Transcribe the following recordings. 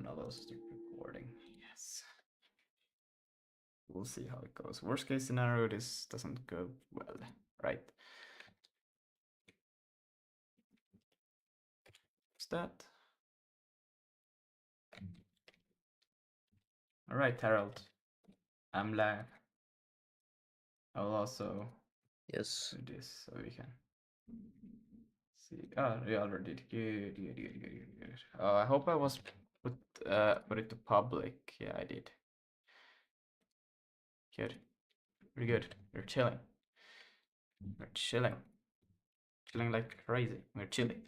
gonna lose the recording. Yes. We'll see how it goes. Worst case scenario, this doesn't go well, right? What's that? Alright, Harold. I'm live. I'll also Yes. do this so we can see. Oh, we already did. Good. Oh, I hope I was put it to public. Yeah, I did. Good. Pretty good. We're chilling. We're chilling. Chilling like crazy. We're chilling.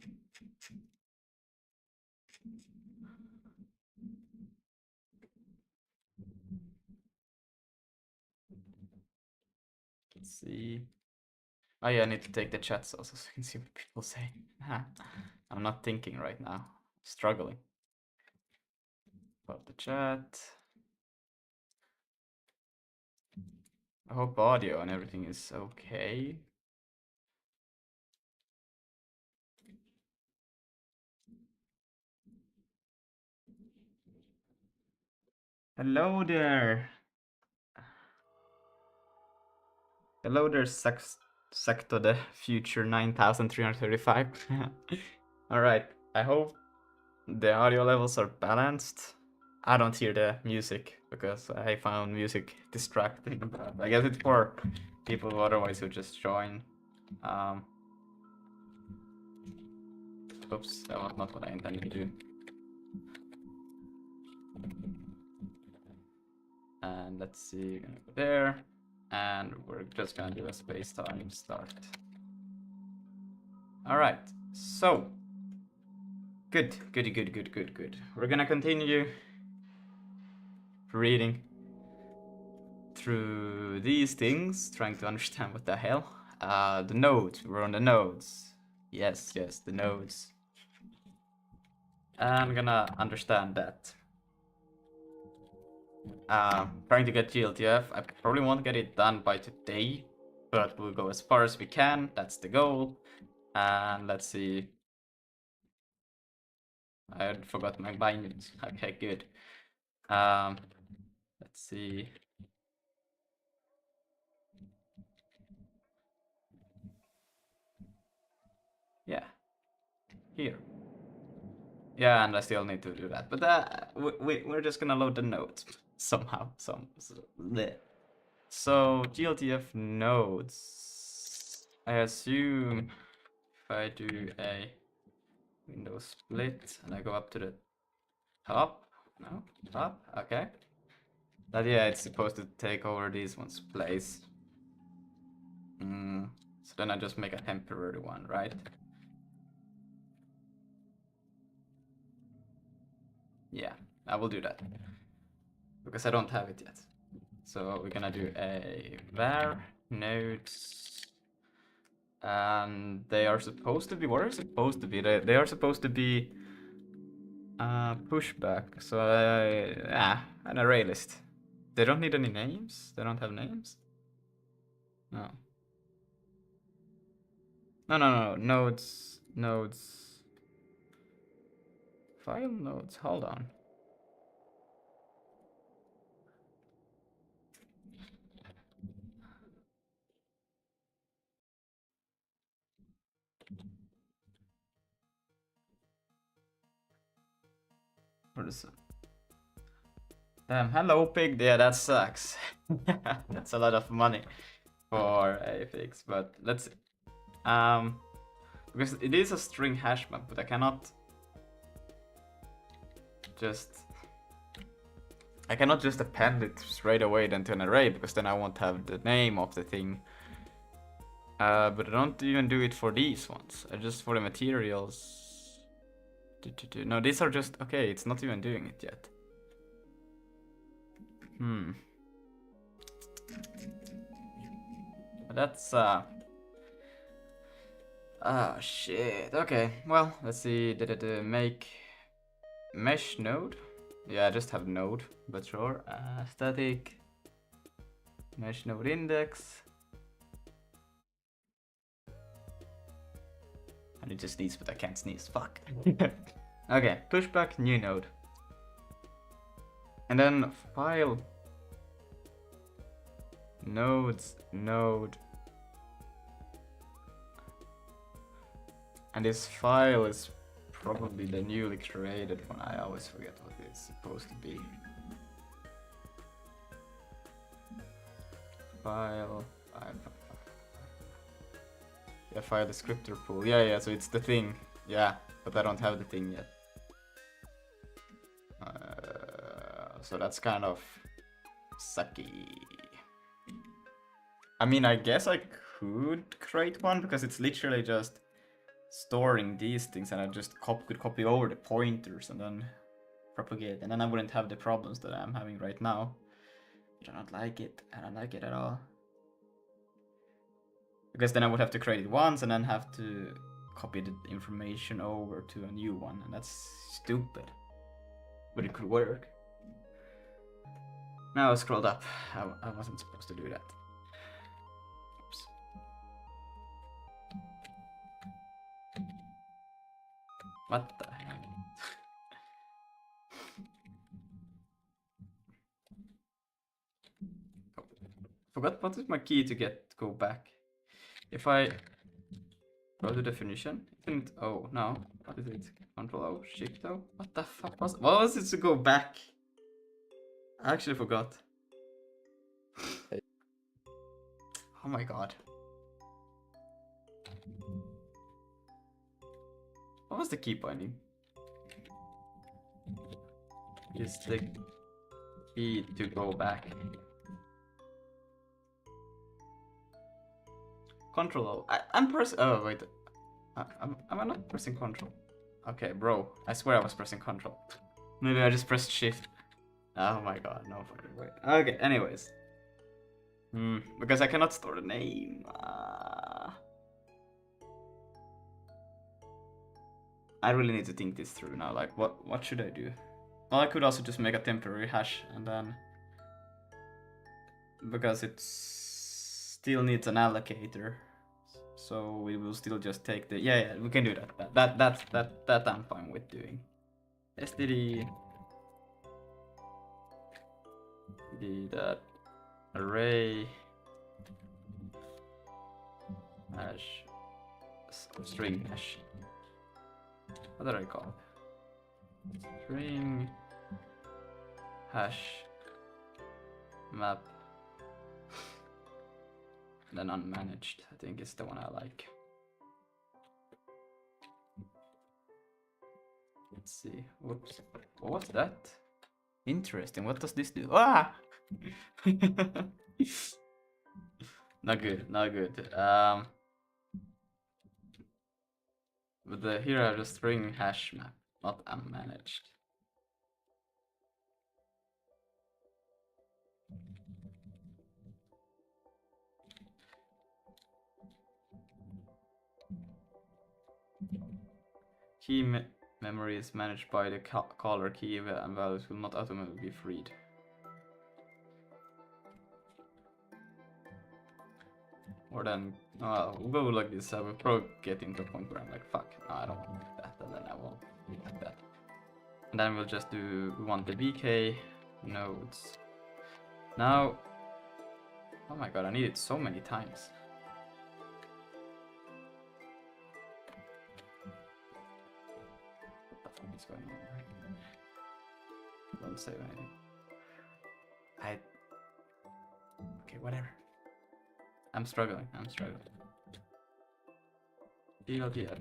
Let's see. Oh yeah, I need to take the chats also so you can see what people say. I'm not thinking right now. Struggling. About the chat. I hope audio and everything is okay. Hello there. Hello there, Sector the Future 9335. Alright, I hope the audio levels are balanced. I don't hear the music because I found music distracting. I guess it's for people who otherwise would just join. Oops, that was not what I intended to do. And let's see, we're gonna go there. And we're just gonna do a space-time start. Alright, so. Good. We're gonna continue reading through these things, trying to understand what the hell. The nodes, we're on the nodes. Yes, the nodes. I'm gonna understand that. Trying to get GLTF. I probably won't get it done by today, but we'll go as far as we can. That's the goal. And let's see. I forgot my bindings. Okay, good. Let's see. Yeah. Here. Yeah, and I still need to do that. But we're just gonna load the nodes somehow. So GLTF nodes. I assume if I do a Windows split and I go up to the top. No, top. Okay. That yeah, it's supposed to take over these one's place. So then I just make a temporary one, right? Yeah, I will do that because I don't have it yet. So we're gonna do a var nodes, and they are supposed to be, what are supposed to be? They are supposed to be pushback. So an array list. They don't need any names. They don't have names. No. No. Nodes. File nodes. Hold on. What is it? Damn, hello pig. Yeah, that sucks. That's a lot of money for a fix, but let's because it is a string hash map, but I cannot just append it straight away then to an array, because then I won't have the name of the thing. But I don't even do it for these ones. I just for the materials. No, these are just okay. It's not even doing it yet. But that's shit. Okay, well, let's see. Make mesh node. Yeah, I just have node, but sure. Static mesh node index. I need to sneeze, but I can't sneeze. Fuck. Okay, pushback new node. And then file nodes node. And this file is probably the newly created one. I always forget what it's supposed to be. File. Yeah, file descriptor pool. Yeah, so it's the thing. Yeah, but I don't have the thing yet. So that's kind of sucky. I mean, I guess I could create one because it's literally just storing these things, and I just could copy over the pointers and then propagate, and then I wouldn't have the problems that I'm having right now. I don't like it. I don't like it at all. Because then I would have to create it once and then have to copy the information over to a new one, and that's stupid. But it could work. Now I scrolled up. I wasn't supposed to do that. Oops. What the hell? Forgot what is my key to go back. If I go to definition, oh no, what is it? Control O, Shift O? What the fuck what was it to go back? I actually forgot. Oh my god. What was the key binding? Is the key to go back. Control O. I'm pressing. Oh wait. Am I not pressing Control? Okay, bro. I swear I was pressing Control. Maybe I just pressed Shift. Oh my god, no fucking way. Okay, anyways. Because I cannot store the name. I really need to think this through now. Like, what should I do? Well, I could also just make a temporary hash and then, because it still needs an allocator, so we will still just take the yeah we can do that. That I'm fine with doing. std that array hash string hash. What did I call it? String hash map. And then unmanaged, I think is the one I like. Let's see. Whoops. What's that? Interesting. What does this do? Ah! Not good. Not good. But here I have the string hash map, not unmanaged. Key memory is managed by the caller key, and values will not automatically be freed. Or then, we'll go like this. I will probably get into a point where I'm like, fuck, no, I don't want that, and then I won't do like that. And then we'll just do, we want the VK nodes. Now, oh my god, I need it so many times. What the fuck is going on? Don't say anything. Okay, whatever. I'm struggling. GLTF.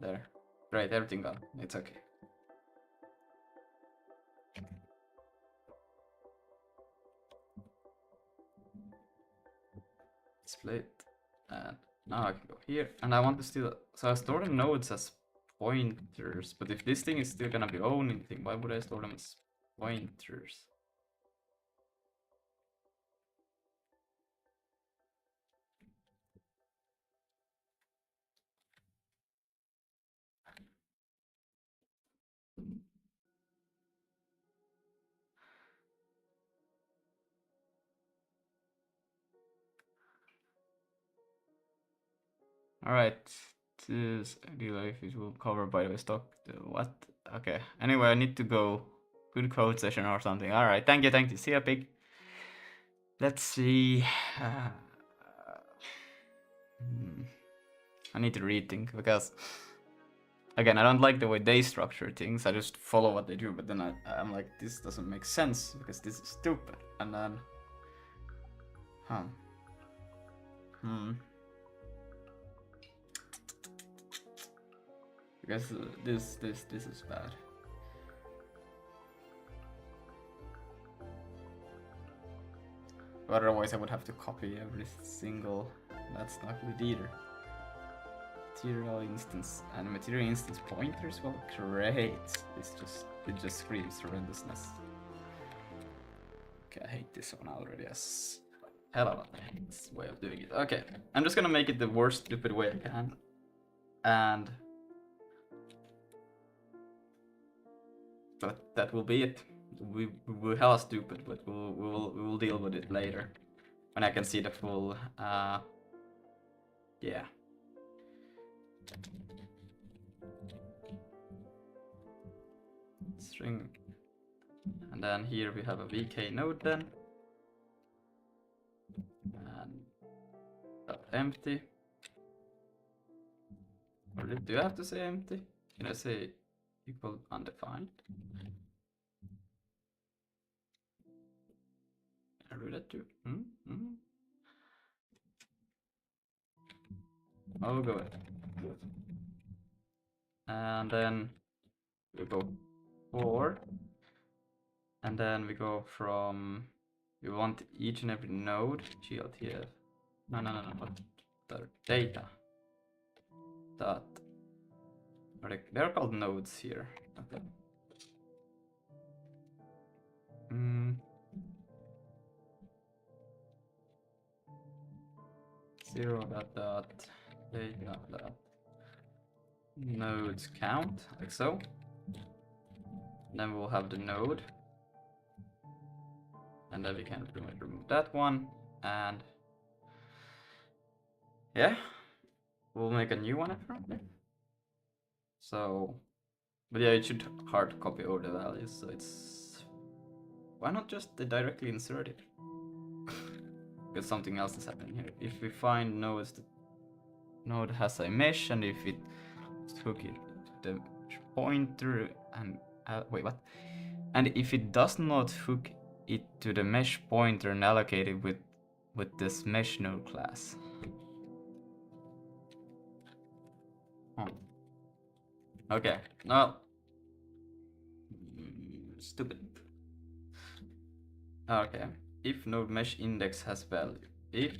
There. Great, everything gone. It's okay. Split. And now I can go here. And I want to still... So I store the nodes as pointers. But if this thing is still gonna be owning thing, why would I store them as pointers? Alright, this life is will cover by the stock. What? Okay. Anyway, I need to go good code session or something. All right, thank you. See you, pig. Let's see. I need to rethink because, again, I don't like the way they structure things. I just follow what they do, but then I'm like, this doesn't make sense because this is stupid. And then, because this is bad. Otherwise, I would have to copy every single. That's not good either. Material instance and material instance pointers. Well, great. It just screams horrendousness. Okay, I hate this one already as hell of a way of doing it. Okay, I'm just gonna make it the worst stupid way I can, and that will be it. We're hella stupid, but we will deal with it later when I can see the full. Yeah. String, and then here we have a VK node then, and empty. Or do I have to say empty? Can I say equal undefined? I do that too. Oh, go ahead. And then we go 4, and then we go from, we want each and every node GLTF. No, what the data dot. They're called nodes here. Okay. 0 dot data dot nodes count, like so. Then we'll have the node, and then we can remove that one, and yeah, we'll make a new one apparently. So, but yeah, it should hard copy over the values. So it's, why not just directly insert it? Because something else is happening here. If we find nodes, the node has a mesh, and if it hook it to the pointer and wait, what? And if it does not hook it to the mesh pointer and allocate it with this mesh node class. Okay, no. Stupid. Okay, if node mesh index has value, if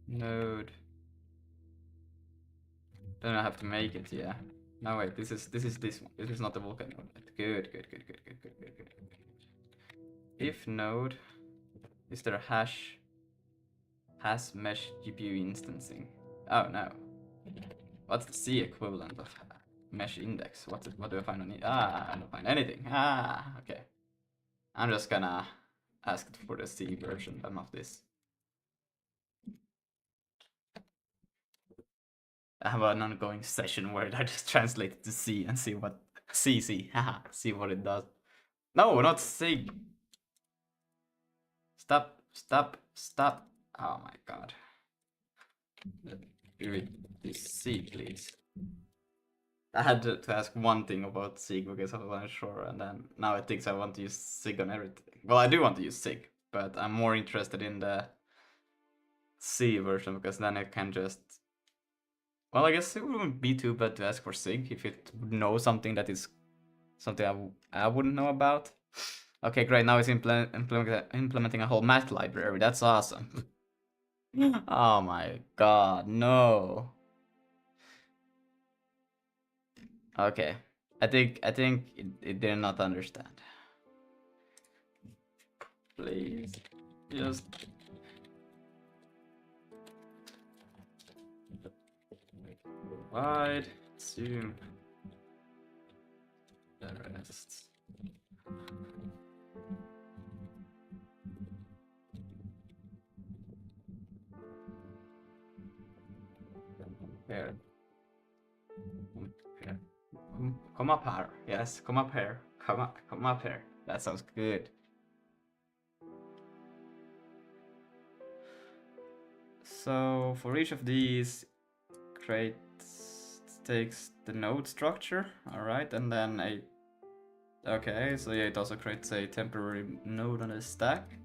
node, then I have to make it, yeah. No wait, this is this one. This is not the Vulkan node. Good. If node, is there a hash mesh GPU instancing? Oh no. What's the C equivalent of mesh index? What do I find on it? I don't find anything. Okay. I'm just gonna ask for the C version of this. I have an ongoing session where I just translate it to C and see what C, haha, see what it does. No, not SIG. Stop. Oh my god. Do it this C, please. I had to ask one thing about SIG because I wasn't sure, and then now it thinks I want to use SIG on everything. Well, I do want to use SIG, but I'm more interested in the C version because then I can just. Well, I guess it wouldn't be too bad to ask for SIG if it would know something that is something I wouldn't know about. Okay, great. Now it's implementing a whole math library. That's awesome. Oh my god, no. Okay, I think it did not understand. Please, just provide zoom the rest. Here. Come up here. Yes, come up here. come up here. That sounds good. So for each of these, takes the node structure, all right, and then okay, so yeah, it also creates a temporary node on the stack.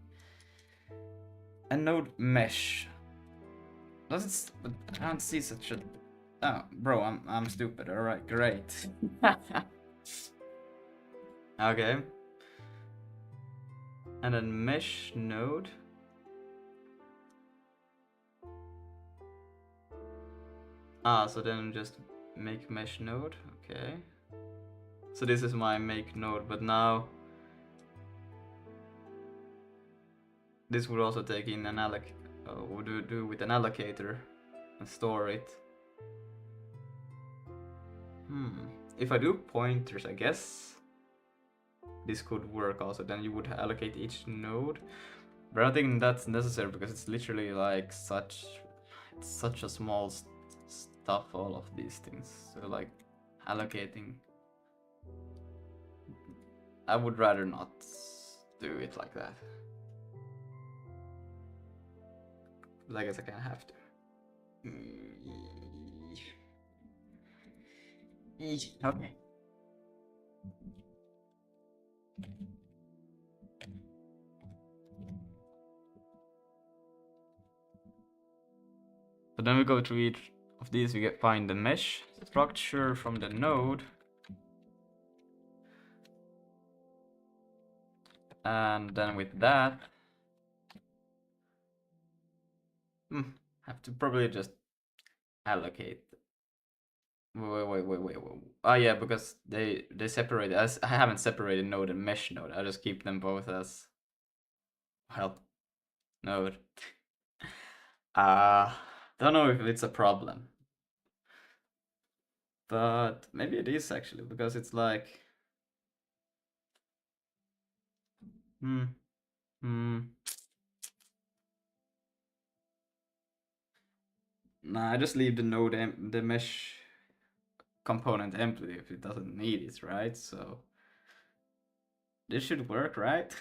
A node mesh. Does it? I don't see such a. Oh, bro, I'm stupid. All right, great. Okay. And then mesh node. So then just make mesh node. Okay. So this is my make node, but now this would also take in an would do with an allocator and store it. If I do pointers, I guess this could work also. Then you would allocate each node, but I don't think that's necessary because it's literally like such a small stuff, all of these things. So like allocating, I would rather not do it like that. But I guess I kind of have to. Okay. So then we go through each of these, we find the mesh structure from the node. And then with that, have to probably just allocate. Wait. Oh yeah, because they separate. I haven't separated node and mesh node. I just keep them both as help node. Don't know if it's a problem, but maybe it is actually, because it's like Nah, I just leave the node the mesh component empty if it doesn't need it, right? So this should work, right?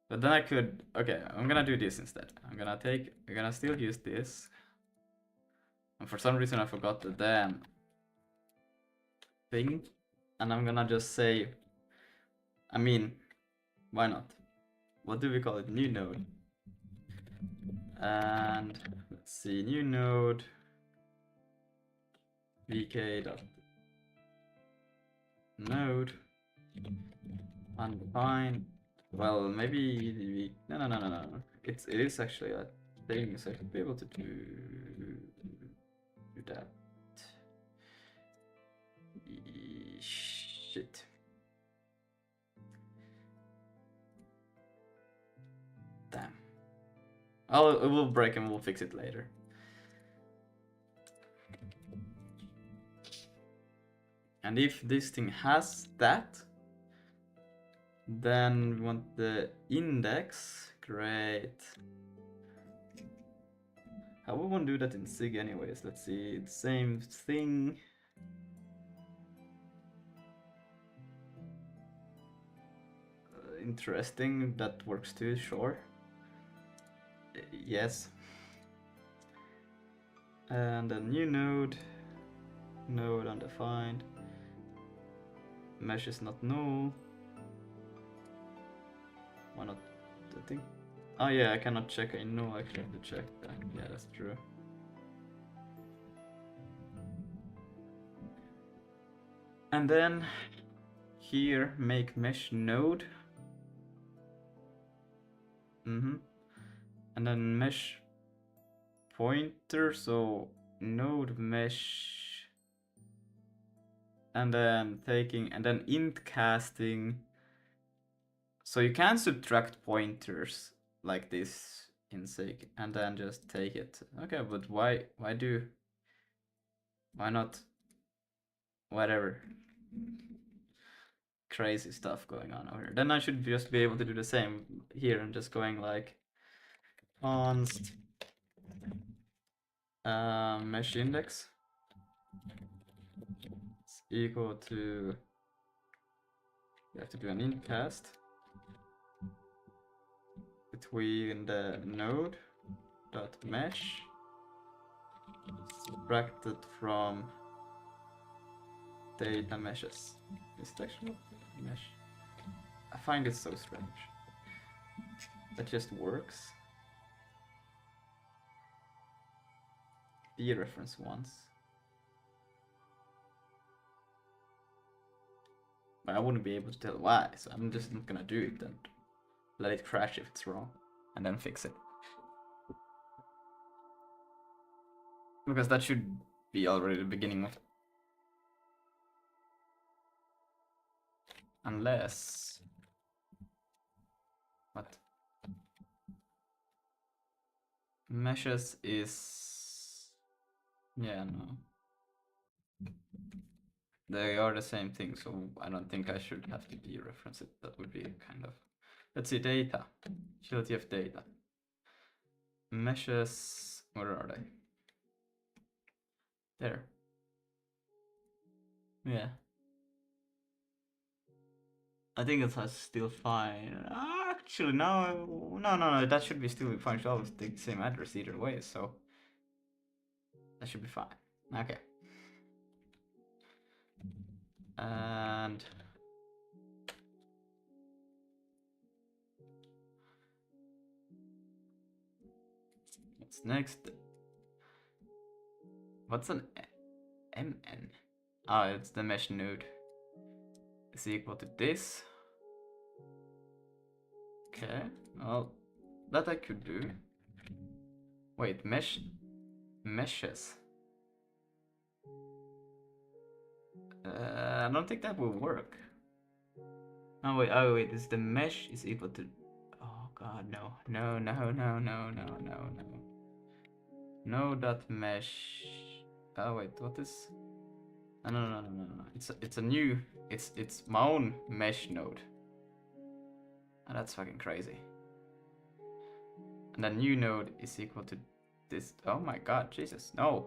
But then I could, okay, I'm gonna do this instead. I'm gonna still use this. And for some reason I forgot the damn thing. And I'm gonna just say, I mean, why not? What do we call it? New node. And let's see, new node vk dot node undefined. Well, maybe no. It is actually a thing, so I should be able to do that. Shit. Damn. It will break and we'll fix it later. And if this thing has that, then we want the index. Great. How we want to do that in SIG anyways? Let's see, same thing. Interesting, that works too, sure. Yes. And a new node undefined. Mesh is not null. Why not the thing? Oh yeah, I cannot check. I know I actually have to check that. Yeah, that's true. And then here, make mesh node. And then mesh pointer, so node mesh. And then int casting. So you can subtract pointers like this in SIG and then just take it. Okay, but why not? Whatever. Crazy stuff going on over here. Then I should just be able to do the same here and just going like const mesh index is equal to You have to do an incast between the node dot mesh subtracted from data meshes. Is it actually not mesh? I find it so strange. That just works. Dereference once. But I wouldn't be able to tell why, so I'm just not gonna do it and let it crash if it's wrong, and then fix it. Because that should be already the beginning of... Unless... What? Meshes is... Yeah, no. They are the same thing, so I don't think I should have to dereference it. That would be kind of... Let's see, data. GLTF data. Meshes... Where are they? There. Yeah. I think it's still fine. Actually, no, that should be still fine. Should always take the same address either way, so that should be fine. Okay. And what's next? What's an MN? Oh, it's the mesh node. Is equal to this. Okay, well, that I could do. Wait, meshes. I don't think that will work. Oh wait, is the mesh is equal to... Oh god, no. No. No dot mesh. Oh wait, what is... No. It's a new... It's my own mesh node. And that's fucking crazy. And the new node is equal to this. Oh my god, Jesus, no.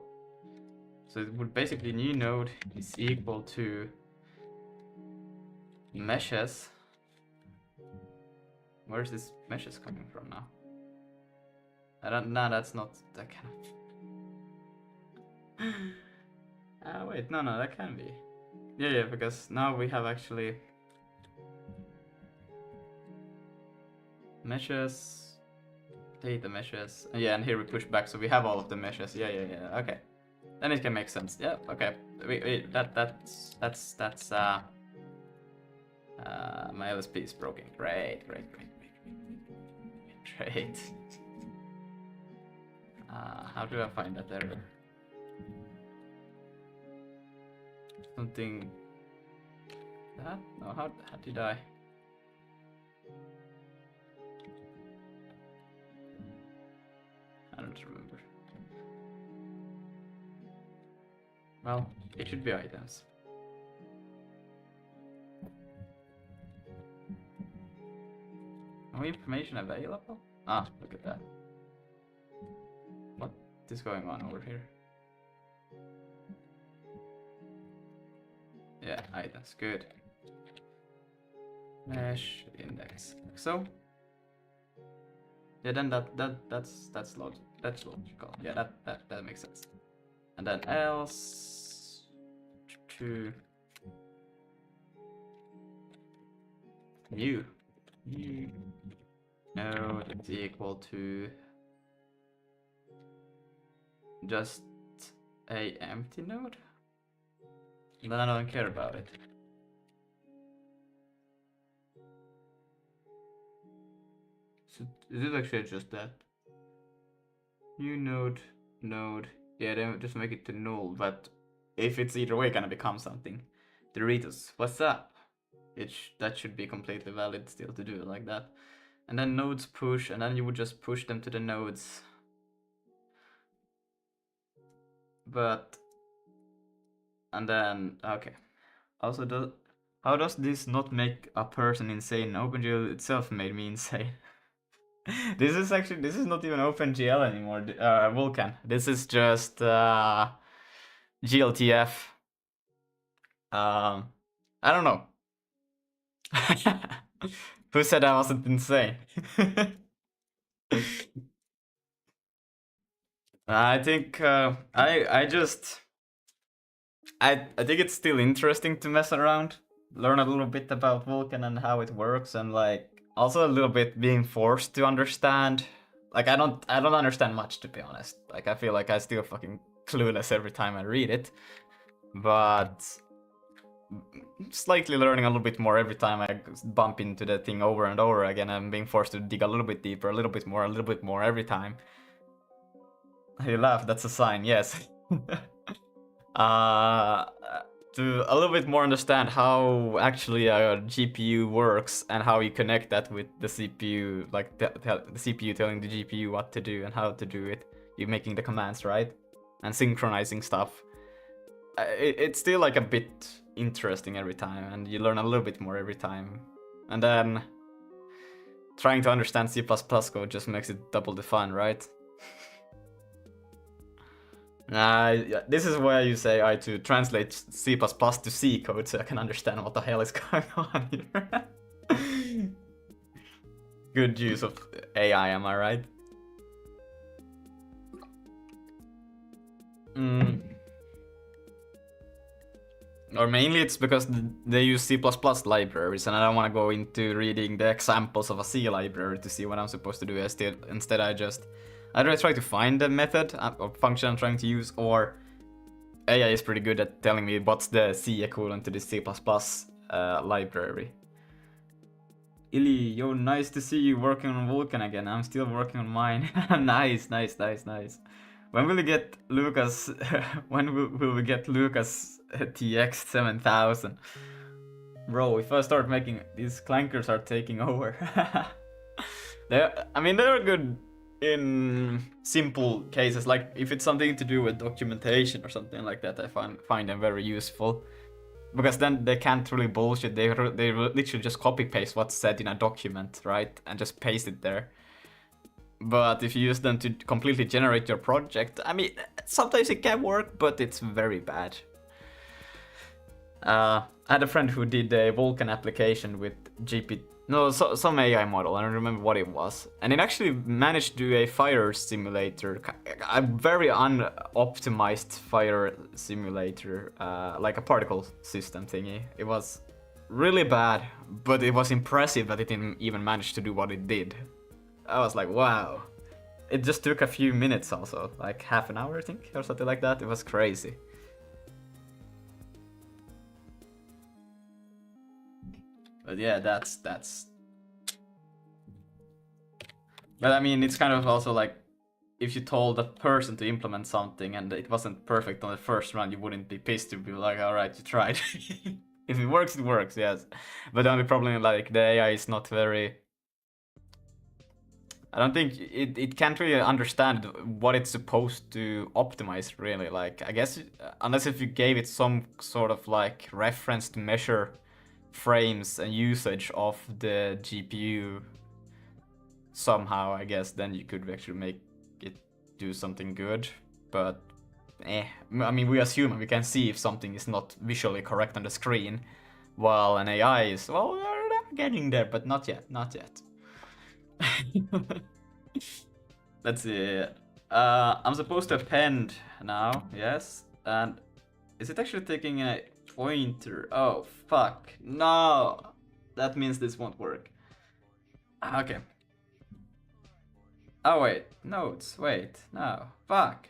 So it would basically, new node is equal to meshes. Where's this meshes coming from now? I don't know, that's not that kind of... wait, no, that can be. Yeah, because now we have actually meshes, data meshes. Yeah, and here we push back, so we have all of the meshes. Yeah, okay. Then it can make sense. Yeah, okay. Wait, that's my LSP is broken. Great. How do I find that error? Something... That? No, how did I... I don't remember. Well, it should be items. No information available? Ah, look at that. What is going on over here? Yeah, items, good. Mesh index. So yeah, then that's logical. Yeah, that makes sense. And then else to new node is equal to just a empty node. And then I don't care about it. So is it actually just that? New node. Yeah, then just make it to null, but if it's either way gonna become something. Doritos, what's up? That should be completely valid still to do it like that. And then nodes push, and then you would just push them to the nodes. But... And then, okay. Also, how does this not make a person insane? OpenGL itself made me insane. This is not even OpenGL anymore, Vulkan. This is just GLTF. I don't know. Who said I wasn't insane? I think I think it's still interesting to mess around, learn a little bit about Vulkan and how it works, and like also a little bit being forced to understand. Like I don't understand much, to be honest. Like I feel like I still fucking clueless every time I read it, but slightly learning a little bit more every time I bump into the thing over and over again. I'm being forced to dig a little bit deeper, a little bit more every time. You laugh, that's a sign, yes. uh, to a little bit more understand how actually a GPU works and how you connect that with the CPU, like the CPU telling the GPU what to do and how to do it. You making the commands, right? And synchronizing stuff. It's still like a bit interesting every time, and you learn a little bit more every time. And then trying to understand C++ code just makes it double the fun, right? This is where you say I to translate C++ to C code so I can understand what the hell is going on here. Good use of AI, am I right? Or mainly it's because they use C++ libraries, and I don't want to go into reading the examples of a C library to see what I'm supposed to do. Instead, I either try to find the method or function I'm trying to use, or AI is pretty good at telling me what's the C equivalent to the C++ library. Illy, yo, nice to see you working on Vulkan again. I'm still working on mine. Nice. When will we get Lucas? When will we get Lucas TX 7000? Bro, if I start making these clankers are taking over. They're good in simple cases, like if it's something to do with documentation or something like that. I find them very useful, because then they can't really bullshit. They literally just copy paste what's said in a document, right, and just paste it there. But if you use them to completely generate your project, I mean, sometimes it can work, but it's very bad. I had a friend who did a Vulkan application with some AI model. I don't remember what it was, and it actually managed to do a fire simulator, a very unoptimized fire simulator, like a particle system thingy. It was really bad, but it was impressive that it didn't even manage to do what it did. I was like, wow. It just took a few minutes also, like half an hour, I think, or something like that. It was crazy. But yeah, that's. But I mean, it's kind of also like, if you told a person to implement something and it wasn't perfect on the first run, you wouldn't be pissed. To be like, all right, you tried. If it works, it works, yes. But the only problem, like, the AI is not very. I don't think it can't really understand what it's supposed to optimize, really. Like, I guess, unless if you gave it some sort of like reference to measure frames and usage of the GPU somehow, I guess, then you could actually make it do something good. But I mean, we assume and we can see if something is not visually correct on the screen, while an AI is, well, they're getting there, but not yet. Let's see. I'm supposed to append now, yes. And is it actually taking a pointer? Oh, fuck. No! That means this won't work. Okay. Oh, wait. Notes. Wait. No. Fuck.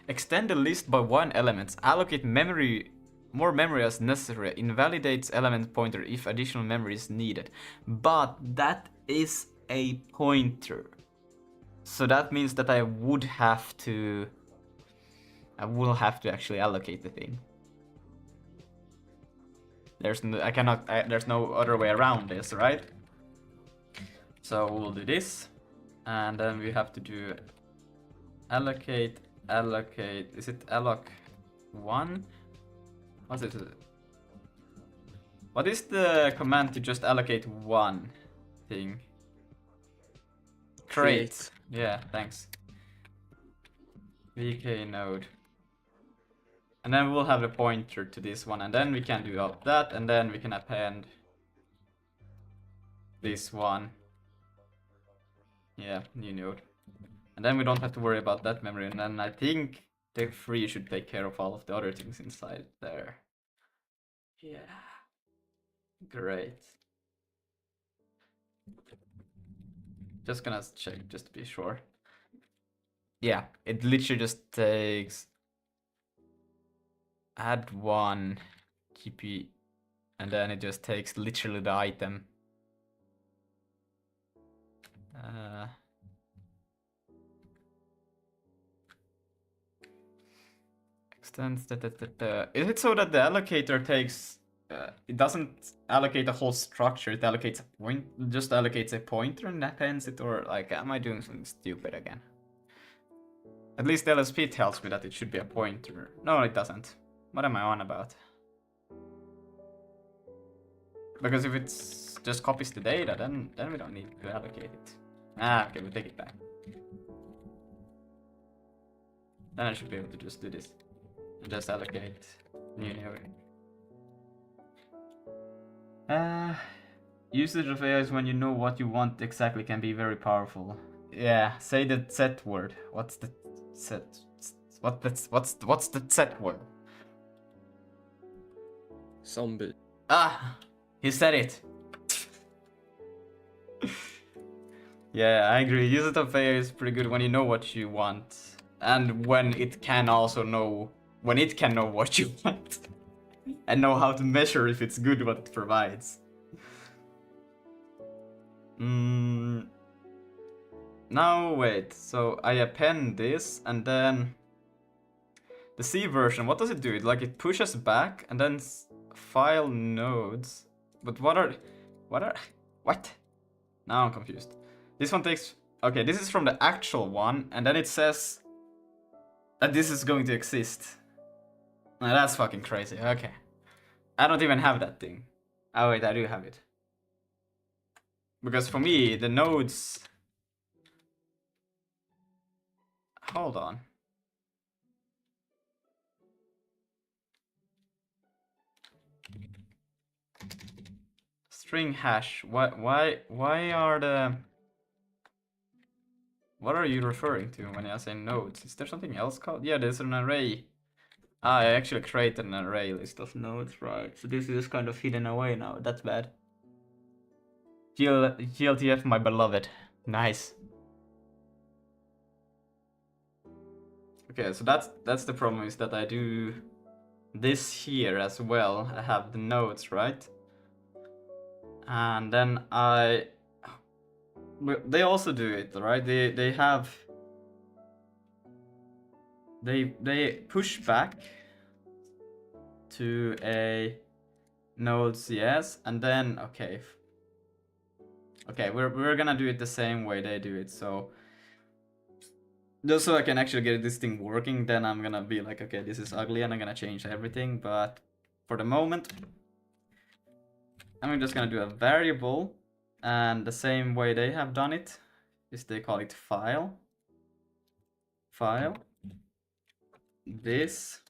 Extend the list by one element. Allocate more memory as necessary. Invalidates element pointer if additional memory is needed. But that is a pointer. So that means that I will have to actually allocate the thing. There's no other way around this, right? So we'll do this, and then we have to do allocate. Is it alloc 1? What's it? What is the command to just allocate one thing? Create. Yeah, thanks. VK node. And then we'll have the pointer to this one, and then we can do all that, and then we can append this one. Yeah, new node. And then we don't have to worry about that memory, and then I think the 3 should take care of all of the other things inside there. Yeah. Great. Just gonna check just to be sure. Yeah, it literally just takes add 1 GP, and then it just takes literally the item. Extends Is it so that the allocator takes it doesn't allocate a whole structure, it allocates a point, just allocates a pointer and appends it, or like am I doing something stupid again? At least LSP tells me that it should be a pointer. No, it doesn't. What am I on about? Because if it's just copies the data, then we don't need to allocate it. Ah, okay, we take it back. Then I should be able to just do this. And just allocate new node. Usage of AI is when you know what you want exactly can be very powerful. Yeah, say the set word. What's the set? What's the set word? Zombie. Ah, he said it. Yeah, I agree. Usage of AI is pretty good when you know what you want, and when it can also know what you want, and know how to measure if it's good what it provides. Now wait, so I append this, and then the C version, what does it do? It pushes back and then file nodes. But what? Now I'm confused. This one takes, okay, this is from the actual one, and then it says that this is going to exist. Now that's fucking crazy. Okay, I don't even have that thing. Oh wait, I do have it. Because for me, the nodes... Hold on. String hash. Why are the... What are you referring to when I say nodes? Is there something else called? Yeah, there's an array. Ah, I actually created an array list of nodes, right? So this is kind of hidden away now. That's bad. GLTF, my beloved. Nice. Okay, so that's the problem, is that I do this here as well. I have the nodes, right? And then they also do it, right? They push back to a node CS, and then okay, we're gonna do it the same way they do it. So just so I can actually get this thing working, then I'm gonna be like, okay, this is ugly, and I'm gonna change everything. But for the moment, I'm just gonna do a variable, and the same way they have done it is they call it file, this,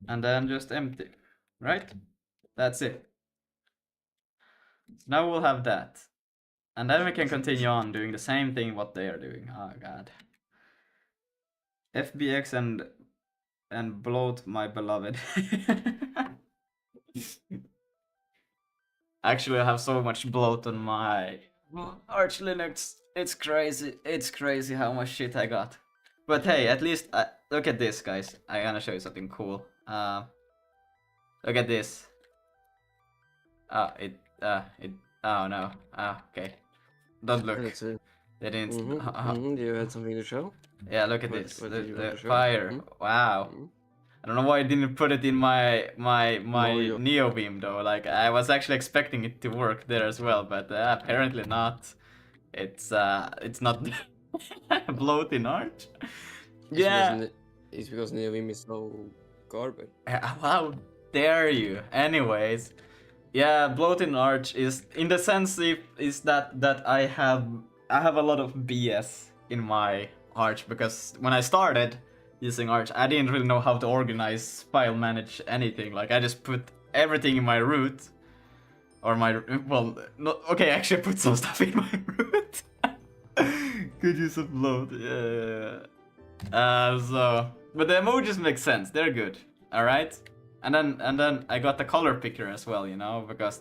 and then just empty, right? That's it. So now we'll have that, and then we can continue on doing the same thing what they are doing. Oh god. FBX and bloat, my beloved. Actually, I have so much bloat on my Arch Linux. It's crazy. It's crazy how much shit I got. But hey, at least look at this, guys. I'm gonna show you something cool. Look at this. Oh no. Okay. Don't look. That's it. They didn't. You had something to show? Yeah, look at this. What did you want The to show? fire. Wow. I don't know why I didn't put it in my Neobeam though. Like, I was actually expecting it to work there as well, but apparently not. It's not bloat in Arch. Yeah. It's because Neobeam is so garbage. How dare you? Anyways, yeah, bloat in Arch is, in the sense, is that I have a lot of BS in my Arch, because when I started, using Arch. I didn't really know how to organize, file manage anything. Like I just put everything in my root. Or my, well, no, okay, actually I put some stuff in my root. Could use some load, yeah. So, but the emojis make sense, they're good, alright? And then I got the color picker as well, you know, because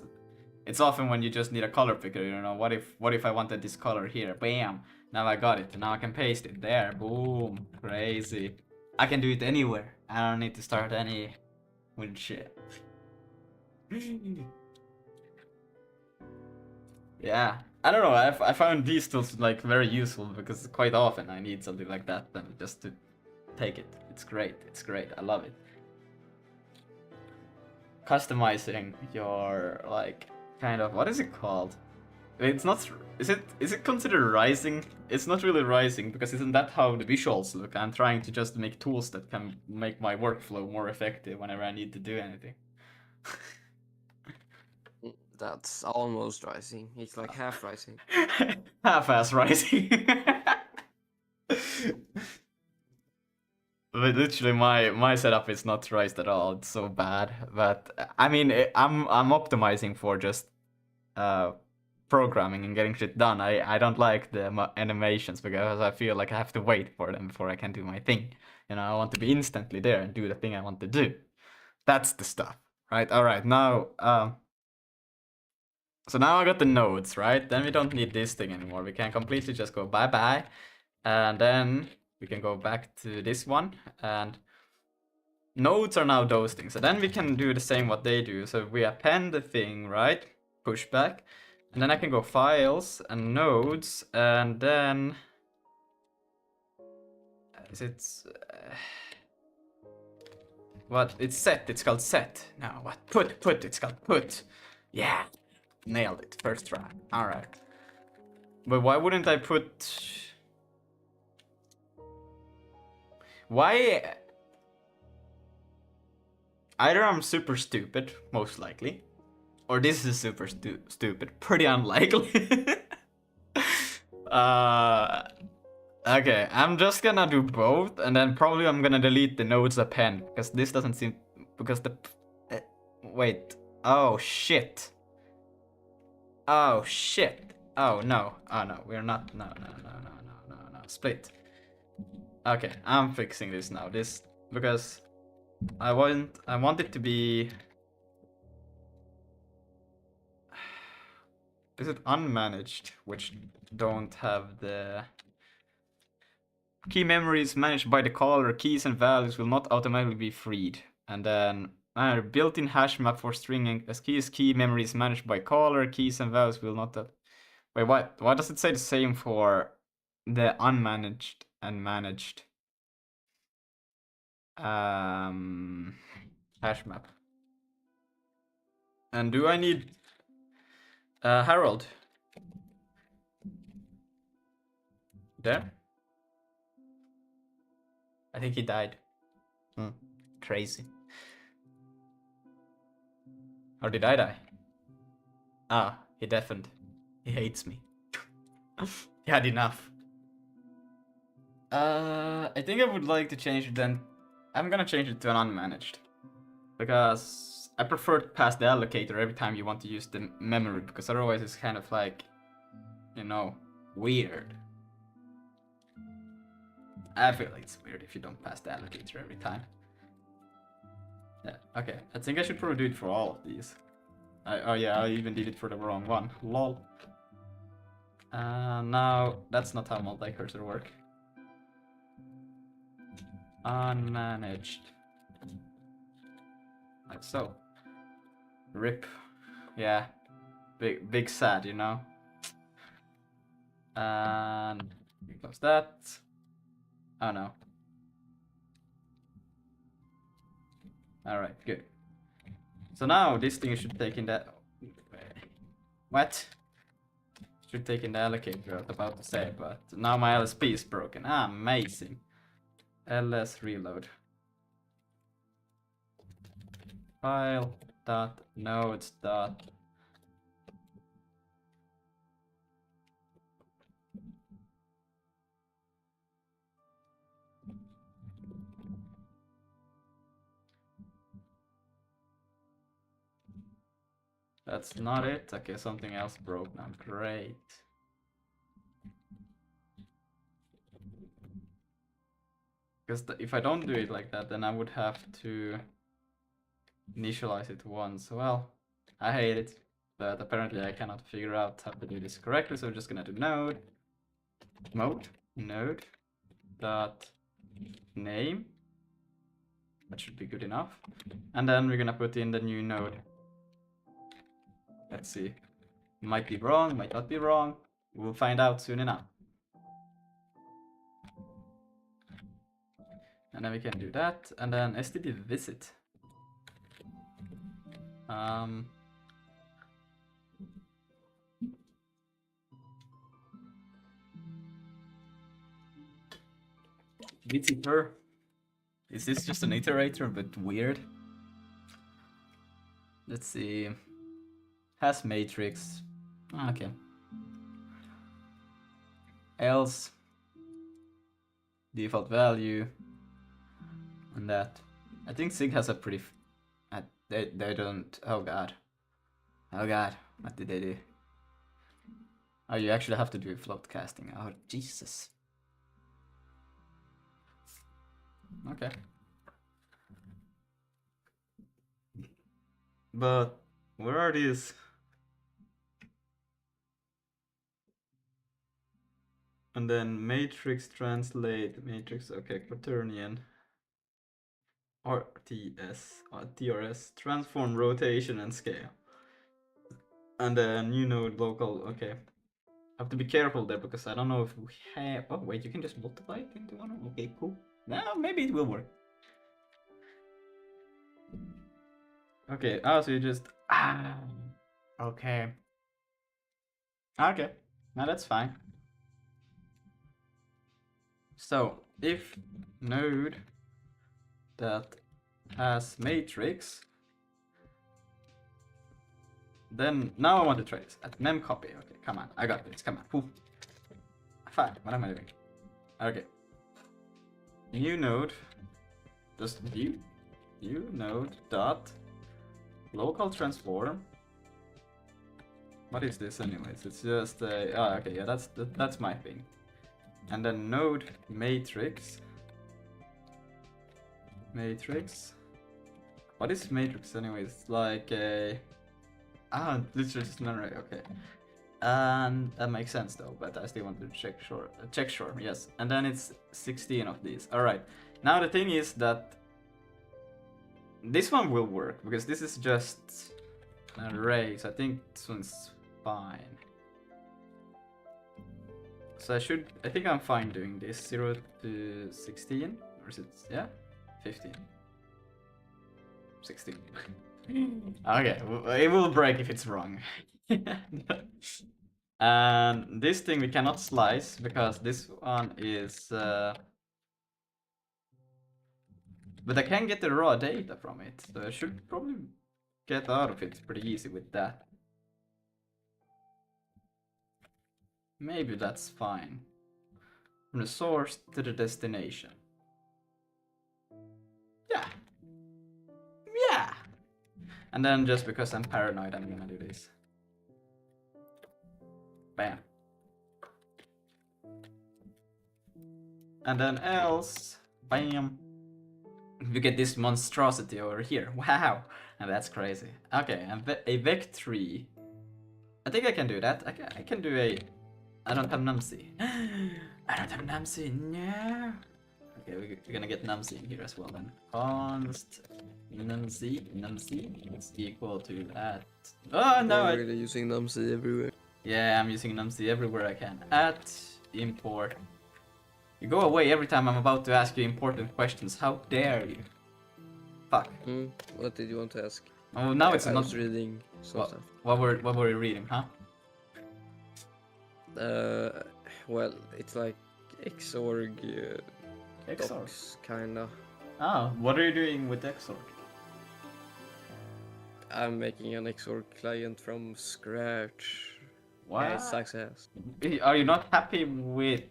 it's often when you just need a color picker, you know, what if I wanted this color here, bam, now I got it, now I can paste it there, boom, crazy. I can do it anywhere, I don't need to start any weird shit. Yeah, I don't know. I found these tools like very useful because quite often I need something like that and just to take it. It's great. It's great. I love it. Customizing your like kind of what is it called? It's not. Is it considered rising? It's not really rising because isn't that how the visuals look? I'm trying to just make tools that can make my workflow more effective whenever I need to do anything. That's almost rising. It's like half rising. Half-ass rising. But literally, my setup is not raised at all. It's so bad. But I mean, I'm optimizing for just programming and getting shit done. I don't like the animations because I feel like I have to wait for them before I can do my thing. You know, I want to be instantly there and do the thing I want to do. That's the stuff, right? All right, now so now I got the nodes, right? Then we don't need this thing anymore. We can completely just go bye bye, and then we can go back to this one and. Nodes are now those things. So then we can do the same what they do. So we append the thing, right? Push back. And then I can go files and nodes and then is it what? It's set. It's called set. No, what? Put. It's called put. Yeah. Nailed it. First try. All right. But why wouldn't I put why either I'm super stupid, most likely, or this is super stupid, pretty unlikely. Okay, I'm just gonna do both, and then probably I'm gonna delete the nodes append, because this doesn't seem, because the, wait, oh shit. Oh shit. Oh no, we're not, no, split. Okay, I'm fixing this now, because I want it to be, is it unmanaged, which don't have the key memories managed by the caller, keys and values will not automatically be freed. And then built-in hash map for stringing as key memories managed by caller, keys and values will not. Wait, what? Why does it say the same for the unmanaged and managed hash map? And do I need Harold? There? I think he died. Crazy. Or did I die? Ah, he deafened. He hates me. He had enough. I think I would like to change it then. I'm gonna change it to an unmanaged. Because I prefer to pass the allocator every time you want to use the memory, because otherwise it's kind of like, you know, weird. I feel like it's weird if you don't pass the allocator every time. Yeah, okay. I think I should probably do it for all of these. Oh yeah, I even did it for the wrong one. Lol. Now, that's not how multi-cursor work. Unmanaged. Like so. RIP. Yeah. Big sad, you know? And we close that. Oh no. Alright, good. So now this thing should take in that. What? Should take in the allocator, I was about to say, but now my LSP is broken. Ah, amazing. ls reload. File dot nodes dot That's not it. Okay, something else broke now. Great. Because if I don't do it like that, then I would have to initialize it once. Well, I hate it, but apparently I cannot figure out how to do this correctly, so we're just gonna do node dot name. That should be good enough. And then we're gonna put in the new node. Let's see. Might be wrong, might not be wrong. We'll find out soon enough. And then we can do that, and then std visit. Visitor. Is this just an iterator but weird? Let's see. Has matrix. Okay. Else. Default value. And that. I think Sig has a pretty. They don't. Oh god. Oh god. What did they do? Oh, you actually have to do float casting. Oh, Jesus. Okay. But where are these? And then matrix translate, matrix, okay, quaternion. TRS, transform, rotation, and scale. And then new node local, okay. I have to be careful there because I don't know if we have. Oh, wait, you can just multiply it into one? Okay, cool. Now maybe it will work. Okay, oh, so you just. Okay. Okay, now that's fine. So if node that has matrix, then now I want to try this at mem copy. Okay, come on, I got this. Come on, poof. Fine. What am I doing? Okay. New node, just new node dot local transform. What is this anyways? It's just a. Oh, okay, yeah, that's my thing. And then node matrix. Matrix. What is matrix anyways? It's like a. Literally just an array. Okay. And that makes sense though, but I still want to check sure, yes. And then it's 16 of these. Alright. Now the thing is that this one will work because this is just an array, so I think this one's fine. So I think I'm fine doing this 0 to 16, or is it, yeah? 15. 16. Okay, it will break if it's wrong. And this thing we cannot slice because this one is. But I can get the raw data from it, so I should probably get out of it pretty easy with that. Maybe that's fine. From the source to the destination. Yeah. Yeah. And then just because I'm paranoid, I'm gonna do this. Bam. And then else, bam. You get this monstrosity over here. Wow. And that's crazy. Okay, and a vec3. I think I can do that. I can do a. I don't have numc. I don't have numc. No. Okay, we're gonna get numc in here as well then. Const numc is equal to that. Oh no! I'm really using numc everywhere. Yeah, I'm using numc everywhere I can. At import. You go away every time I'm about to ask you important questions. How dare you? Fuck. What did you want to ask? Oh, now it's I not. was reading some stuff. What were you reading, huh? Well, it's like Xorg Xorg. docs, kinda. Oh, what are you doing with Xorg? I'm making an Xorg client from scratch. What? Yeah, it sucks ass. Are you not happy with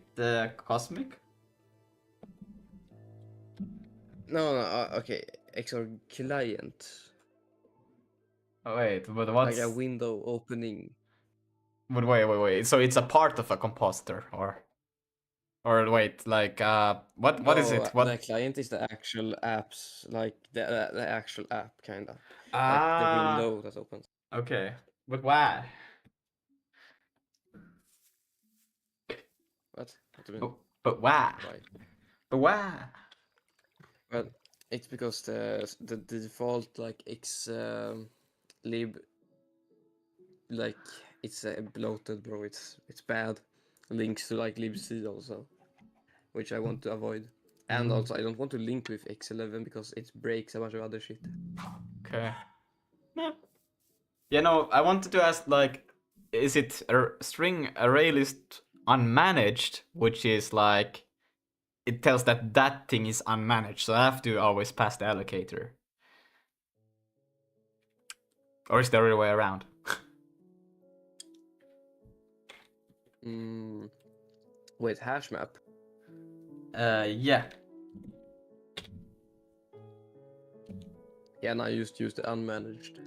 Cosmic? No, okay, Xorg client. Oh, wait, but like what's... a window opening. But wait. So it's a part of a compositor, or wait, like what is No, it? the What? client is the actual apps, like the actual app, kind of like the Ah, window that opens. okay. But why? What do you mean? But why? Why? But why? Well, it's because the default like X lib, like it's bloated, bro. It's bad. Links to like libc also, which I want to avoid. And Mm, also, I don't want to link with X11 because it breaks a bunch of other shit. okay. Yeah, no, I wanted to ask, like, is it a string array list unmanaged, which is like, it tells that that thing is unmanaged, so I have to always pass the allocator. Or is the other way around? Wait, hash map. Yeah. Yeah, and I just use the unmanaged.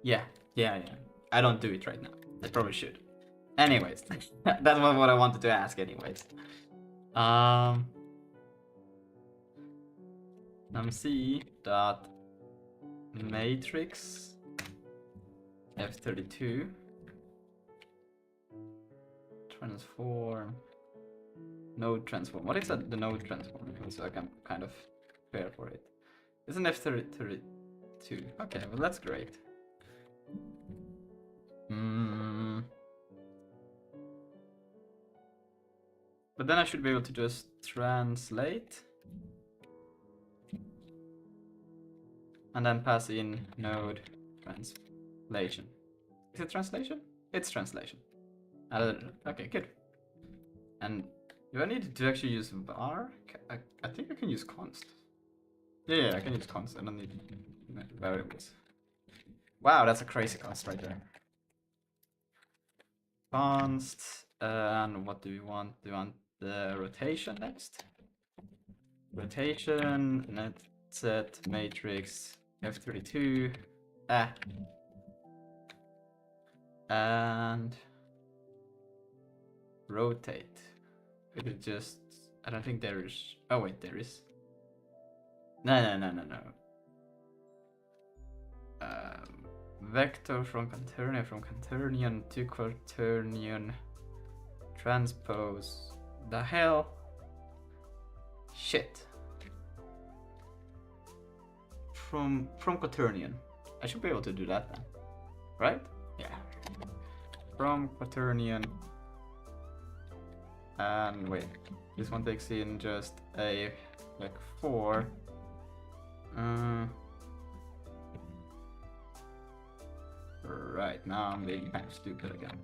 Yeah. I don't do it right now. I probably should. Anyways, that's what I wanted to ask. Anyways, let me see dot matrix f32 transform node transform. What is that? The node transform, so I can kind of prepare for it. It's an f32. Okay, well that's great. But then I should be able to just translate and then pass in node translation. Is it translation? It's translation. Okay, good. And do I need to actually use var? I think I can use const. Yeah, I can use const. I don't need variables. Wow, that's a crazy const right there. Const. And what do we want? Do we want the rotation next? Rotation, net set, matrix, f32. And rotate. Could it just... I don't think there is... Oh wait, there is. No. Vector from quaternion to quaternion. Transpose. The hell? Shit. From quaternion. I should be able to do that then. Right? Yeah. From quaternion. And wait, this one takes in just a like 4. Right, now I'm being kind of stupid again.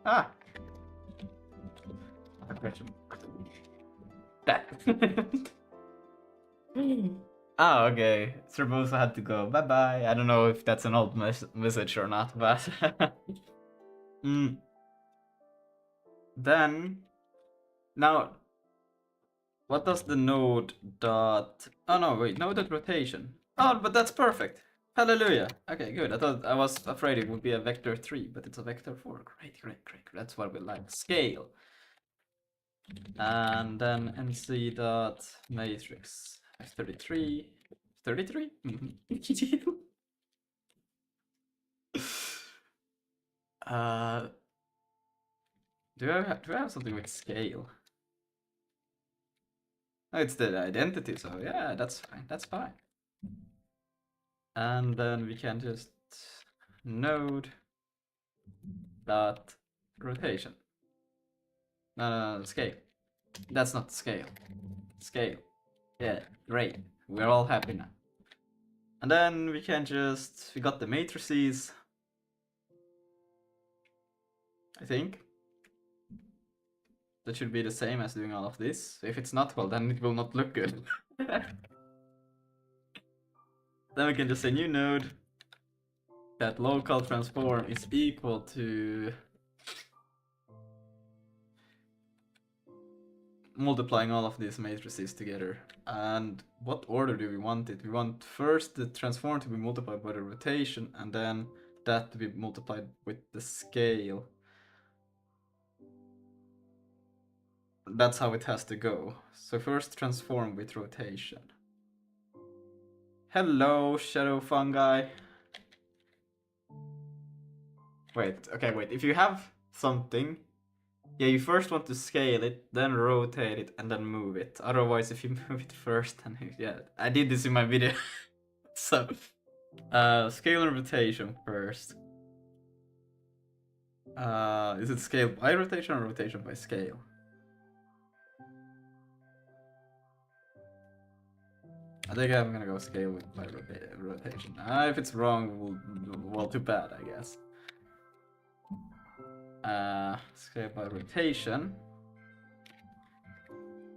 Ah! That. Oh, okay. Serbosa had to go. Bye bye. I don't know if that's an old message or not, but. Then. Now. What does the node dot... Oh no, wait, node dot rotation. Oh, but that's perfect. Hallelujah. Okay, good. I was afraid it would be a vector 3, but it's a vector 4. Great. That's what we like. Scale. And then nc dot matrix f33. 33? Do I have something with scale? Oh, it's the identity, so yeah, that's fine. And then we can just node dot rotation. No, scale. That's not scale. Scale. Yeah, great. We're all happy now. And then we can we got the matrices. I think. That should be the same as doing all of this. If it's not, well, then it will not look good. Then we can just say new node that local transform is equal to multiplying all of these matrices together. And what order do we want it? We want first the transform to be multiplied by the rotation, and then that to be multiplied with the scale. That's how it has to go. So first transform with rotation. Hello, shadow fungi. Wait, okay, wait. If you have something, yeah, you first want to scale it, then rotate it, and then move it. Otherwise, if you move it first, then yeah, I did this in my video. So, scale and rotation first. Is it scale by rotation or rotation by scale? I think I'm gonna go scale with by rotation. If it's wrong, well, too bad, I guess. Scale by rotation.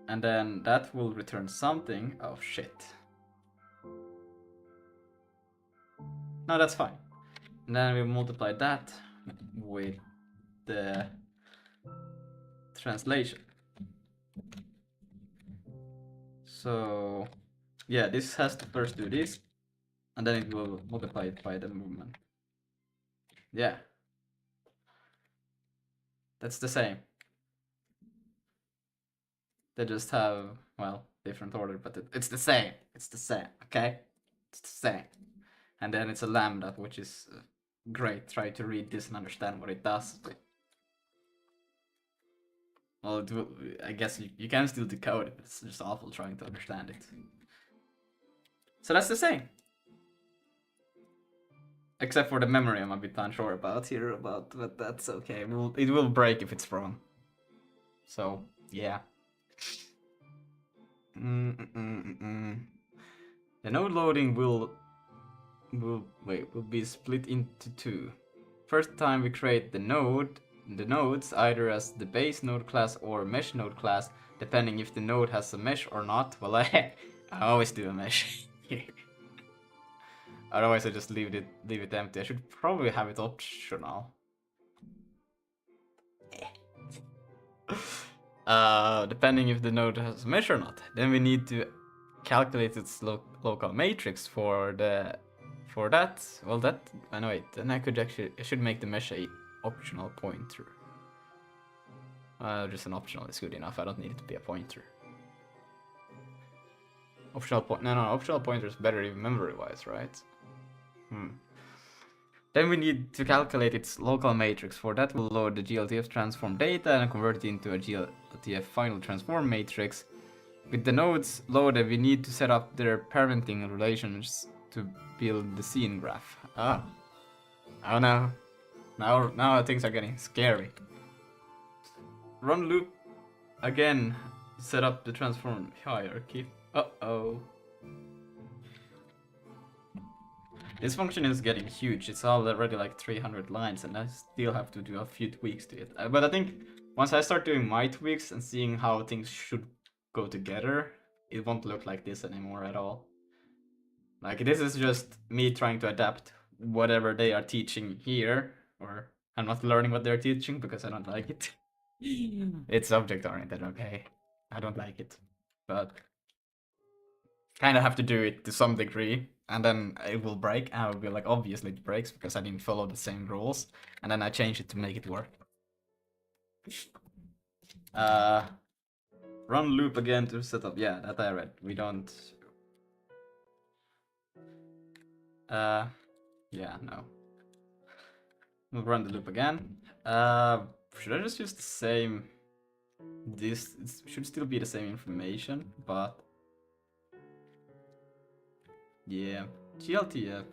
And then that will return something. Oh shit. No, that's fine. And then we multiply that with the translation. So yeah, this has to first do this, and then it will multiply it by the movement. Yeah. That's the same. They just have, well, different order, but it's the same. It's the same, okay? It's the same. And then it's a lambda, which is great. Try to read this and understand what it does. Well, I guess you can still decode it. It's just awful trying to understand it. So that's the same. Except for the memory, I'm a bit unsure about here, but that's okay. It will break if it's wrong. So yeah. The node loading will be split into two. First time we create the nodes either as the base node class or mesh node class, depending if the node has a mesh or not. Well, I always do a mesh. Otherwise, I just leave it empty. I should probably have it optional. Depending if the node has a mesh or not. Then we need to calculate its local matrix for that. Well, that I know it. Then I should make the mesh a optional pointer. Just an optional is good enough. I don't need it to be a pointer. Optional optional pointer is better even memory-wise, right? Then we need to calculate its local matrix. For that, we'll load the GLTF transform data and convert it into a GLTF final transform matrix. With the nodes loaded, we need to set up their parenting relations to build the scene graph. Oh no. Now things are getting scary. Run loop again. Set up the transform hierarchy. Uh-oh. This function is getting huge. It's already like 300 lines, and I still have to do a few tweaks to it. But I think once I start doing my tweaks and seeing how things should go together, it won't look like this anymore at all. Like, this is just me trying to adapt whatever they are teaching here, or I'm not learning what they're teaching because I don't like it. It's object-oriented, okay? I don't like it, but kind of have to do it to some degree, and then it will break, and I will be like, obviously it breaks because I didn't follow the same rules, and then I change it to make it work. Run loop again to set up. Yeah, that I read. We don't. Yeah, no. We'll run the loop again. Should I just use the same? This should still be the same information, but yeah, GLTF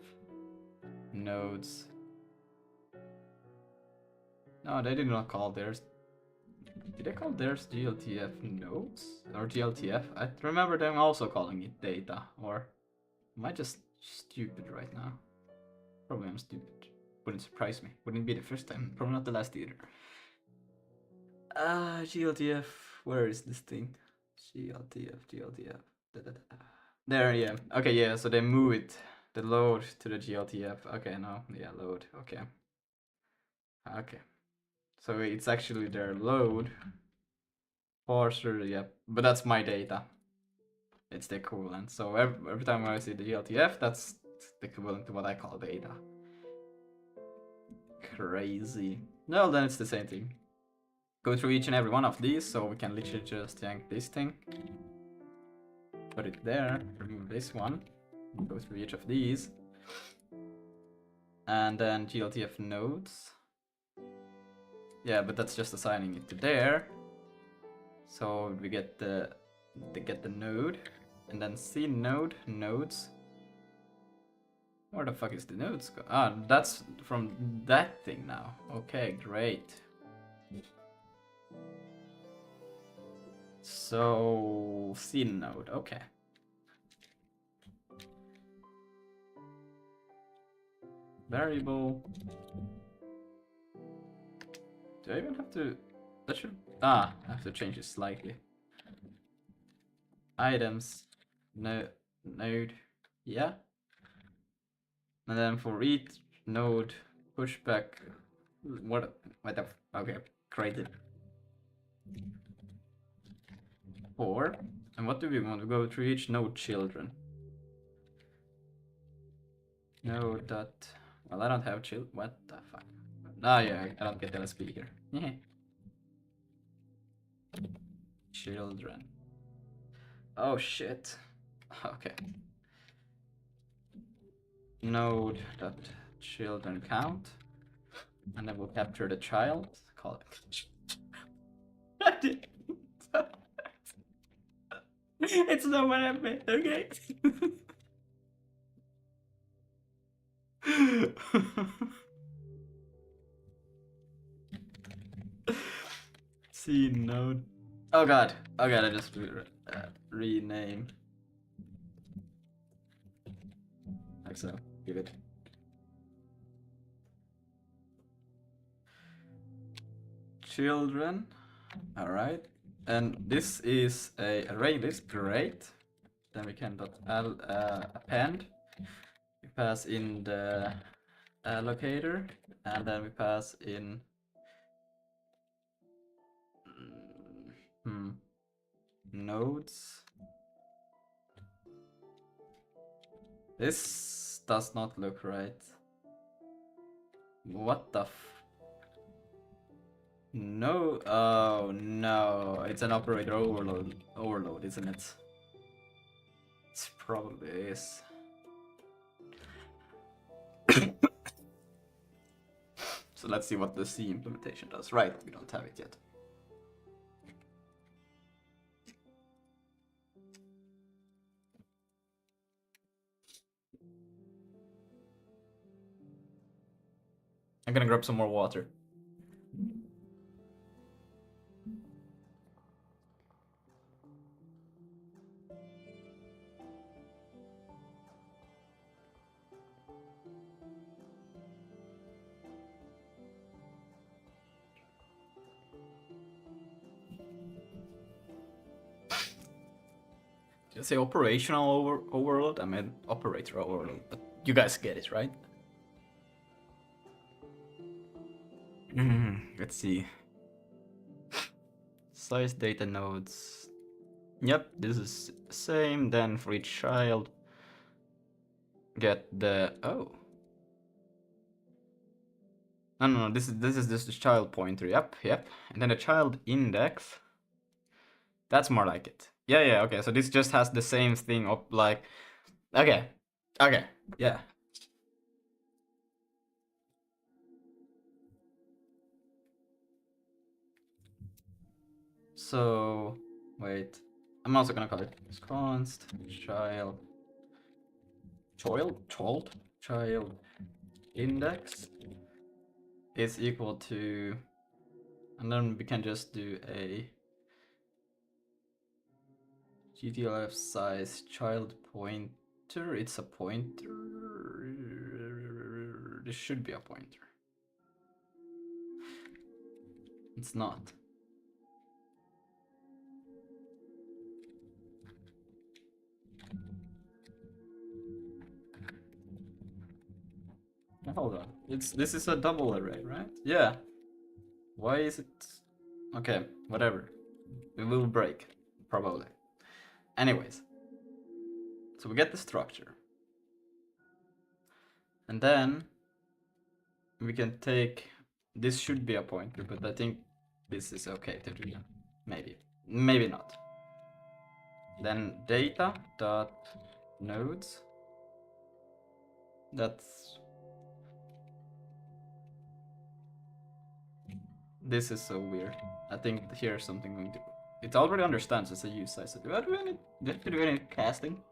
nodes. No, they did not call theirs. Did they call theirs GLTF nodes or GLTF? I remember them also calling it data. Or am I just stupid right now? Probably I'm stupid. Wouldn't surprise me. Wouldn't be the first time. Probably not the last either. GLTF. Where is this thing? GLTF. There, yeah. Okay, yeah. So they move it, the load to the GLTF. Okay, no, yeah, load. Okay. Okay. So it's actually their load parser, yeah, but that's my data. It's the equivalent. So every time I see the GLTF, that's the equivalent to what I call data. Crazy. No, then it's the same thing. Go through each and every one of these, so we can literally just yank this thing, put it there, remove this one, go through each of these, and then GLTF nodes. Yeah, but that's just assigning it to there. So we get the node, and then C node nodes. Where the fuck is the nodes go? Ah, that's from that thing now. Okay, great. So C node, okay. Variable. Do I even have to? That should. I have to change it slightly. Items, node, yeah. And then for each node, pushback. What the? Okay, created. 4. And what do we want to go through each node children? Node dot. Well, I don't have children. What the fuck? Ah, yeah, I don't get LSP here. Children. Oh shit. Okay. Node dot children count, and then we'll capture the child. Call it. It's not what I meant. Okay. C node. Oh god. Oh god. I just rename. Like so. Give it. Children. All right. And this is a array list. Great. Then we can append. We pass in the allocator, and then we pass in nodes. This does not look right. What the No, oh no, it's an operator overload, isn't it? It probably is. So let's see what the C implementation does. Right, we don't have it yet. I'm gonna grab some more water. Did I say operational overload? I meant operator overload, but you guys get it, right? Let's see. Size data nodes. Yep, this is same. Then for each child, get the No. This is just the child pointer. Yep. And then the child index. That's more like it. Yeah. Okay, so this just has the same thing up like. Okay. Yeah. So wait, I'm also gonna call it const child index is equal to, and then we can just do a GLTF size child pointer. It's a pointer. This should be a pointer. It's not. Hold on. This is a double array, right? Yeah. Why is it? Okay, whatever. It will break, probably. Anyways, so we get the structure. And then we can take, this should be a pointer, but I think this is okay to do. Maybe, maybe not. Then data dot nodes. That's, this is so weird. I think here's something going to, it already understands it's a use size. Do I have to do any casting?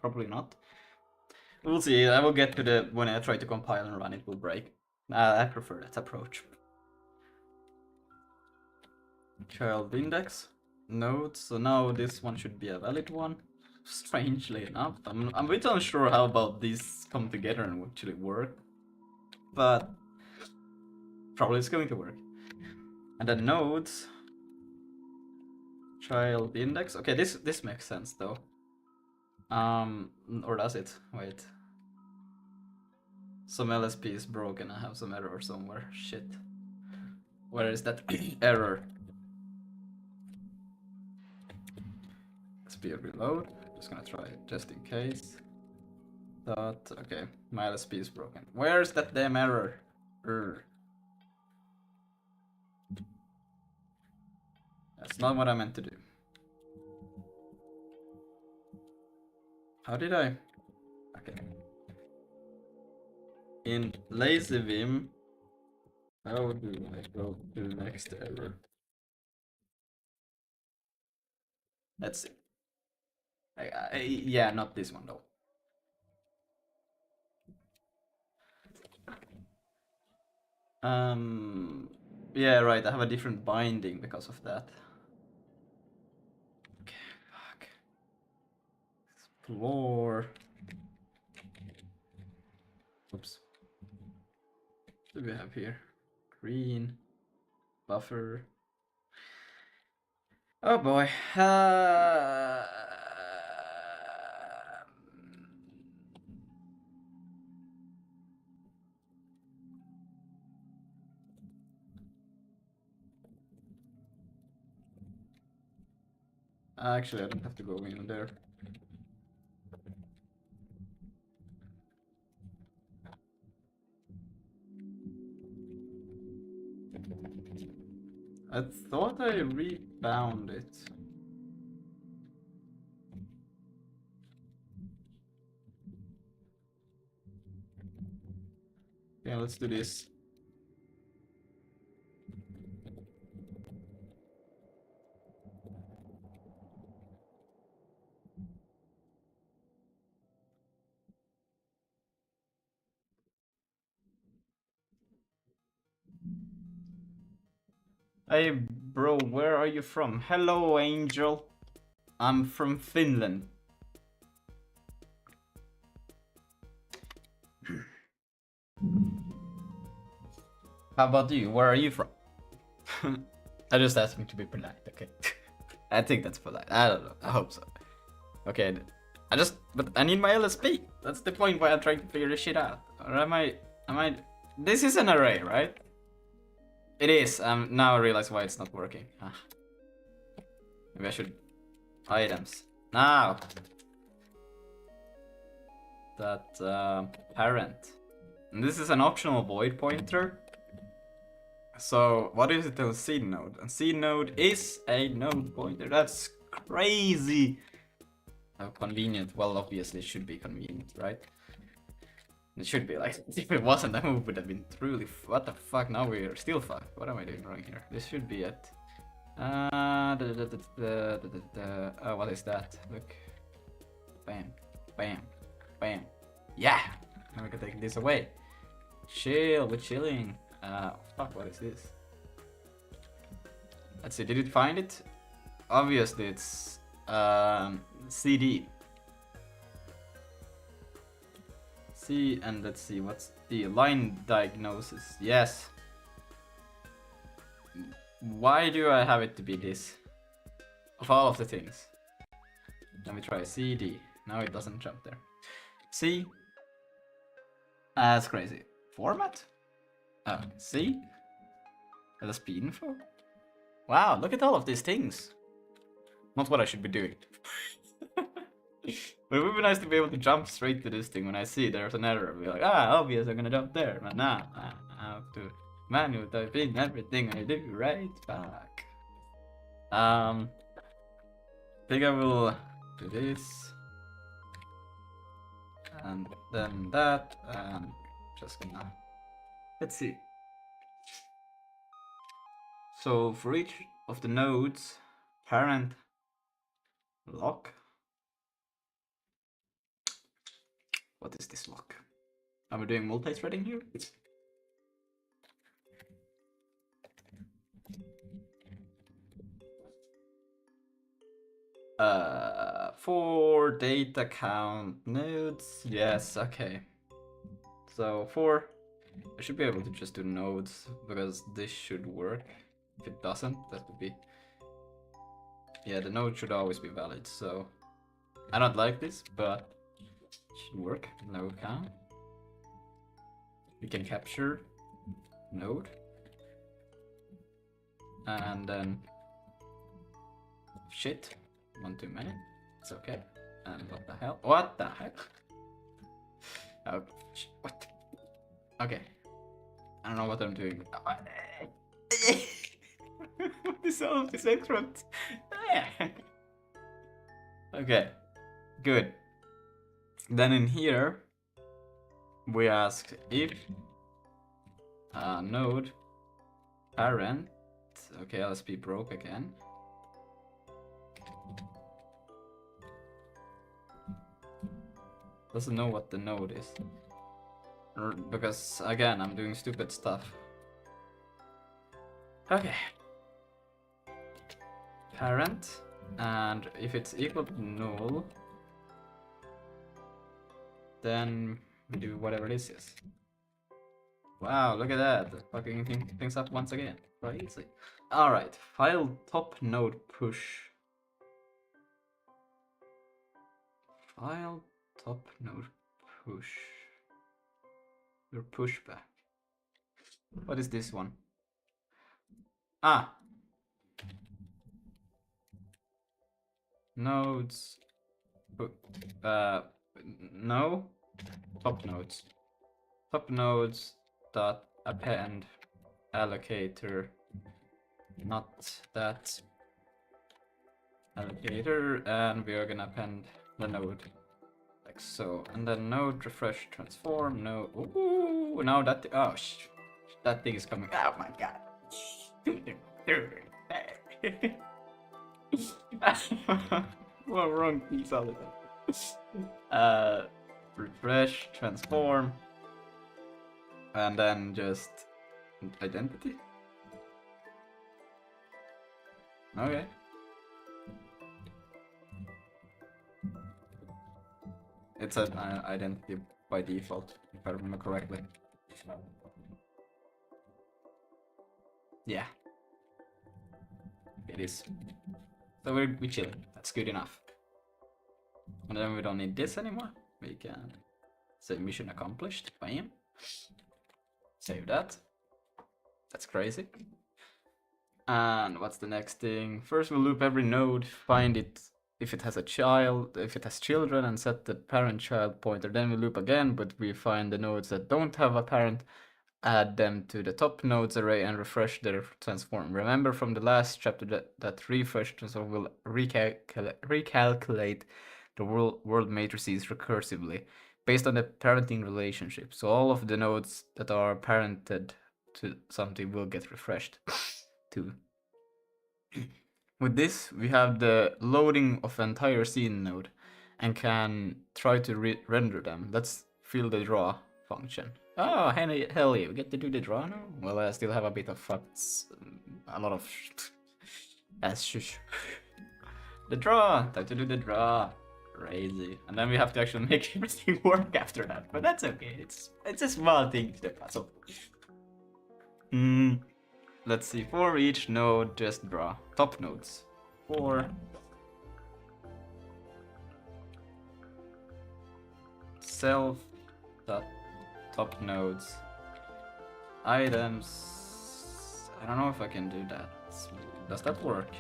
Probably not. We'll see. I will get to the, when I try to compile and run, it will break. I prefer that approach. Child index nodes. So now this one should be a valid one. Strangely enough, I'm a bit unsure how about these come together and actually work, but probably it's going to work. And then nodes, child index. Okay, this makes sense though. Or does it? Wait. Some LSP is broken. I have some error somewhere. Shit. Where is that error? Speed reload. Just gonna try it just in case. Okay, my LSP is broken. Where's that damn error? That's not what I meant to do. How did I? Okay. In lazy Vim, how do I go to the next error? Let's see. Yeah, not this one though. Yeah, right. I have a different binding because of that. Okay, fuck. Explore. Oops. What do we have here? Green. Buffer. Oh boy. Actually, I don't have to go in there. I thought I rebound it. Yeah, let's do this. Hey, bro, where are you from? Hello, Angel. I'm from Finland. How about you? Where are you from? I just asked me to be polite, okay? I think that's polite. I don't know. I hope so. Okay, but I need my LSP. That's the point why I'm trying to figure this shit out. Or am I, this is an array, right? It is. Now I realize why it's not working. Maybe I should, items. Now. That, parent. And this is an optional void pointer. So what is it on seed node? And seed node is a node pointer. That's crazy. How convenient. Well, obviously it should be convenient, right? It should be like, if it wasn't, that move would have been truly, what the fuck, now we're still fucked. What am I doing wrong here? This should be it. What is that? Look. Bam, bam, bam. Yeah! Now we can take this away. Chill, we're chilling. Fuck, what is this? Let's see, did it find it? Obviously it's, CD. C, and let's see, what's the line diagnosis? Yes. Why do I have it to be this? Of all of the things. Let me try CD. Now it doesn't jump there. C. That's crazy. Format? Oh, C. LSP info? Wow, look at all of these things. Not what I should be doing. But it would be nice to be able to jump straight to this thing when I see there's an error. Be like, obvious, I'm gonna jump there. But nah, I have to manual type in everything I do, right? Fuck. Think I will do this. And then that, and just gonna... Let's see. So for each of the nodes, parent lock. What is this lock? Am I doing multi-threading here? For data count nodes, yes, okay. So I should be able to just do nodes because this should work. If it doesn't, that would be... Yeah, the node should always be valid, so... I don't like this, but it should work. Node count. We can capture node. And then... Shit. One too many. It's okay. And what the hell? What the heck? Oh, what? Okay. I don't know what I'm doing. What is all of this extra? Okay. Good. Then in here, we ask if node parent. Okay, LSP broke again. Doesn't know what the node is. Because, again, I'm doing stupid stuff. Okay. Parent, and if it's equal to null, then we do whatever this is. Wow, look at that. Fucking things up once again. Crazy. Alright, file top node push. File top node push. Your pushback. What is this one? Ah! Nodes. No. Top nodes. Top nodes dot append allocator. Not that allocator, and we are gonna append the node like so, and then node refresh transform node. Ooh, now that that thing is coming. Oh my god! What wrong piece all the time. Refresh transform, and then just identity. Okay. It's an identity by default, if I remember correctly. Yeah. It is. So we're chilling. That's good enough. And then we don't need this anymore. We can say mission accomplished. Bam. Save that. That's crazy. And what's the next thing? First we'll loop every node, find it if it has a child, if it has children, and set the parent-child pointer. Then we loop again, but we find the nodes that don't have a parent, add them to the top nodes array, and refresh their transform. Remember from the last chapter that refresh transform will recalculate the world matrices recursively based on the parenting relationship. So all of the nodes that are parented to something will get refreshed too. With this, we have the loading of entire scene node and can try to render them. Let's fill the draw function. Oh, hell yeah, we get to do the draw now? Well, I still have a bit of a lot of shush. The draw, time to do the draw. Crazy. And then we have to actually make everything work after that, but that's okay. It's a small thing to the puzzle. Let's see, for each node, just draw top nodes. For self dot top nodes items. I don't know if I can do that. Does that work?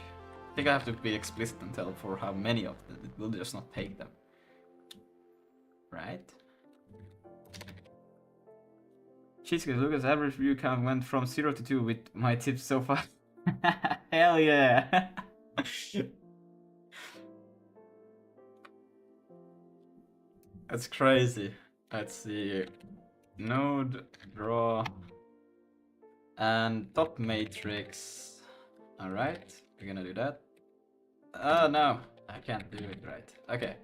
think I have to be explicit and tell for how many of them. It will just not take them. Right? Cheesecake Lucas' average view count went from 0 to 2 with my tips so far. Hell yeah! That's crazy. Let's see. Node, draw, and top matrix. Alright, we're gonna do that. Oh no, I can't do it right. Okay.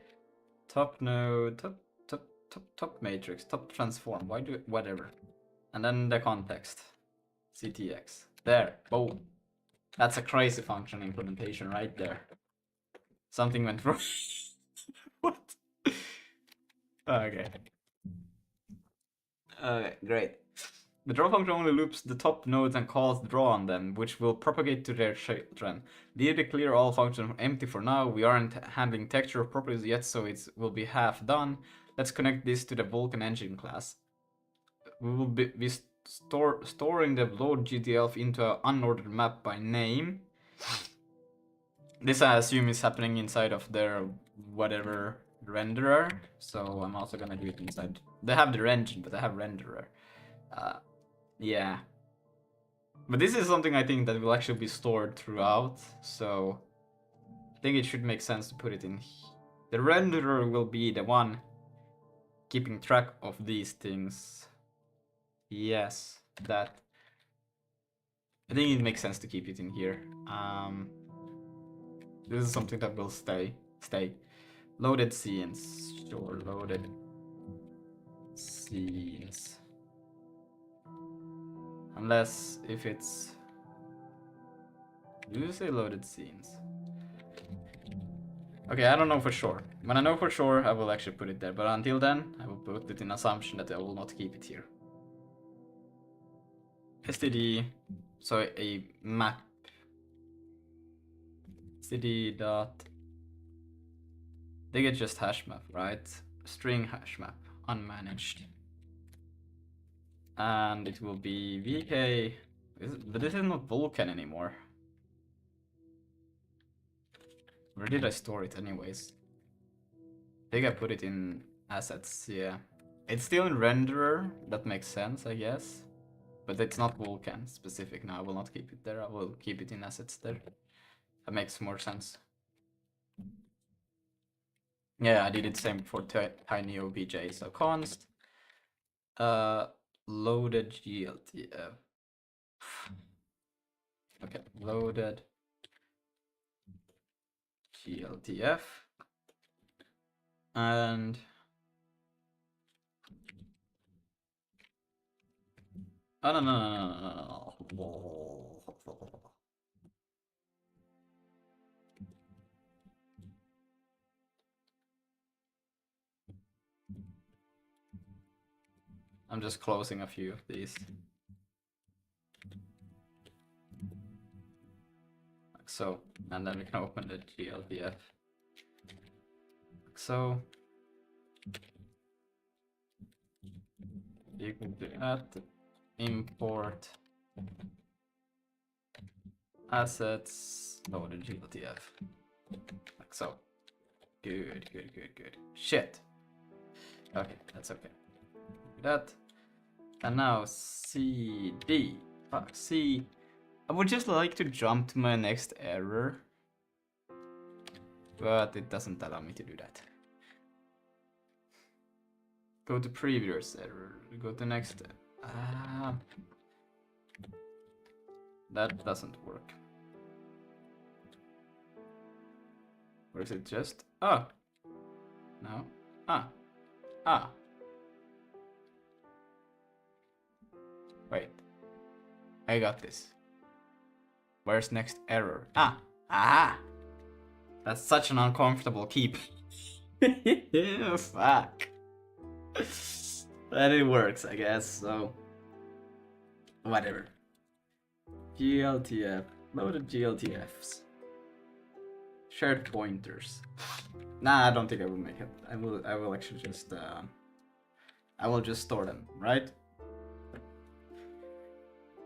Top node, top matrix, top transform. Why do it? Whatever. And then the context. CTX. There. Boom. That's a crazy function implementation right there. Something went wrong. What? Okay. Okay, great. The draw function only loops the top nodes and calls draw on them, which will propagate to their children. Leave declare all functions empty for now. We aren't handling texture properties yet, so it will be half done. Let's connect this to the Vulkan engine class. We will be storing the load GLTF into an unordered map by name. This I assume is happening inside of their whatever renderer, so I'm also gonna do it inside. They have their engine, but they have renderer. Yeah. But this is something I think that will actually be stored throughout, so I think it should make sense to put it in. The renderer will be the one keeping track of these things. Yes, that. I think it makes sense to keep it in here. This is something that will stay. Loaded scenes. Sure, loaded scenes. Unless if it's... Do you say loaded scenes? Okay, I don't know for sure. When I know for sure, I will actually put it there. But until then, I will put it in assumption that I will not keep it here. std, so a map. std dot... They get just hash map, right? String hash map, unmanaged. And it will be vk, but this is not Vulkan anymore. Where did I store it anyways? I think I put it in assets, yeah. It's still in renderer, that makes sense, I guess. But it's not Vulkan specific now, I will not keep it there, I will keep it in assets there. That makes more sense. Yeah, I did it same for tiny obj, so const loaded GLTF. Okay, loaded GLTF. And oh no. I'm just closing a few of these. Like so, and then we can open the GLTF. Like so. You can do that. Import assets, loaded GLTF. Like so. Good. Shit. Okay, that's okay. Do that. And now CD. Fuck, C. I would just like to jump to my next error. But it doesn't allow me to do that. Go to previous error. Go to next. That doesn't work. Or is it just... Oh! No. Ah. Wait. I got this. Where's next error? Aha! That's such an uncomfortable keep. Fuck. But it works, I guess, so... Whatever. GLTF. Loaded GLTFs. Shared pointers. Nah, I don't think I will make it. I will actually just I will just store them, right?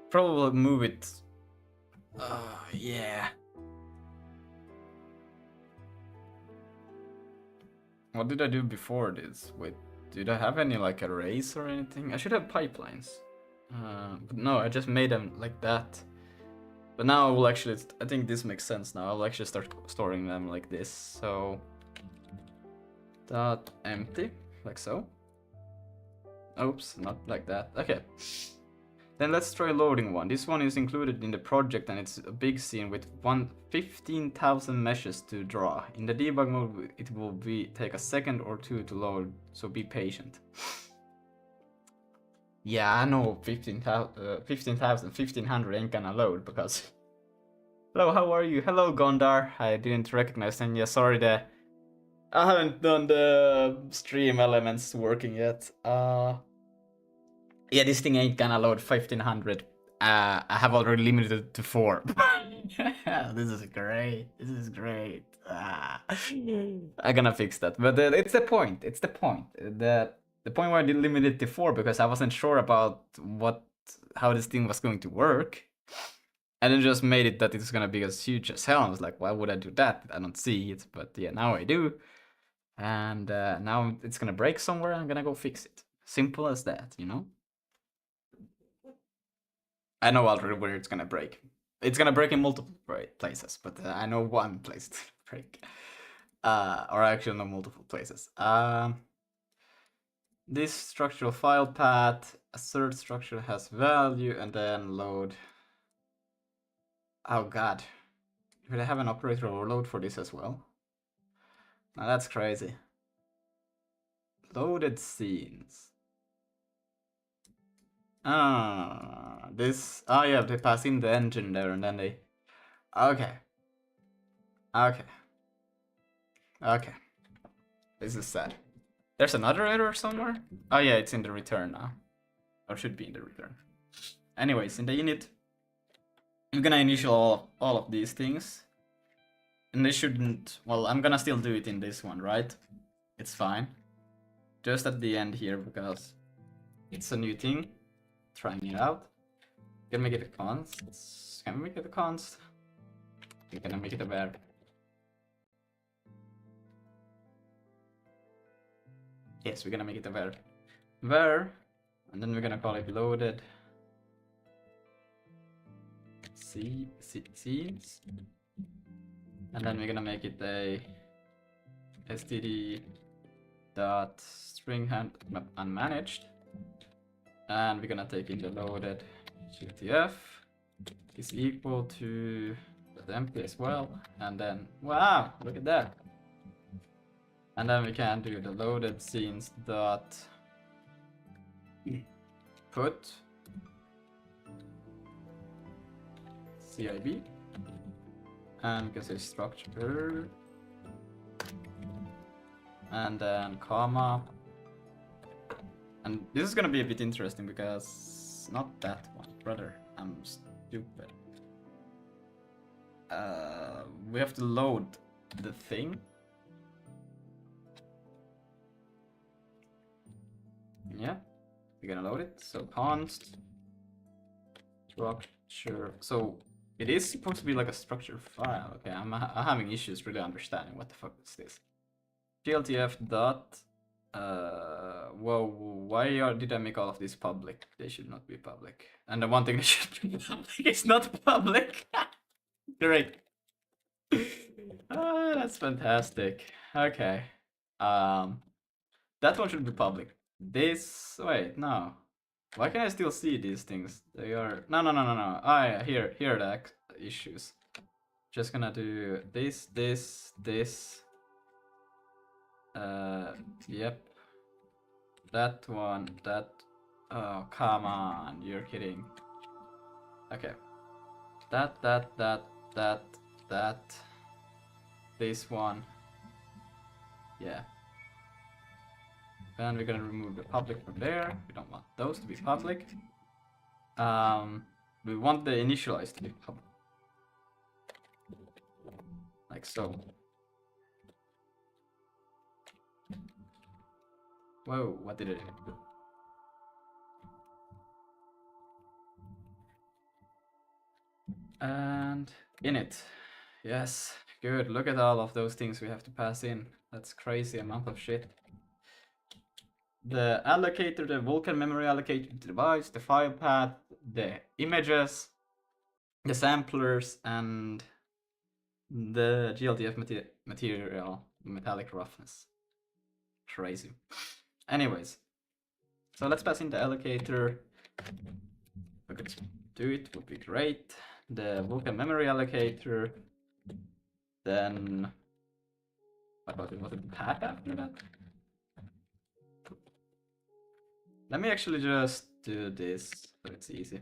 Probably move it. Yeah. What did I do before this? Wait, did I have any like arrays or anything? I should have pipelines. But no, I just made them like that. But now I will actually, I think this makes sense now. I'll actually start storing them like this. So dot empty, like so. Oops, not like that. Okay. Then let's try loading one. This one is included in the project and it's a big scene with 15,000 meshes to draw. In the debug mode, it will take a second or two to load, so be patient. Yeah, I know 15,000, 1500 ain't gonna load because... Hello, how are you? Hello, Gondar. I didn't recognize them. Yeah, sorry that I haven't done the stream elements working yet. Yeah, this thing ain't gonna load 1500. I have already limited it to 4. This is great. This is great. I'm gonna fix that. But it's the point. It's the point. The point why I did limit it to 4 because I wasn't sure about how this thing was going to work. And then just made it that it's gonna be as huge as hell. I was like, why would I do that? I don't see it. But yeah, now I do. And now it's gonna break somewhere. I'm gonna go fix it. Simple as that, you know? I know already where it's gonna break. It's gonna break in multiple places, but I know one place to break. Or actually, no, multiple places. This structural file path, assert structure has value, and then load. Oh god. Will I have an operator overload for this as well? Now that's crazy. Loaded scenes. This. Oh yeah, they pass in the engine there and then they. Okay. Okay. Okay. This is sad. There's another error somewhere? Oh yeah, it's in the return now. Or should be in the return. Anyways, in the init, I'm gonna initial all of these things. And they shouldn't... Well, I'm gonna still do it in this one, right? It's fine. Just at the end here, because it's a new thing. Trying it out. Can we make it a const? Can we make it a const? We're gonna make it a var. Yes, we're gonna make it a var. Var, and then we're gonna call it loaded scenes. And then we're gonna make it a std dot string unmanaged. And we're gonna take in the loaded GLTF is equal to the empty as well. And then, wow, look at that. And then we can do the loaded scenes dot put CIB, and we can say structure, and then comma. And this is gonna be a bit interesting because not that one, brother. I'm stupid. We have to load the thing. Yeah, we're gonna load it. So const structure. So it is supposed to be like a structured file. Okay, I'm having issues really understanding what the fuck is this. GLTF dot. Whoa, why did I make all of this public? They should not be public. And the one thing that should be public is not public. Great. That's fantastic. Okay. That one should be public. This, wait, no. Why can I still see these things? They are, no. Here are the issues. Just gonna do this. Yep. That one, that, oh, come on, you're kidding. Okay. That. This one. Yeah. Then we're gonna remove the public from there. We don't want those to be public. We want the initialize to be public. Like so. Whoa, what did I do? And init. Yes, good. Look at all of those things we have to pass in. That's crazy amount of shit. The allocator, the Vulkan memory allocator device, the file path, the images, the samplers, and the GLTF material, metallic roughness. Crazy. Anyways, so let's pass in the allocator. We could do it, would be great. The Vulkan memory allocator. Then what was it? Was it the path after that? Let me actually just do this so it's easy.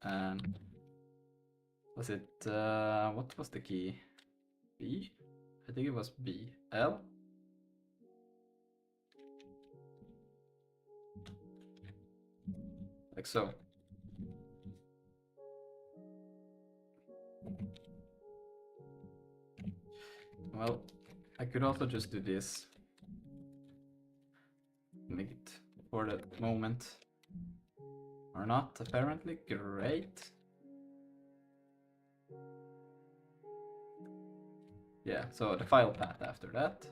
And was it what was the key? B? I think it was B. L? Like so. Well, I could also just do this. Make it for the moment. Or not, apparently. Great. Yeah, so the file path after that.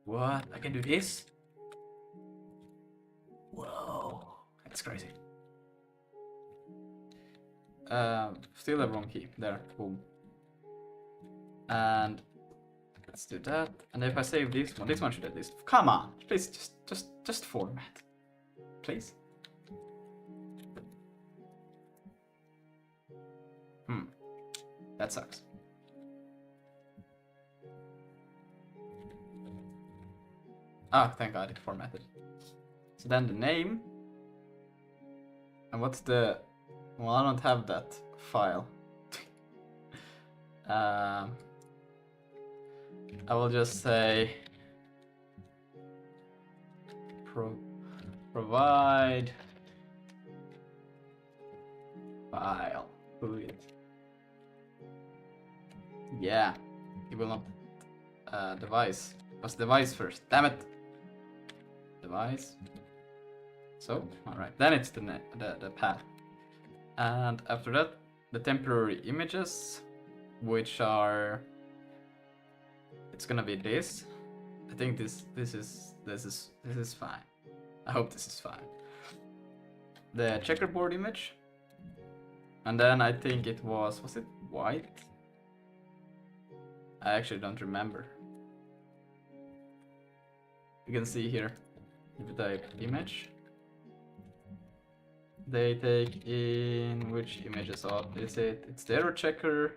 What? I can do this? Whoa, that's crazy. Still the wrong key. There, boom. And let's do that. And if I save this one should at least. Come on, please, just format, please. That sucks. Ah, thank God it formatted. So then the name. And what's the... Well, I don't have that file. I will just say... provide... file. Yeah. It will not... device. What's device first? Damn it! Device. So, alright. Then it's the path. And after that, the temporary images, which are... It's gonna be this. I think this is fine. I hope this is fine. The checkerboard image. And then I think it was it white? I actually don't remember. You can see here, if you type image, they take in which images is it? It's the error checker,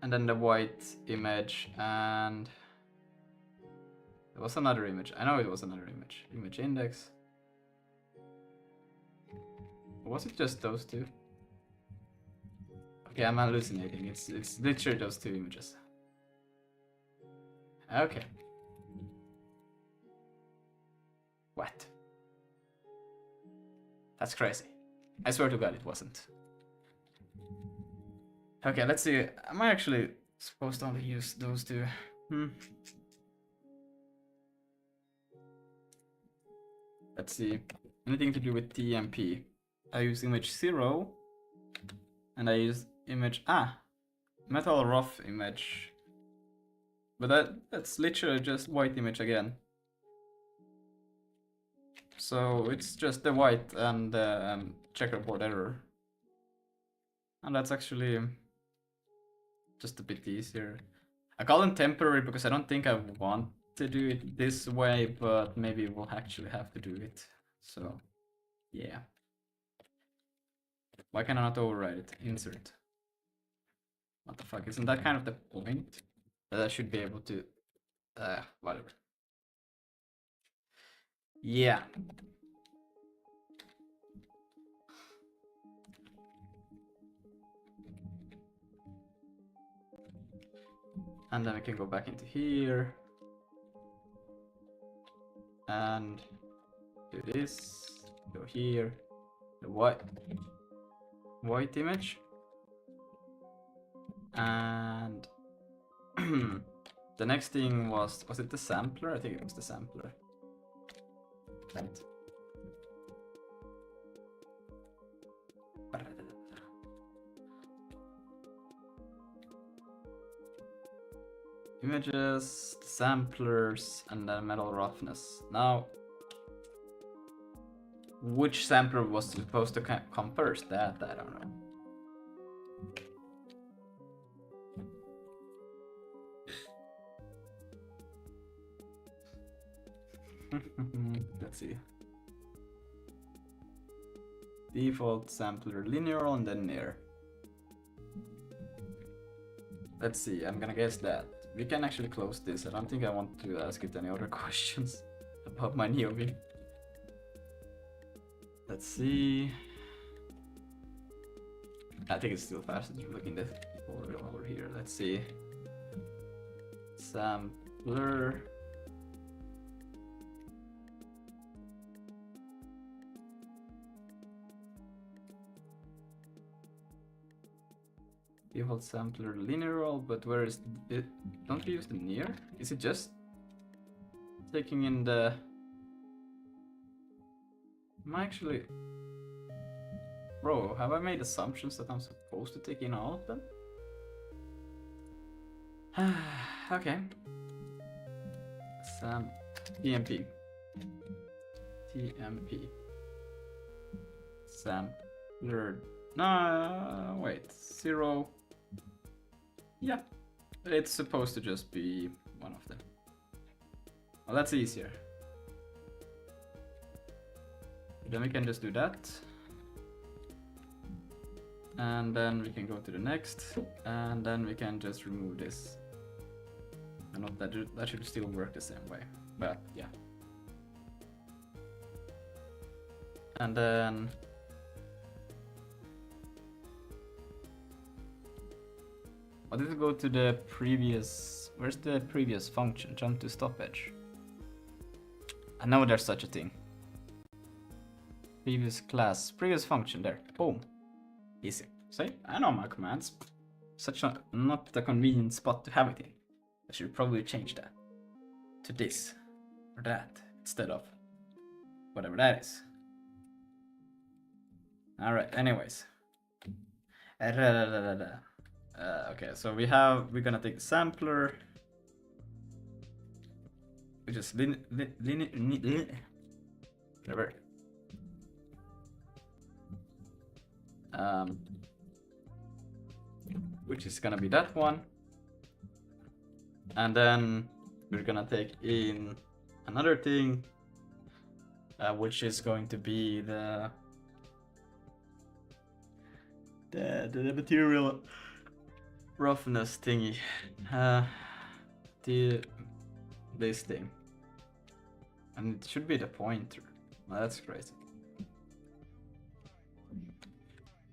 and then the white image, and there was another image. I know it was another image. Image index. Or was it just those two? Okay, I'm hallucinating. It's literally those two images. Okay. What? That's crazy. I swear to God it wasn't. Okay, let's see. Am I actually supposed to only use those two? Let's see. Anything to do with TMP. I use image 0. And I use image... metal rough image. But that's literally just white image again. So it's just the white and the checkerboard error. And that's actually just a bit easier. I call them temporary because I don't think I want to do it this way, but maybe we'll actually have to do it. So, yeah. Why can I not override it? Insert. What the fuck? Isn't that kind of the point? That I should be able to... whatever. Yeah. And then we can go back into here. And do this. Go here. The white image. And the next thing was it the sampler? I think it was the sampler. Right. Images, samplers, and then metal roughness. Now, which sampler was supposed to come first? That I don't know. Let's see. Default sampler linear and then near. Let's see, I'm gonna guess that. We can actually close this. I don't think I want to ask it any other questions about my Neovim. Let's see. I think it's still faster to look in this over here. Let's see. Sampler. Default sampler linear, but where is it? Don't we use the near? Is it just taking in the... Am I actually... Bro, have I made assumptions that I'm supposed to take in all of them? Okay. TMP. TMP. Sampler. No, wait. 0. Yeah. It's supposed to just be one of them. Well, that's easier. Then we can just do that. And then we can go to the next. And then we can just remove this. And not that should still work the same way. But yeah. And then... Why did it go to the previous... Where's the previous function? Jump to stoppage. I know there's such a thing. Previous class. Previous function there. Boom. Easy. See? I know my commands. Such a not a convenient spot to have it in. I should probably change that to this or that instead of whatever that is. Alright, anyways. Okay, so we're gonna take the sampler, which is whatever. Which is gonna be that one. And then we're gonna take in another thing, which is going to be the material roughness thingy. This thing. And it should be the pointer. Well, that's crazy.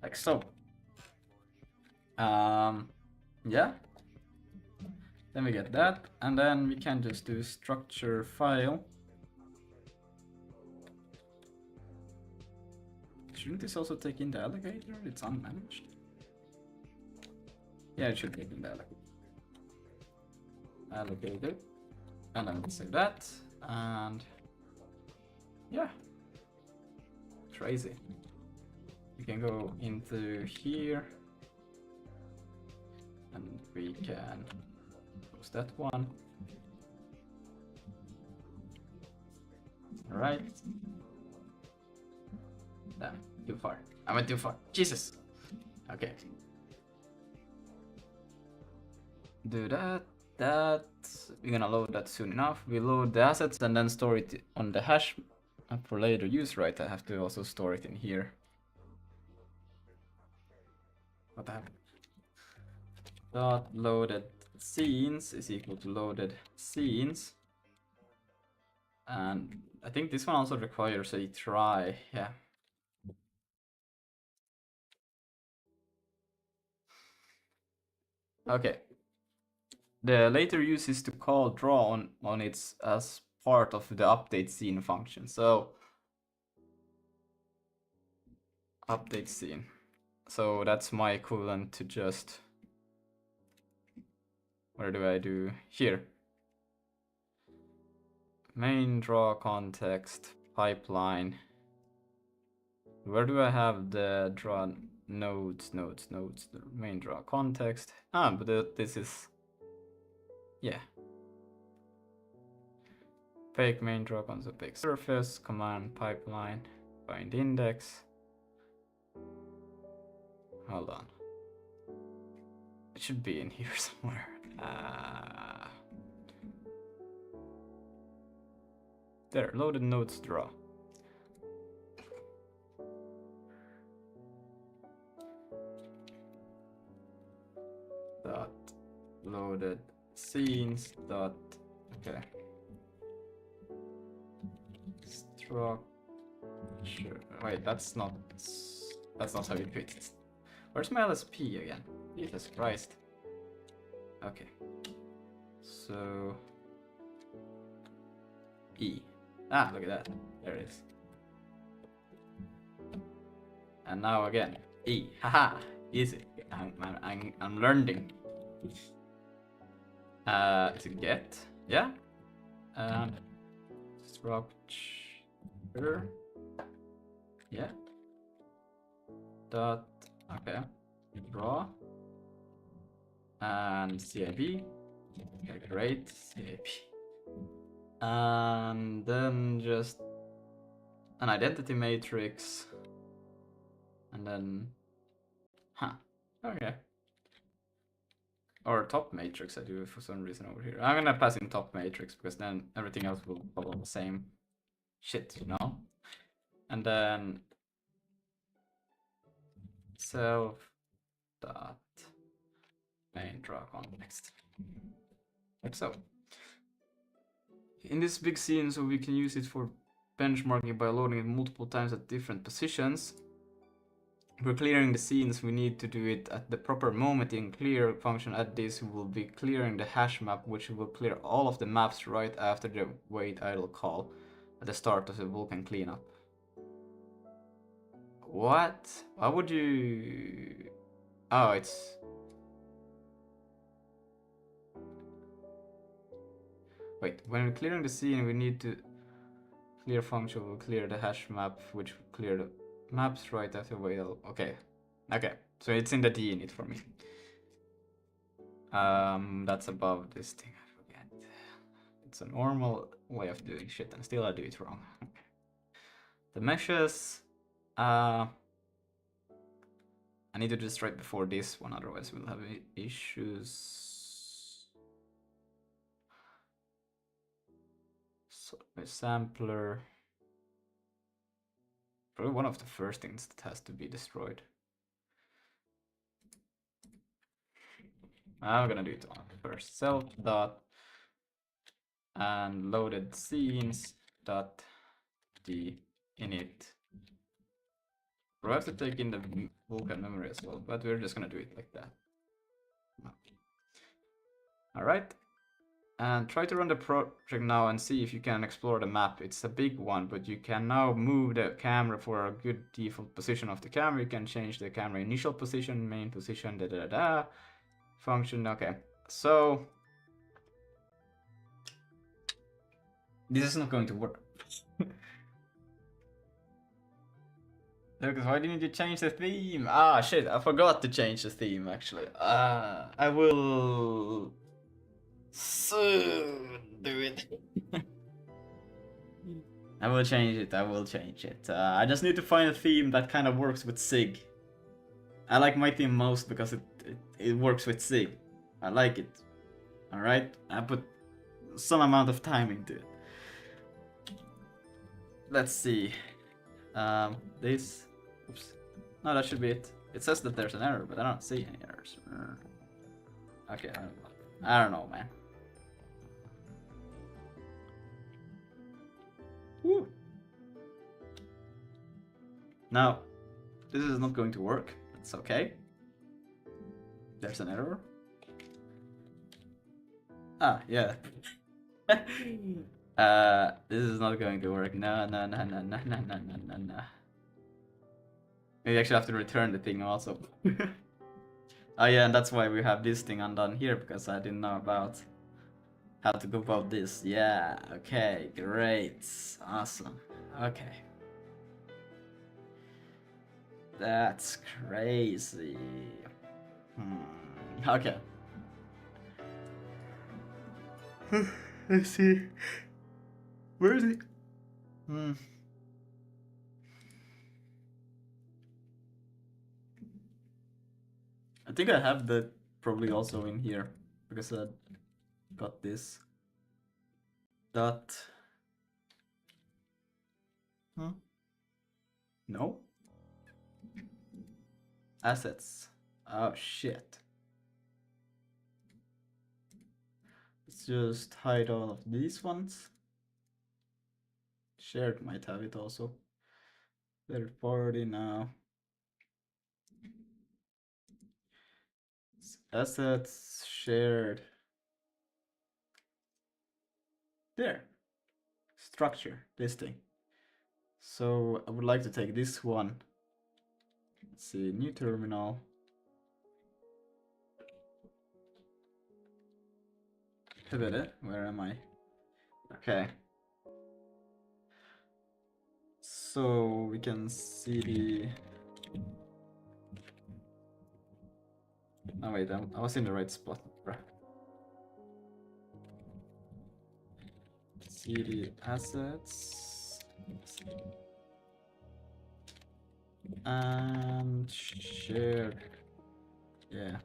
Like so. Yeah. Then we get that, and then we can just do structure file. Shouldn't this also take in the alligator? It's unmanaged. Yeah, it should take in the alligator. And then we save that, and yeah. Crazy. We can go into here, and we can close that one. All right. Damn, too far. I went too far. Jesus. Okay. Do that. We're gonna load that soon enough. We load the assets and then store it on the hash. And for later use, right? I have to also store it in here. What happened? Dot loaded scenes is equal to loaded scenes. And I think this one also requires a try. Yeah. Okay. The later use is to call draw on its as part of the update scene function. So update scene. So that's my equivalent to just, where do I do here? Main draw context pipeline. Where do I have the draw nodes, the main draw context? But this is Yeah. Fake main drop on the big surface, command pipeline, find index. Hold on. It should be in here somewhere. There, loaded nodes draw. Dot loaded scenes dot okay. Structure. Wait, that's not how you put it. Where's my LSP again? Jesus Christ. Okay. So E. Ah, look at that. There it is. And now again, E. Haha, easy. I'm learning. Is it get? Yeah. Structure. Yeah. Dot. Okay. Draw. And CIB. Okay, great. CIB. And then just an identity matrix. And then, okay. Or top matrix I do for some reason over here. I'm gonna pass in top matrix because then everything else will follow the same shit, you know? And then self dot main draw context. Like so. In this big scene, so we can use it for benchmarking by loading it multiple times at different positions. We're clearing the scenes, we need to do it at the proper moment. In clear function at this, we will be clearing the hash map, which will clear all of the maps right after the wait idle call at the start of the Vulkan cleanup. What? Why would you... Oh, it's... Wait, when we're clearing the scene, we need to... Clear function will clear the hash map, which will clear the maps right after wait idle. Okay. Okay, so it's in the D init for me. That's above this thing, I forget. It's a normal way of doing shit and still I do it wrong. The meshes, I need to do this right before this one, otherwise we'll have issues. So my sampler, probably one of the first things that has to be destroyed. I'm gonna do it on first. Self dot and loaded scenes dot d init. We'll have to take in the Vulkan memory as well, but we're just gonna do it like that. Alright, and try to run the project now and see if you can explore the map. It's a big one, but you can now move the camera for a good default position of the camera. You can change the camera initial position, main position, function. Okay, so this is not going to work. Lucas, why didn't you change the theme? Ah, shit, I forgot to change the theme, actually. I will soon do it. I will change it, I just need to find a theme that kind of works with SIG. I like my theme most because it works with SIG. I like it. Alright? I put some amount of time into it. Let's see. This. Oops. No, that should be it. It says that there's an error, but I don't see any errors. Okay, I don't know, man. Woo. Now, this is not going to work. It's okay. There's an error. Ah, yeah. This is not going to work. No. Maybe actually have to return the thing also. Oh yeah, and that's why we have this thing undone here, because I didn't know about how to go about this. Yeah, okay, great. Awesome. Okay. That's crazy. Okay. Let's see. Where is it? I think I have that probably also in here because I got this dot. No. Assets. Oh shit. Let's just hide all of these ones. Shared might have it also. Third party now. Assets shared. There. Structure, this thing. So I would like to take this one. Let's see, new terminal. Pivot it. Where am I? Okay. So we can see the. Oh wait, I was in the right spot, bruh. See the assets. And share. Yeah.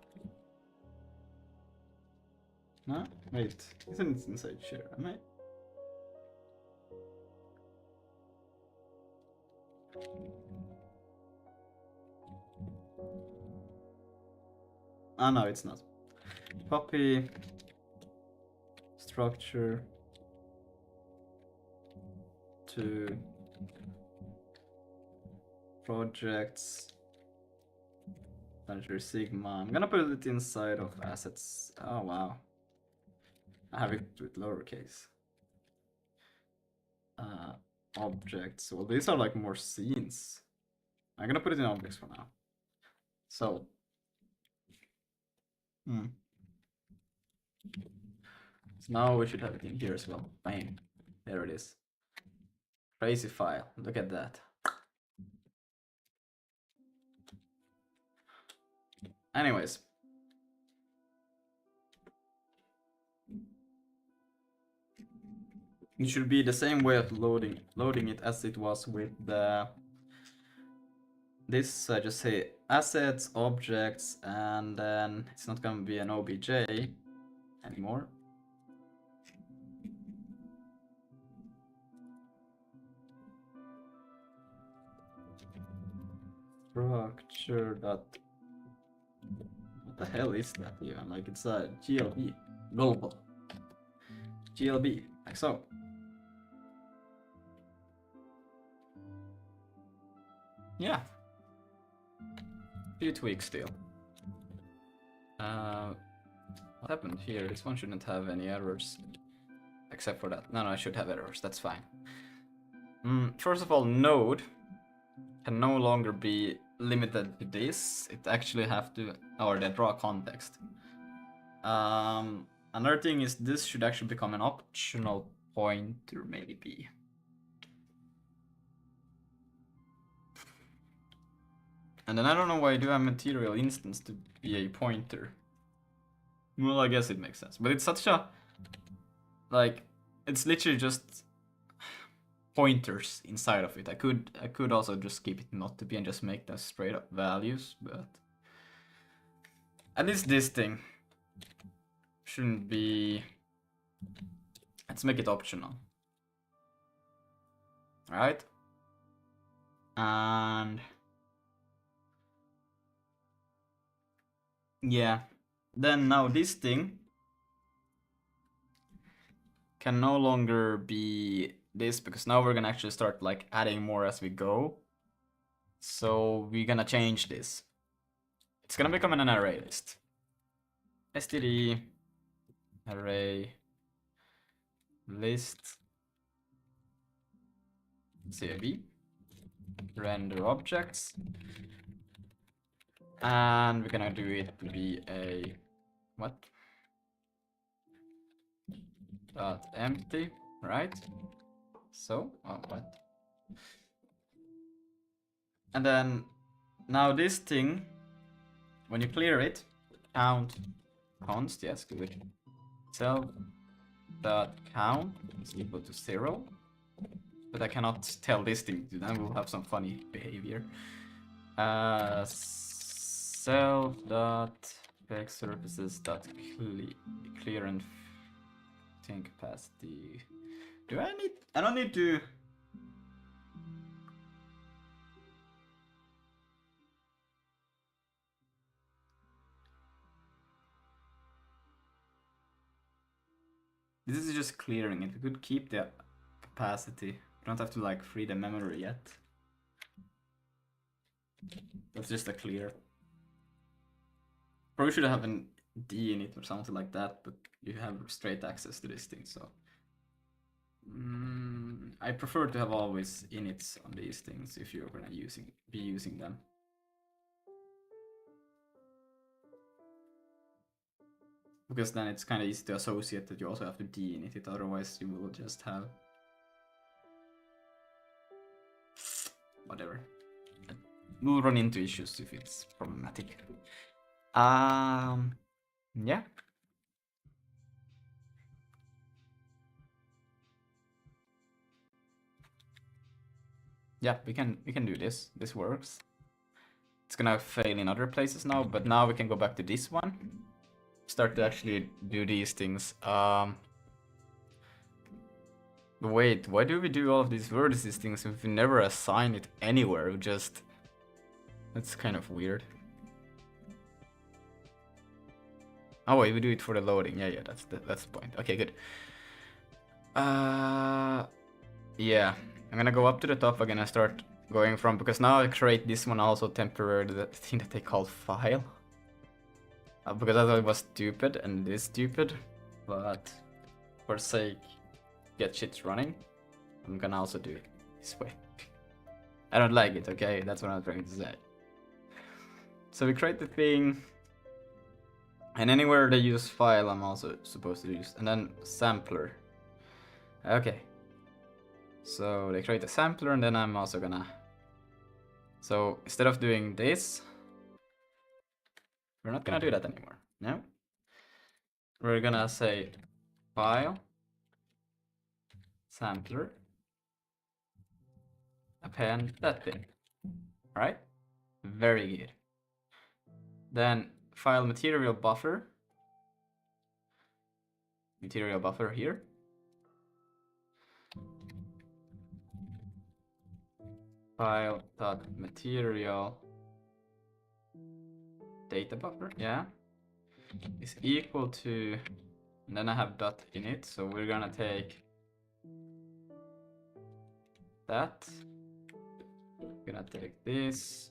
No? Wait. Isn't it inside share? Am I? Ah, no, it's not. Copy. Structure. To projects. Manager Sigma. I'm gonna put it inside of assets. Oh wow. I have it with lowercase. Objects. Well, these are like more scenes. I'm gonna put it in objects for now. So. So now we should have it in here as well. Bam. There it is. Crazy file. Look at that. Anyways. It should be the same way of loading it as it was with the this. I just say assets, objects, and then it's not gonna be an obj anymore. Structure dot. What the hell is that even? Like it's a GLB, global GLB, like so. Yeah. Few tweaks still. What happened here? This one shouldn't have any errors. Except for that. No, I should have errors. That's fine. First of all, node can no longer be limited to this. It actually have to, or the draw context. Another thing is this should actually become an optional pointer, maybe. And then I don't know why I do a material instance to be a pointer. Well, I guess it makes sense. But it's such a, like, it's literally just pointers inside of it. I could also just keep it not to be and just make those straight up values, but at least this thing shouldn't be. Let's make it optional. Alright? And yeah. Then now this thing can no longer be this because now we're gonna actually start like adding more as we go. So we're gonna change this. It's gonna become an array list. std array list cab render objects, and we're gonna do it to be a what dot empty, right? So what? And then now this thing, when you clear it, count const, yes, good. So dot count is equal to 0. But I cannot tell this thing, then we'll have some funny behavior. Self dot back surfaces dot clear and thing capacity. Do I need? I don't need to. This is just clearing it. We could keep the capacity. We don't have to like free the memory yet. That's just a clear. Probably should have an D in it or something like that, but you have straight access to this thing, so. I prefer to have always inits on these things if you're gonna be using them. Because then it's kind of easy to associate that you also have to D-init it, otherwise you will just have... whatever. We'll run into issues if it's problematic. Yeah. Yeah, we can do this. This works. It's gonna fail in other places now, but now we can go back to this one. Start to actually do these things. Wait, why do we do all of these vertices things if we never assign it anywhere? We just... That's kind of weird. Oh wait, we do it for the loading. Yeah, that's the point. Okay, good. Yeah, I'm gonna go up to the top again and start going from, because now I create this one also temporarily, the thing that they call file. Because I thought it was stupid, and it is stupid, but for sake, get shit running, I'm gonna also do it this way. I don't like it, okay? That's what I'm trying to say. So we create the thing, and anywhere they use file, I'm also supposed to use, and then sampler. Okay. So they create a sampler, and then I'm also gonna... So instead of doing this, we're not gonna do that anymore. No. We're gonna say file, sampler, append that thing. Alright? Very good. Then file material buffer here. File dot material data buffer, yeah, is equal to, and then I have dot in it, so we're gonna take that. We're gonna take this,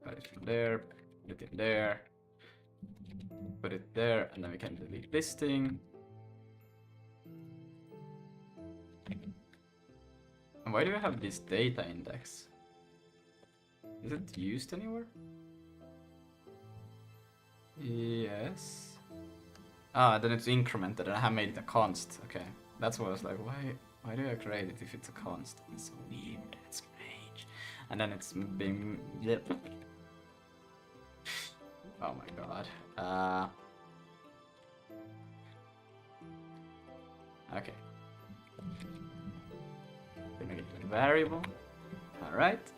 put it from there, put it in there, put it there, and then we can delete this thing. And why do I have this data index? Is it used anywhere? Yes. Ah, then it's incremented, and I have made it a const. Okay, that's what I was like. Why do I create it if it's a const? It's so weird. It's strange. And then it's being... Oh my god. Okay. Make it a variable. Alright.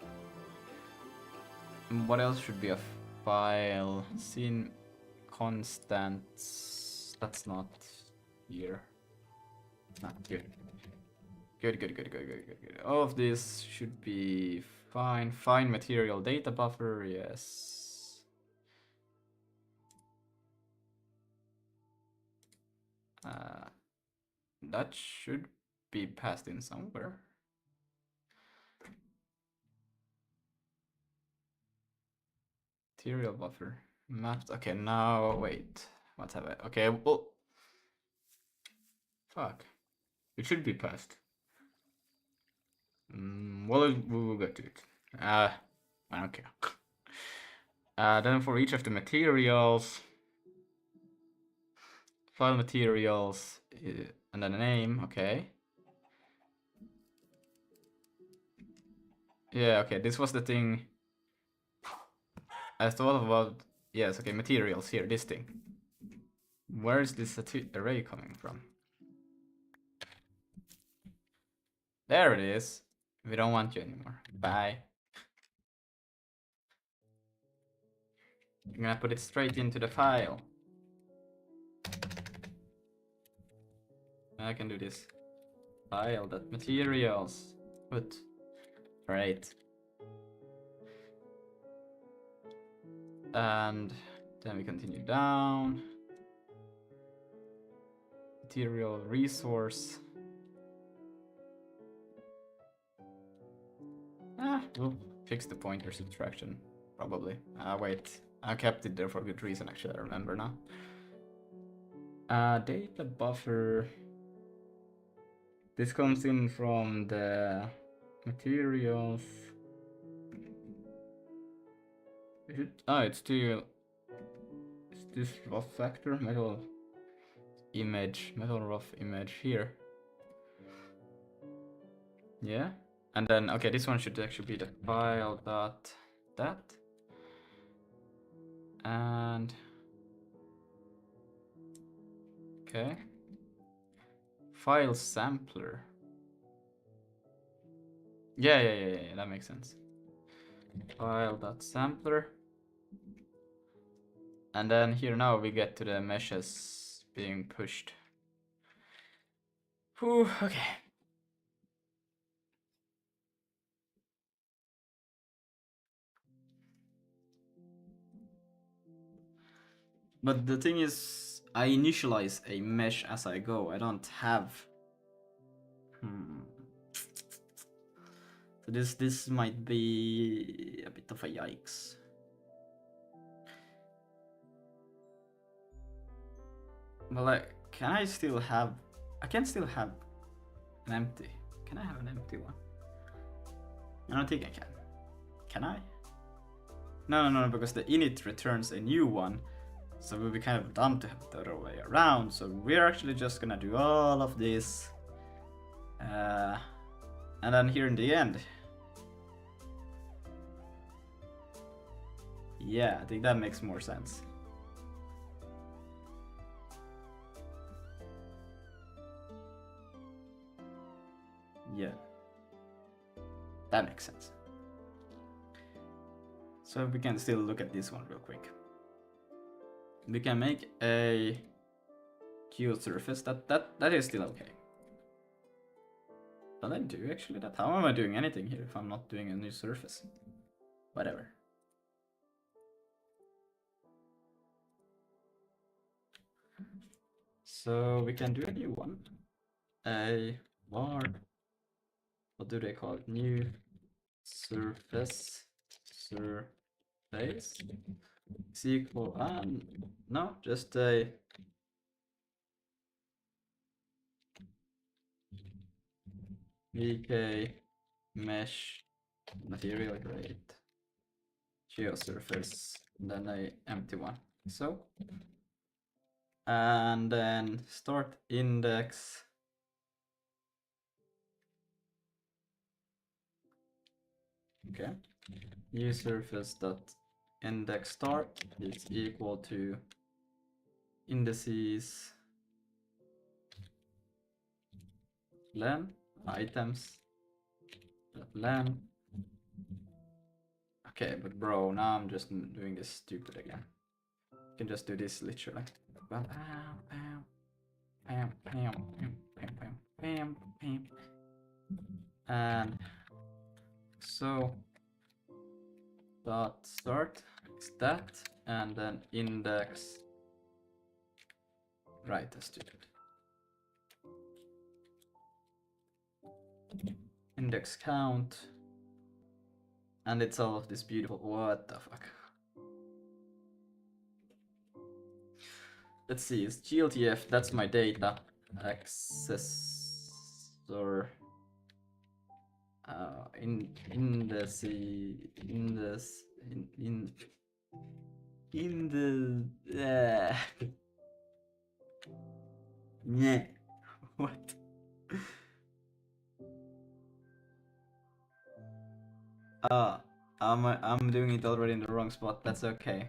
What else should be a file? Scene constants. That's not here. Not good. Good. All of this should be fine. Fine material data buffer, yes. That should be passed in somewhere. Material buffer. Mapped. Okay, now wait. What have I? Okay, well. Fuck. It should be passed. Well, we will get to it. I don't care. Then for each of the materials, file materials, and then a name, okay. Yeah, okay, this was the thing I thought about. Yes, okay, materials here, this thing. Where is this array coming from? There it is. We don't want you anymore. Bye. I'm gonna put it straight into the file. I can do this. File.materials. Put. Right. And then we continue down. Material resource. We'll fix the pointer subtraction, probably. Wait, I kept it there for good reason, actually, I remember now. Data buffer. This comes in from the materials. Is it? It's still. Is this rough factor? Metal image. Metal rough image here. Yeah. And then, okay, this one should actually be the file dot that. And okay. File sampler. Yeah, that makes sense. File dot sampler. And then here now we get to the meshes being pushed. Whew, okay. But the thing is, I initialize a mesh as I go. I don't have. So this might be a bit of a yikes. But like, can I still have? I can still have an empty. Can I have an empty one? I don't think I can. Can I? No, because the init returns a new one. So it would be kind of dumb to have it the other way around. So we're actually just gonna do all of this. And then here in the end. Yeah, I think that makes more sense. Yeah. That makes sense. So we can still look at this one real quick. We can make a geosurface. That is still okay. Did I do actually that? How am I doing anything here if I'm not doing a new surface? Whatever. So we can do a new one. A var. What do they call it? New surface. Surface is equal. No, just a. VK mesh material grade geosurface, then a empty one. So, and then start index. Okay, new surface dot index start is equal to indices len items len. Okay, but bro, now I'm just doing this stupid again. You can just do this literally. Well, and so dot start is that, and then index. Right, that's stupid. Index count, and it's all of this beautiful. What the fuck? Let's see. It's GLTF. That's my data accessor. In the yeah. What? I'm doing it already in the wrong spot. That's okay.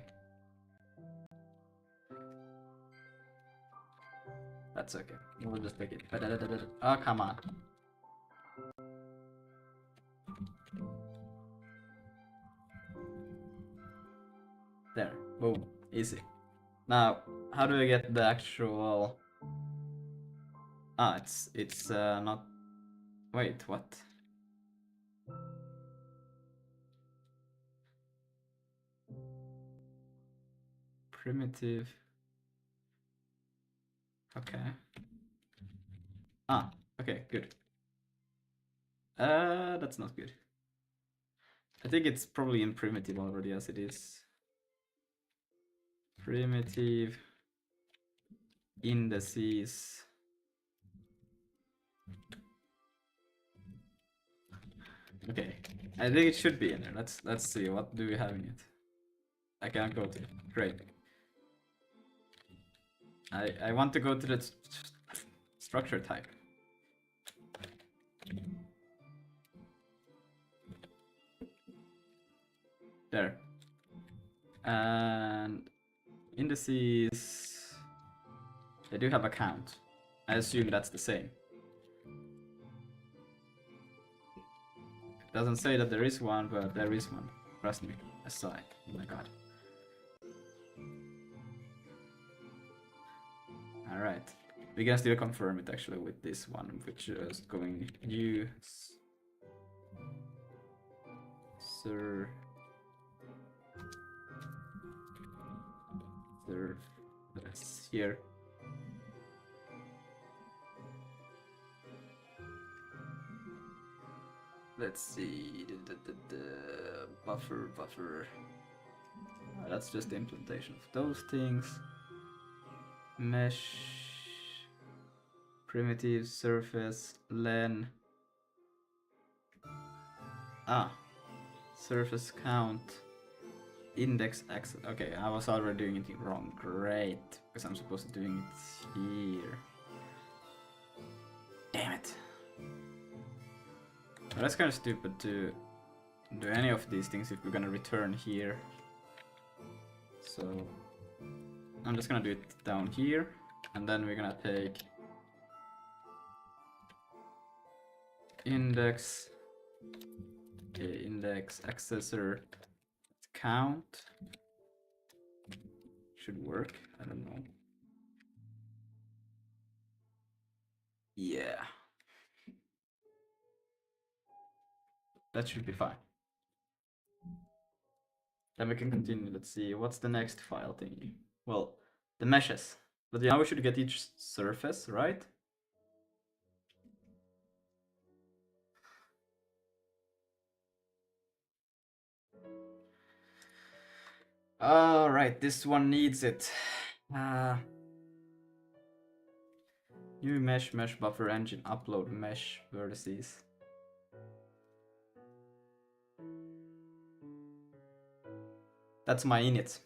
That's okay. We'll just take it. Oh, come on. Oh, easy. Now, how do I get the actual... Ah, it's not... Wait, what? Primitive. Okay. Ah, okay, good. That's not good. I think it's probably in primitive already as it is. Primitive indices. Okay, I think it should be in there. Let's see, what do we have in it? I can't go to it. Great. I want to go to the structure type. There. And indices, they do have a count. I assume that's the same. It doesn't say that there is one, but there is one. Trust me, I saw it. Oh my god. Alright. We can still confirm it actually with this one, which is going use surface here. Let's see. Buffer. That's just the implementation of those things. Mesh, primitive, surface, len. Ah, surface count, index access. Okay, I was already doing it wrong. Great, because I'm supposed to doing it here. Damn it. Well, that's kind of stupid to do any of these things if we're gonna return here. So I'm just gonna do it down here, and then we're gonna take index, okay, index accessor count. Should work, I don't know. Yeah. That should be fine. Then we can continue. Let's see, what's the next file thingy? Well, the meshes. But now we should get each surface, right? Alright, this one needs it. New mesh buffer engine, upload mesh vertices. That's my init.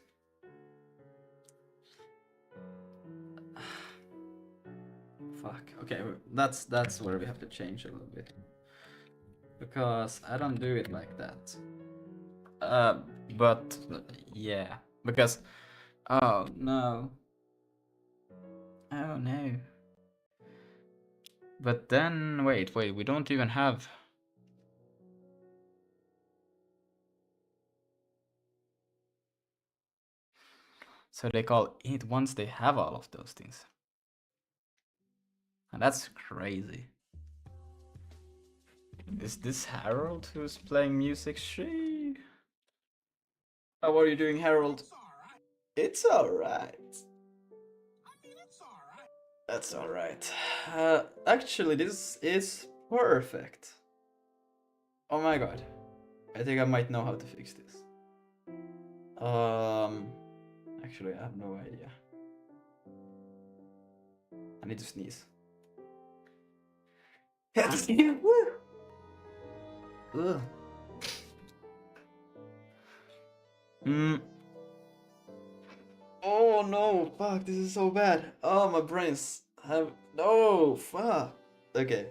Fuck. Okay, that's where we have to change a little bit. Because I don't do it like that. But yeah, because oh no. Oh no. But then wait, we don't even have. So they call it once they have all of those things. And that's crazy. Is this Harold who's playing music? She. How are you doing, Harold? It's alright. That's alright. Actually, this is perfect. Oh my god. I think I might know how to fix this. Actually, I have no idea. I need to sneeze. Ugh. Oh no, fuck, this is so bad. Oh, my brains have... No, fuck. Okay,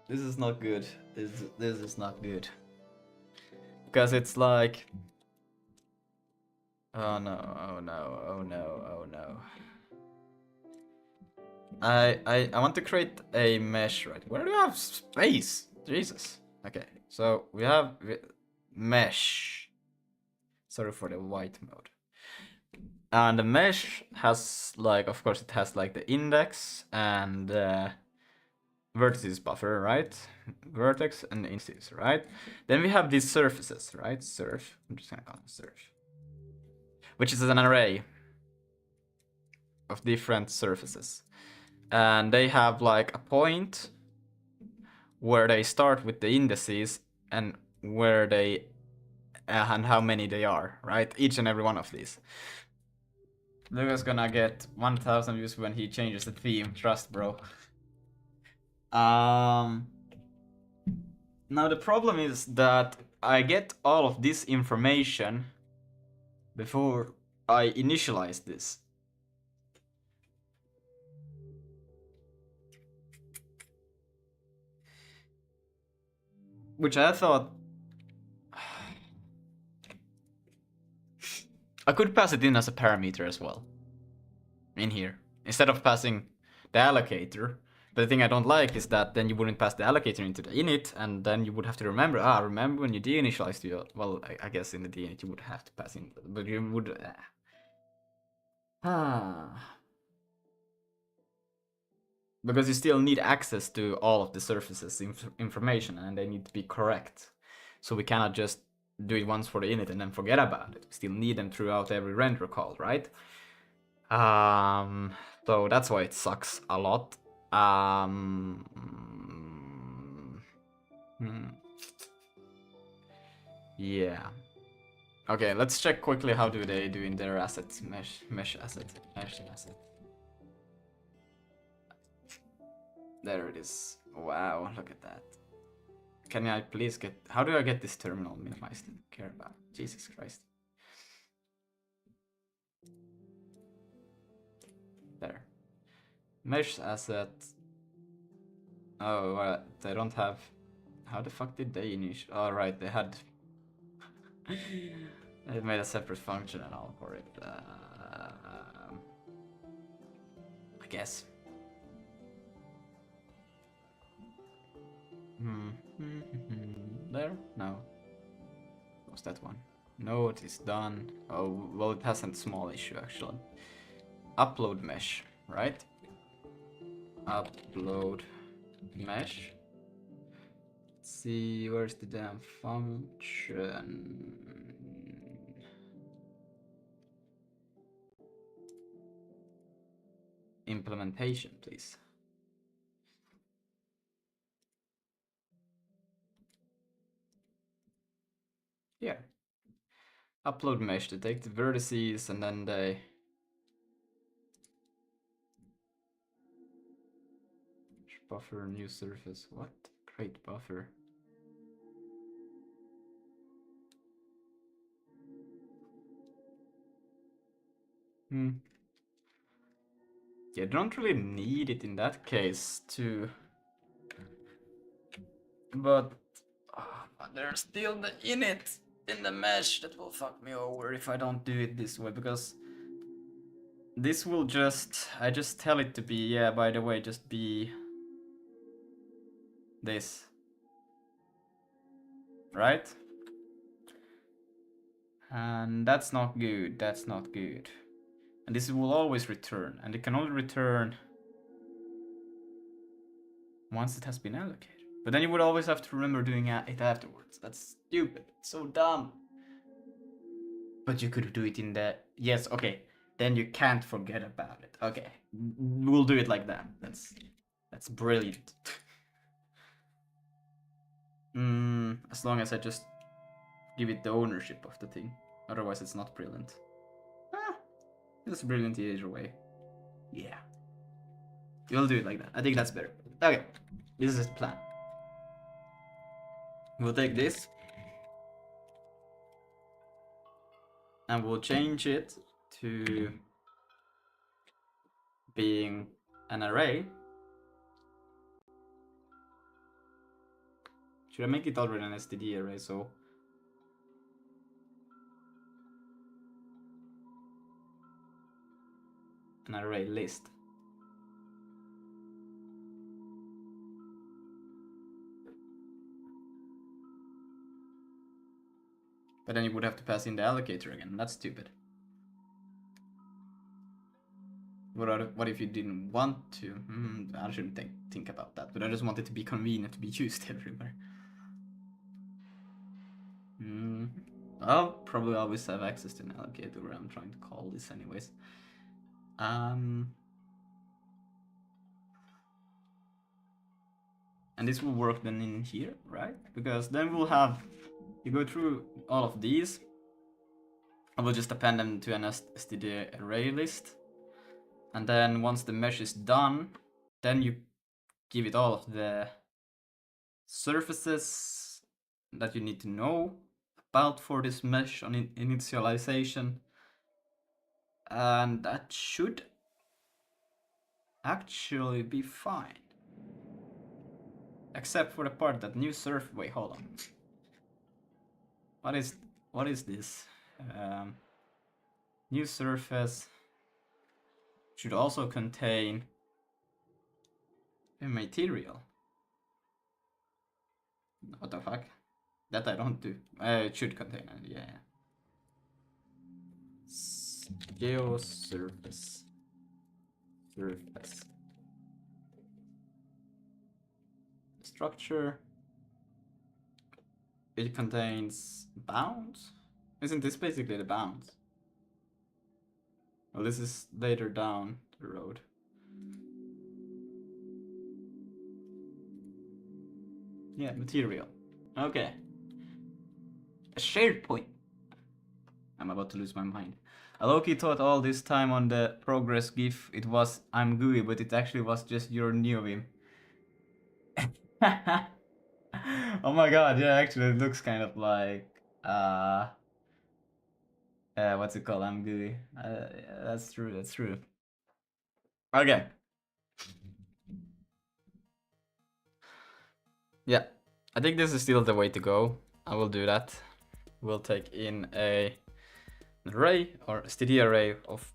this is not good. This is not good. Because it's like... Oh no, oh no, oh no, oh no. I want to create a mesh, right? Where do you have space? Jesus. Okay, so we have mesh. Sorry for the white mode. And the mesh has like, of course, it has like the index and vertices buffer, right? Vertex and indices, right? Then we have these surfaces, right? Surf. I'm just gonna call it surf, which is an array of different surfaces, and they have like a point where they start with the indices and where they and how many they are, right? Each and every one of these. Lucas gonna get 1,000 views when he changes the theme. Trust, bro. Now the problem is that I get all of this information before I initialize this. Which I thought I could pass it in as a parameter as well. In here. Instead of passing the allocator. But the thing I don't like is that then you wouldn't pass the allocator into the init, and then you would have to remember, remember when you deinitialized your, well, I guess in the init you would have to pass in, but you would, because you still need access to all of the surfaces information, and they need to be correct. So we cannot just do it once for the init and then forget about it. We still need them throughout every render call, right? So that's why it sucks a lot. Yeah. Okay, let's check quickly how do they do in their assets, mesh asset. There it is. Wow, look at that. Can I please get, how do I get this terminal minimized? I don't care about, Jesus Christ. There. Mesh asset. Oh, well, they don't have, how the fuck did they initial? Oh, right, they had, they made a separate function and all for it. I guess. There? No. Was that one? No, it is done. Oh, well, it has a small issue actually. Upload mesh, right? Upload mesh. Let's see, where's the damn function? Implementation, please. Here. Upload mesh, they take the vertices and then they buffer new surface. What? Create buffer. You don't really need it in that case to, but there's still the init in the mesh that will fuck me over if I don't do it this way, because this will just, I just tell it to be, yeah, by the way, just be this, right? And that's not good, that's not good. And this will always return, and it can only return once it has been allocated. But then you would always have to remember doing it afterwards. That's stupid, it's so dumb. But you could do it in the, yes, okay, then you can't forget about it. Okay, we'll do it like that. That's brilliant. As long as I just give it the ownership of the thing. Otherwise it's not brilliant. It's brilliant either way. Yeah. We'll do it like that. I think that's better. Okay, this is the plan. We'll take this and we'll change it to being an array. Should I make it already an STD array? So an array list. But then you would have to pass in the allocator again. That's stupid. What if you didn't want to? I shouldn't think about that, but I just want it to be convenient to be used everywhere. I'll probably always have access to an allocator where I'm trying to call this anyways. And this will work then in here, right? Because then we'll have, you go through all of these, I will just append them to an std array list. And then once the mesh is done, then you give it all of the surfaces that you need to know about for this mesh on initialization. And that should actually be fine. Except for the part that new surf. Wait, hold on. What is this? New surface should also contain a material. What the fuck? That I don't do. It should contain it, yeah. Geosurface. Surface. Structure. It contains bounds? Isn't this basically the bounds? Well, this is later down the road. Yeah, material. Okay. A shared point. I'm about to lose my mind. Loki thought all this time on the progress GIF it was I'm gooey, but it actually was just your Neovim. Oh my god, yeah, actually it looks kind of like what's it called? I'm gooey. Yeah, that's true, that's true. Okay. Yeah, I think this is still the way to go. I will do that. We'll take in an array or std array of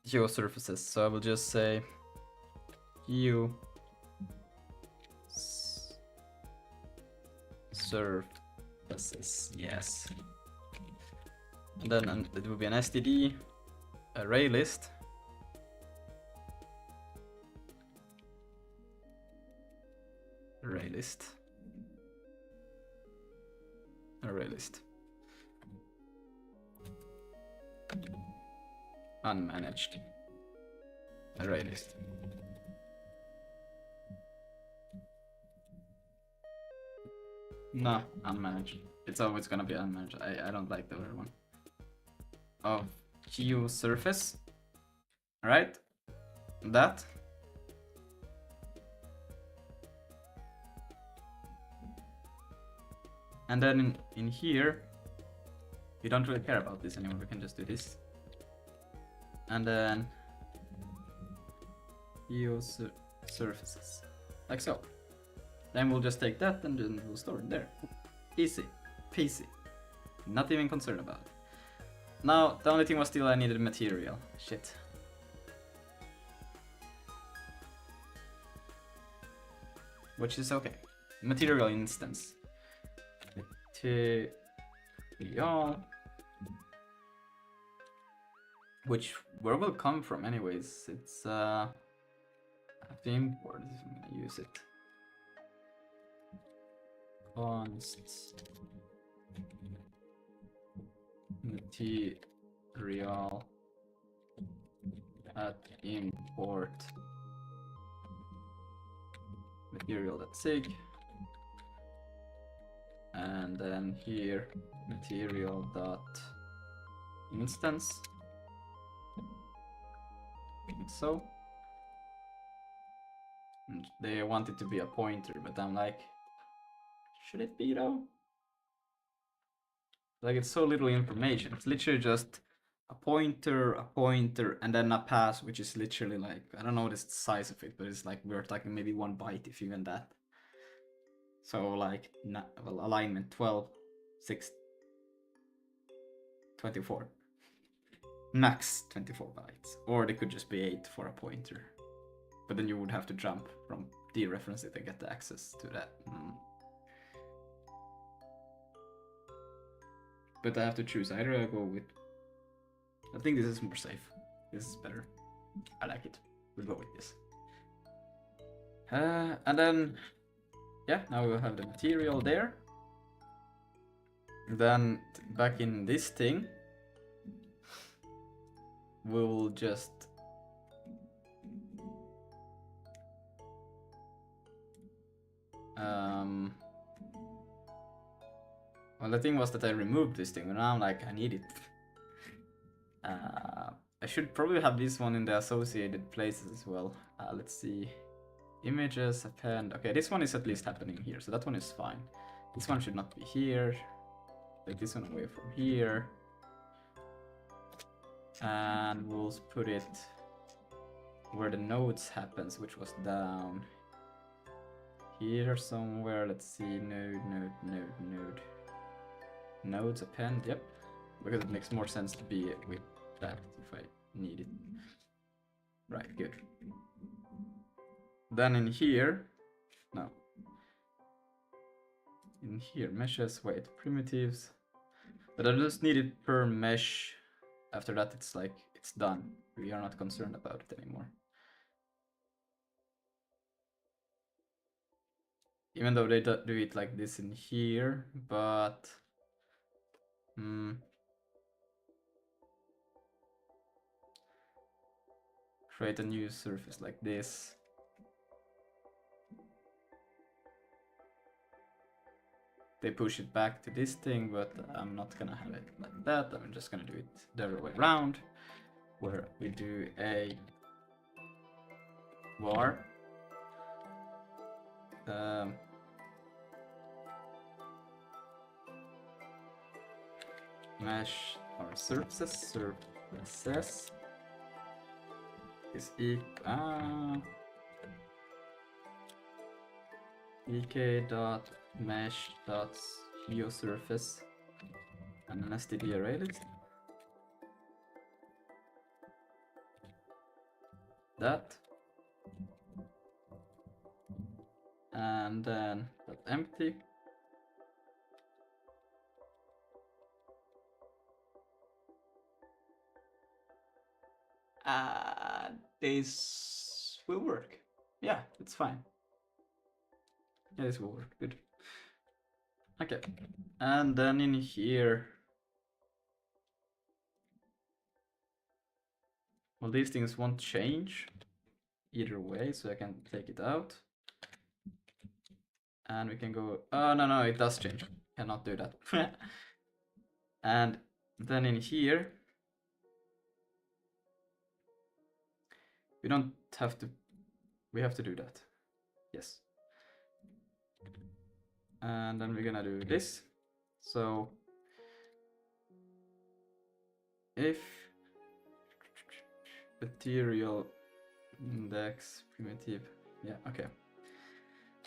geosurfaces. So I will just say surfaces, yes. And then it will be an std array list. Array list. Unmanaged. Array list. No, unmanaged. It's always gonna be unmanaged. I don't like the other one. Of geosurface. Alright. That. And then in here, we don't really care about this anymore. We can just do this. And then geosurfaces. Like so. Then we'll just take that and then we'll store it there. Easy peasy. Not even concerned about it. Now, the only thing was still I needed material. Shit. Which is okay. Material instance. Material. Which, where will come from anyways? It's, I have to import if I'm gonna use it. Const material at import material.sig, and then here material.instance, like so. And they want it to be a pointer, but I'm like, should it be though? Like, it's so little information. It's literally just a pointer, and then a pass, which is literally like, I don't know the size of it, but it's like, we're talking maybe 1 byte, if even that. So like, well, alignment 12, 6, 24. Max 24 bytes. Or they could just be 8 for a pointer. But then you would have to jump from dereference it and get the access to that. But I have to choose. Either I go with... I think this is more safe. This is better. I like it. We'll go with this. And then... Yeah, now we'll have the material there. Then back in this thing, we'll just... Well, the thing was that I removed this thing, but now I'm like, I need it. I should probably have this one in the associated places as well. Let's see. Images, append. Okay, this one is at least happening here, so that one is fine. This one should not be here. Take this one away from here. And we'll put it where the nodes happens, which was down here somewhere. Let's see, node. Nodes append, yep. Because it makes more sense to be with that if I need it. Right, good. Then in here, no. In here, meshes, wait, primitives. But I just need it per mesh. After that, it's like, it's done. We are not concerned about it anymore. Even though they do it like this in here, but... create a new surface like this. They push it back to this thing, but I'm not gonna have it like that. I'm just gonna do it the other way around, where we do a var mesh or surfaces is ek dot mesh dot geosurface and an std array list. That and then dot empty. This will work. Yeah, it's fine. Yeah, this will work. Good. Okay. And then in here, well, these things won't change either way, so I can take it out. And we can go, oh, no, it does change. Cannot do that. And then in here, we don't have to, we have to do that. Yes. And then we're gonna do this. So if material index primitive, yeah, okay.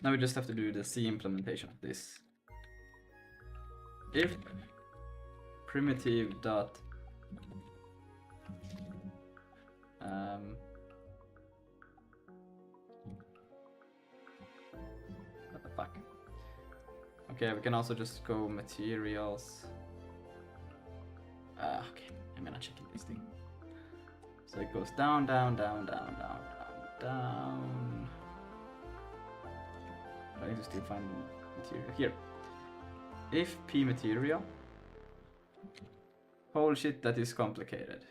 Now we just have to do the C implementation of this. If primitive dot what the fuck? Okay, we can also just go materials. Okay, I'm gonna check this thing. So it goes down. I need to still find material here. If p material. Holy shit, that is complicated.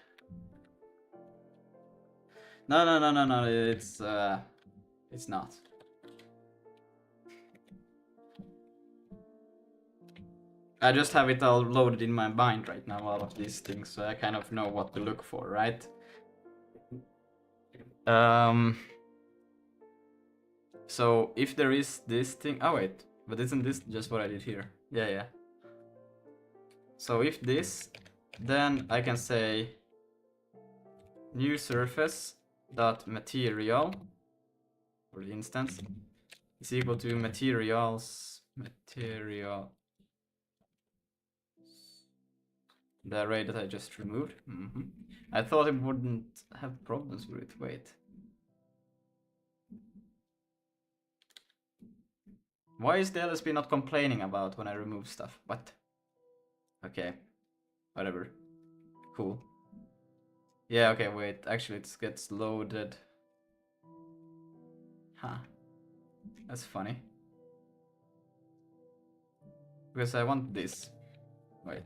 No, it's not. I just have it all loaded in my mind right now, all of these things, so I kind of know what to look for, right? So if there is this thing, oh wait, but isn't this just what I did here? Yeah. So if this, then I can say new surface dot material, or the instance, is equal to materials, the array that I just removed. I thought it wouldn't have problems with it. Wait. Why is the LSP not complaining about when I remove stuff? What? Okay. Whatever. Cool. Yeah, okay, wait. Actually, it gets loaded. Huh. That's funny. Because I want this. Wait.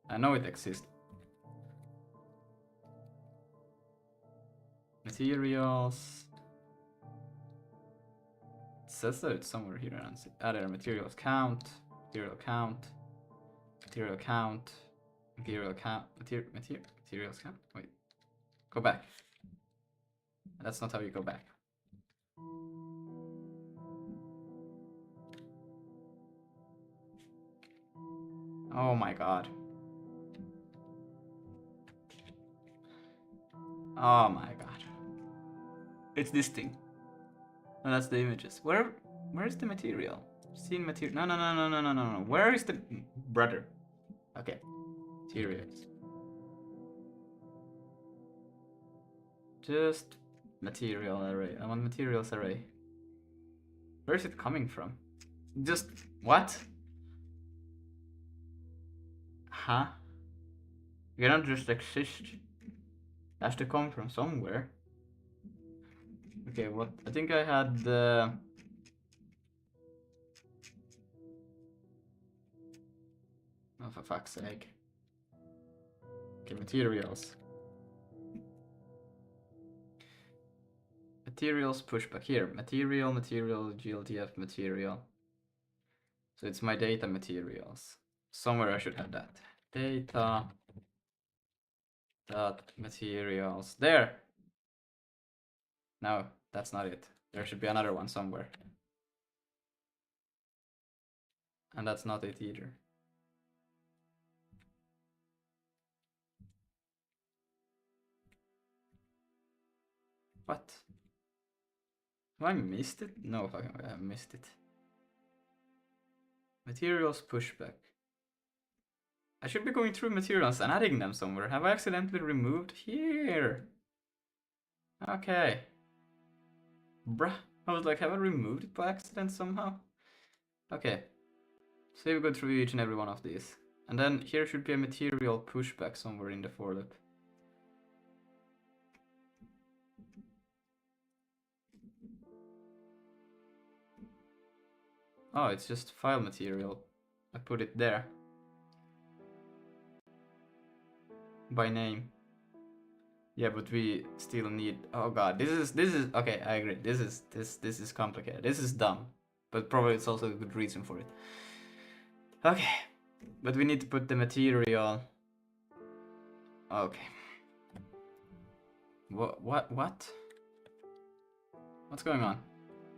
I know it exists. Materials. It says that it's somewhere here. There, materials count. Material count. Material count. Material count. Materials count. Wait. Go back. That's not how you go back. Oh my god. Oh my god. It's this thing. And that's the images. Where's the material? Scene material. No. Where is the brother? Okay. Materials. Just material array. I want materials array. Where is it coming from? Just what? Huh? You don't just exist. It has to come from somewhere. Okay, what? I think I had the. Oh, for fuck's sake. Okay, materials. Materials pushback here. Material, GLTF material. So it's my data materials. Somewhere I should have that. Data. Dot materials. There! No, that's not it. There should be another one somewhere. And that's not it either. What? Have I missed it? No, fucking way, I missed it. Materials pushback. I should be going through materials and adding them somewhere. Have I accidentally removed here? Okay. Bruh. I was like, have I removed it by accident somehow? Okay. So we go through each and every one of these. And then here should be a material pushback somewhere in the for loop. Oh, it's just file material. I put it there. By name. Yeah, but we still need. Oh god, this is okay. I agree. This is complicated. This is dumb, but probably it's also a good reason for it. Okay, but we need to put the material. Okay. What? What's going on?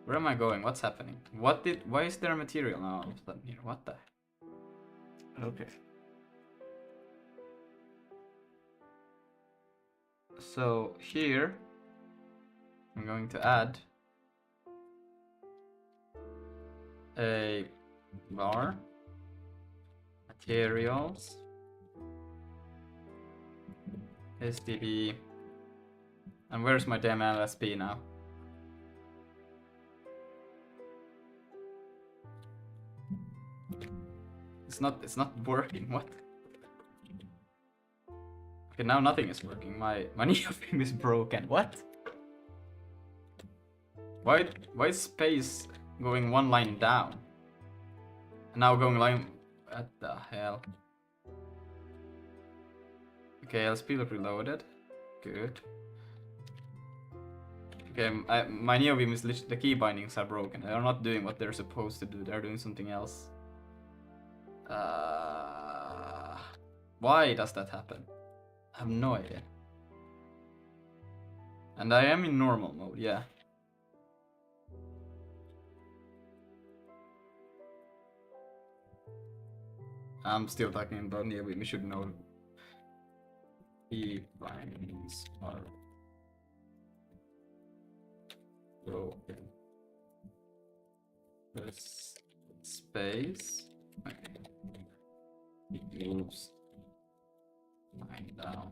Where am I going? What's happening? Why is there a material now all of a sudden here? What the? Okay. So here, I'm going to add a var materials std, and where's my damn LSP now? It's not working. What? Okay, now nothing is working. My neofilm is broken. What? Why is space going one line down? And now going line. What the hell? Okay, LSP look reloaded. Good. Okay, my neobeam is literally, the key bindings are broken. They're not doing what they're supposed to do. They're doing something else. Why does that happen? I have no idea. And I am in normal mode, yeah. I'm still talking about neobeam. We should know. Key bindings are broken. Press space. Okay. It moves line down.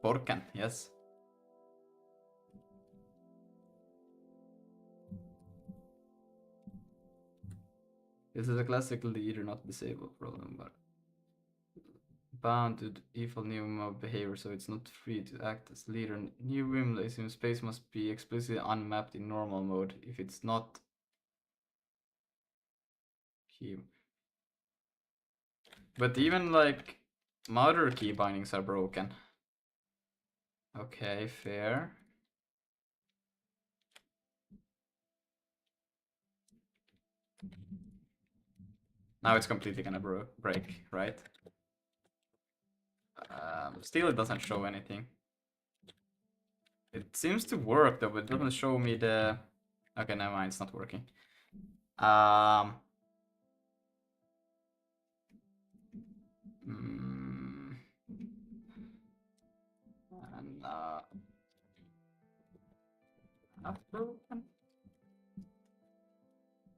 Vulkan, yes. This is a classic leader not disabled problem, but bound to default new mob behavior, so it's not free to act as leader. New Wimble assumes space must be explicitly unmapped in normal mode. If it's not, key. But even like mother key bindings are broken. Okay, fair. Now it's completely gonna break, right? Still, it doesn't show anything. It seems to work though, but it doesn't show me the. Okay, never mind. It's not working. Mm, and that's broken.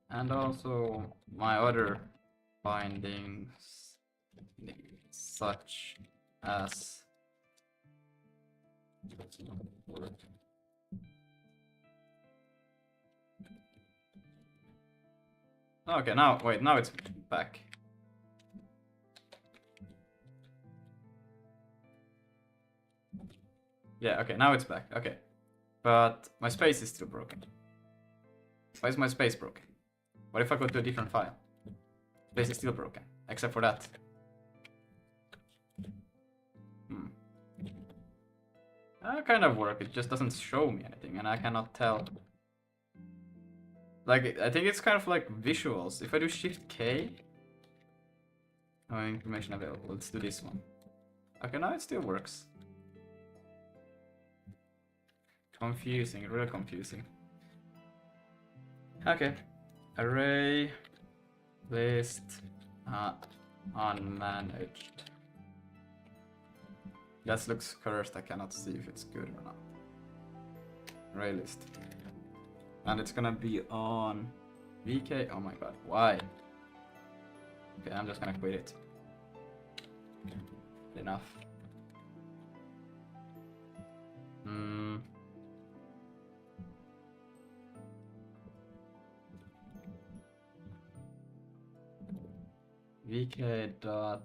And also my other bindings, such as. Okay, now wait, now it's back. Yeah, okay, now it's back. Okay. But my space is still broken. Why is my space broken? What if I go to a different file? Space is still broken, except for that. Kind of work, it just doesn't show me anything, and I cannot tell. Like, I think it's kind of like visuals. If I do Shift K, information available. Let's do this one. Okay, now it still works. Confusing, real confusing. Okay, array list unmanaged. That looks cursed. I cannot see if it's good or not. Array list, and it's gonna be on VK. Oh my god, why? Okay, I'm just gonna quit it. Enough. VK dot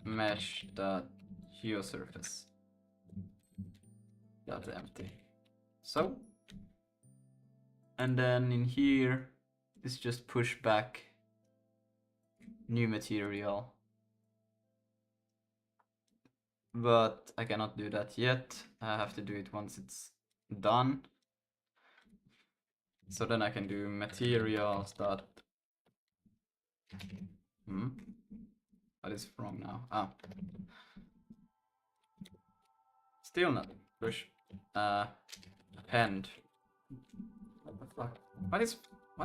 mesh dot hue surface dot empty. So, and then in here it's just push back new material, but I cannot do that yet. I have to do it once it's done. So then I can do materials dot. What is wrong now? Ah, still not push. Append. What the fuck? What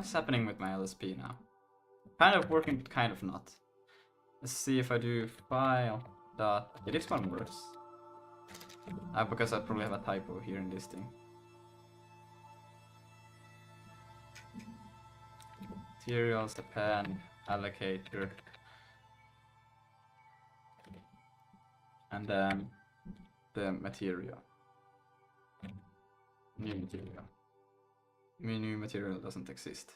is happening with my LSP now? Kind of working, but kind of not. Let's see if I do file dot. Yeah, this one works. Because I probably have a typo here in this thing. Materials, append, allocator, and then the material. New material. New material doesn't exist.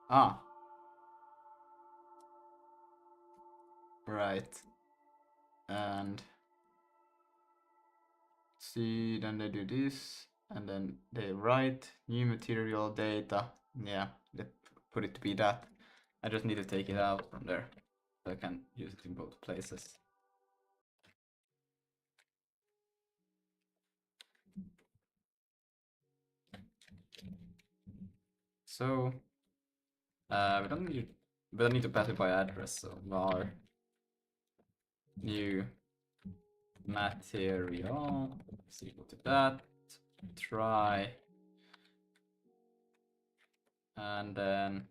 Ah. Right. And see, then they do this, and then they write new material data. Yeah, they put it to be that. I just need to take it out from there, so I can use it in both places. So we don't need to pass it by address, so var new material is equal to that, try, and then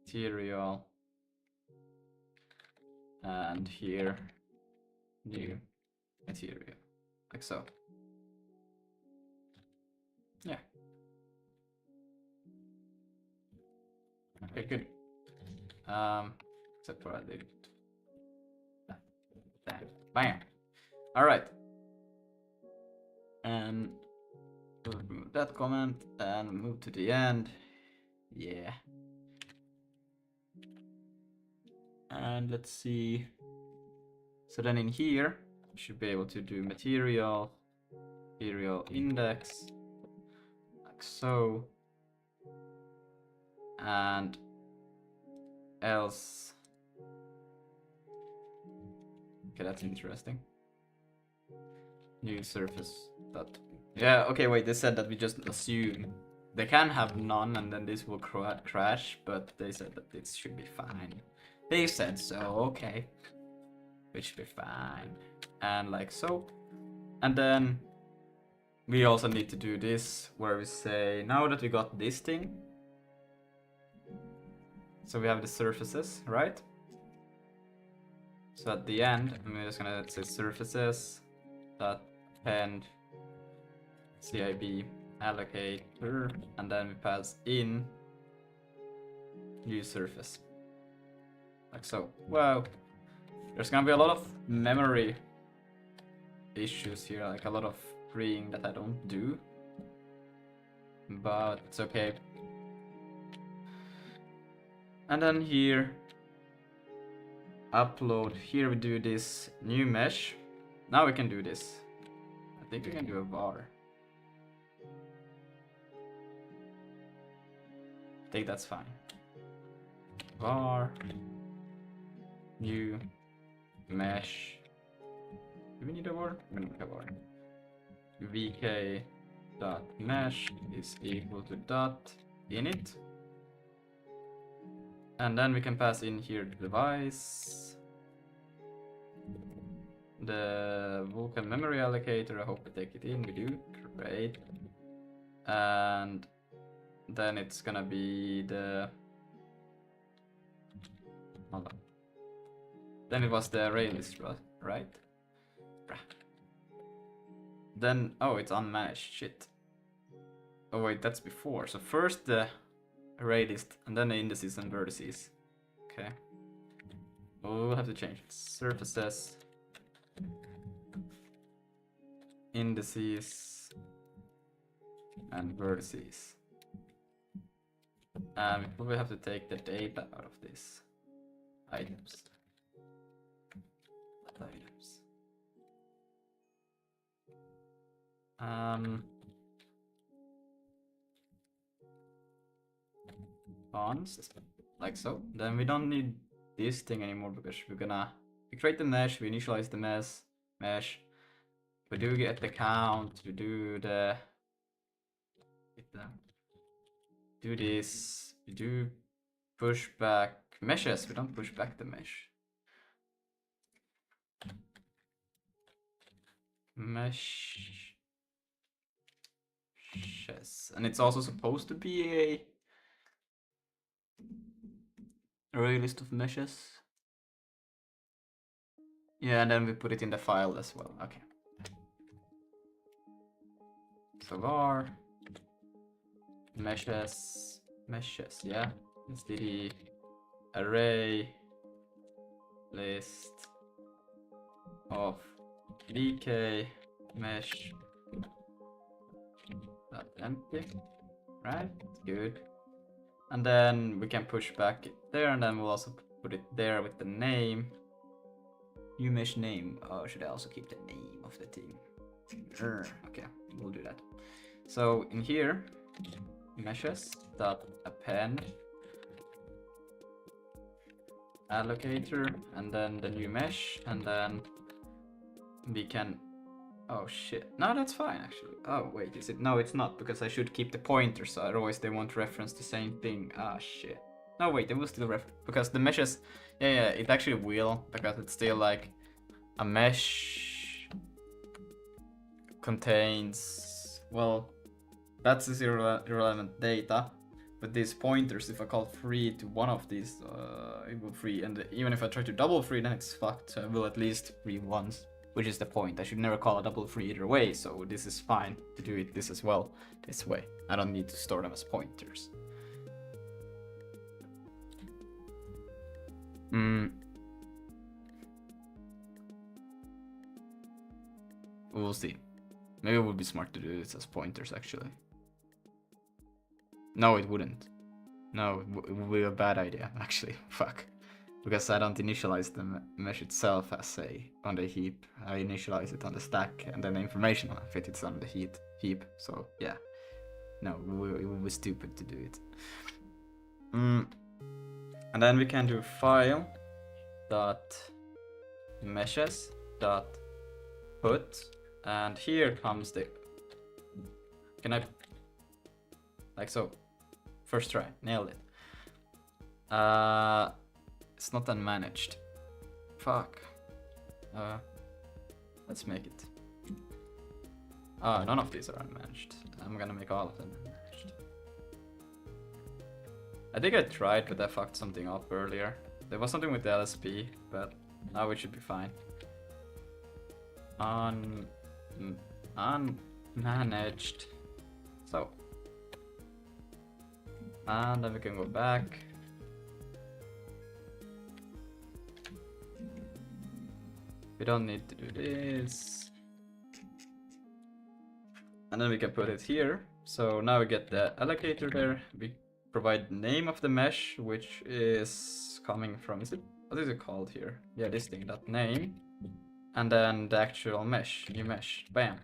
material, and here new material, like so. Yeah. Okay, good. Except for I did that. Bam. All right. And remove that comment and move to the end. Yeah. And let's see. So then in here, we should be able to do material index, like so. And else. Okay, that's interesting. New surface. Yeah, okay, wait, they said that we just assume. They can have none and then this will crash, but they said that it should be fine. They said so, okay. It should be fine. And like so. And then we also need to do this where we say, now that we got this thing. So we have the surfaces, right? So at the end, I'm just gonna say surfaces dot append CIB allocator, and then we pass in new surface, like so. Wow, there's gonna be a lot of memory issues here, like a lot of freeing that I don't do, but it's okay. And then here, upload, here we do this new mesh. Now we can do this. I think we can do a var. I think that's fine. Var, new mesh. Do we need a var? We don't have a var. vk dot mesh is equal to dot init. And then we can pass in here the device, the Vulkan memory allocator. I hope we take it in. We do. Great. And then it's gonna be the. Hold on. Then it was the array list, right? Then, oh, it's unmanaged. Shit. Oh wait, that's before. So first the array list, and then the indices and vertices. Okay. We'll have to change it. Surfaces, indices, and vertices. And we probably have to take the data out of this. Items. Items. Bonds, like so. Then we don't need this thing anymore because we create the mesh, we initialize the mesh. We do get the count, we do do this, we do push back meshes, we don't push back the mesh. Meshes. And it's also supposed to be a array list of meshes. Yeah, and then we put it in the file as well. Okay. So var meshes, yeah. It's the array list of vk mesh empty, right? Good. And then we can push back it there, and then we'll also put it there with the name. New mesh name. Oh, should I also keep the name of the team? Okay, we'll do that. So in here, meshes dot append allocator, and then the new mesh, and then we can. Oh shit! No, that's fine actually. Oh wait, is it? No, it's not, because I should keep the pointer, so otherwise they won't reference the same thing. Ah shit. No wait, they will still because the meshes. Yeah, it actually will, because it's still like a mesh contains, well, that's this irrelevant data, but these pointers, if I call free to one of these, it will free, and even if I try to double free, then it's fucked, so I will at least free once, which is the point. I should never call a double free either way, so this is fine to do it this as well, this way. I don't need to store them as pointers. We'll see. Maybe it would be smart to do this as pointers, actually. No, it wouldn't. No, it would be a bad idea, actually. Fuck. Because I don't initialize the mesh itself as on the heap. I initialize it on the stack, and then the information of it is on the heap. So yeah, no, it would be stupid to do it. And then we can do file dot meshes dot put, and here comes the. Can I? Like so. First try, nailed it. It's not unmanaged. Fuck. Let's make it. None of these are unmanaged. I'm gonna make all of them unmanaged. I think I tried, but I fucked something up earlier. There was something with the LSP, but now we should be fine. Unmanaged. So. And then we can go back. We don't need to do this. And then we can put it here. So now we get the allocator there. We provide the name of the mesh, which is coming from, what is it called here? Yeah, this thing, that name. And then the actual mesh, new mesh, bam.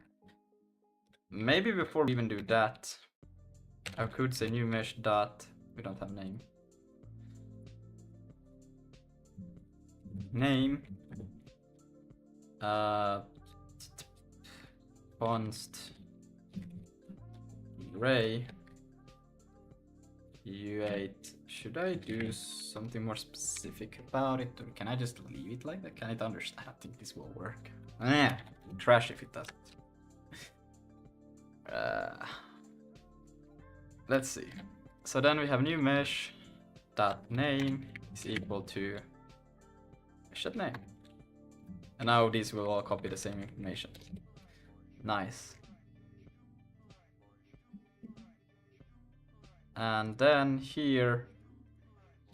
Maybe before we even do that, I could say new mesh dot, we don't have name. Name. Const array u8. Should I do something more specific about it, or can I just leave it like that? Can it understand? I don't think this will work. Trash if it doesn't. Let's see. So then we have new mesh dot name is equal to mesh name. And now these will all copy the same information. Nice. And then here,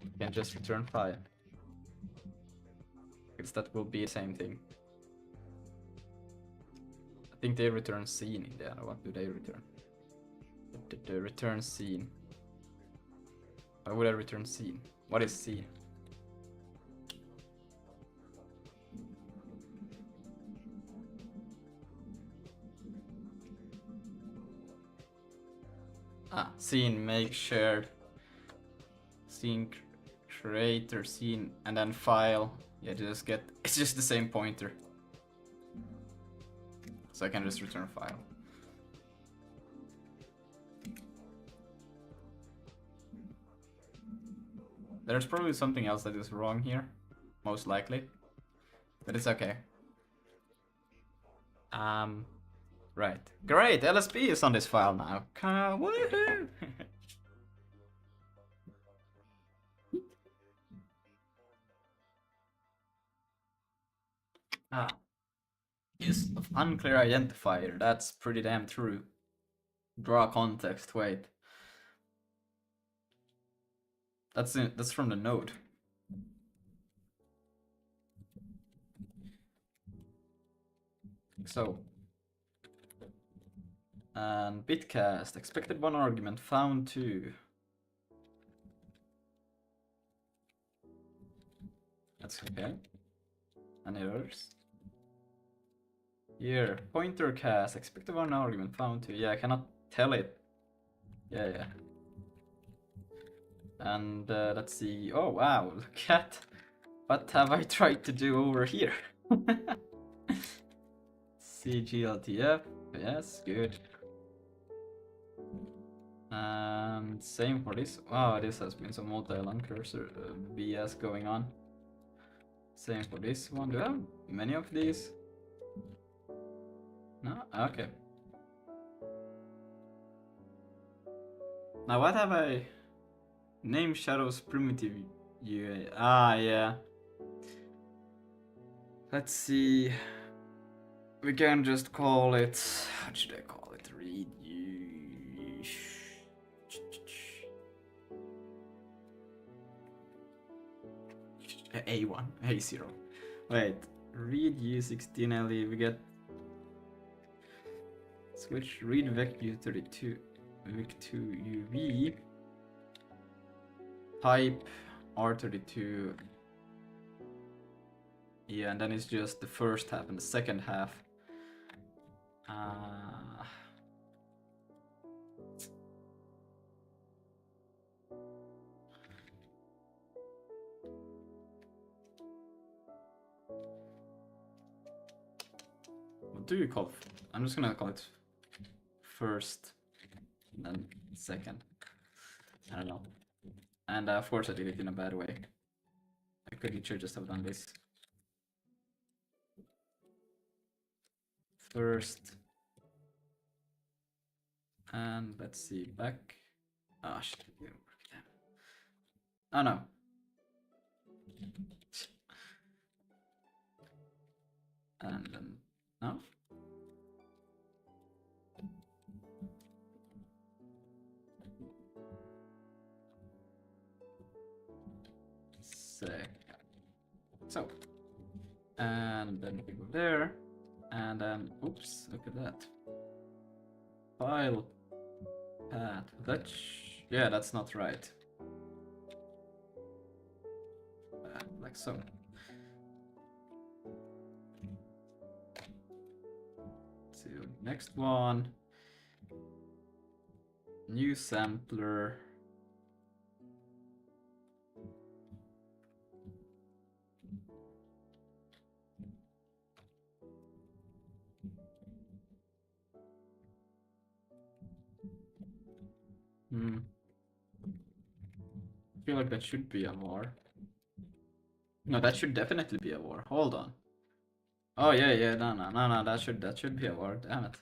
we can just return file. Because that will be the same thing. I think they return scene in there. What do they return? The return scene. Why would I return scene? What is scene? Scene, make shared, scene creator, scene, and then file. Yeah, just get, it's just the same pointer. So I can just return file. There's probably something else that is wrong here, most likely, but it's okay. Right. Great, LSP is on this file now. Woohoo! Use of unclear identifier. That's pretty damn true. Draw context. Wait. That's from the node. So. And bitcast, expected 1 argument, found 2. That's okay. And errors. Here, pointer cast, expected 1 argument, found 2. Yeah, I cannot tell it. Yeah. And let's see. Oh wow, look at what have I tried to do over here. See GLTF. Yes, good. And same for this. Wow, this has been some multi-line cursor BS going on. Same for this one. Do I have many of these? No? Okay. Now what have I... Name shadows primitive UA. Yeah. Let's see. We can just call it... What should I call it? Read you... A1, A0. Wait, read U16LE, we get switch read vec32 vec2 uv type r32. Yeah, and then it's just the first half and the second half. What do you call it? I'm just gonna call it first and then second. I don't know. And of course I did it in a bad way. I could literally just have done this. First. And let's see, back. Oh shit, it didn't work. Damn. Oh no. And then, no? Second. So. And then we go there. And then, oops, look at that. File path. Yeah, that's not right. Like so. So next one. New sampler. I feel like that should be a var. No, that should definitely be a var. Hold on. Oh yeah, no, that should be a var. Damn it.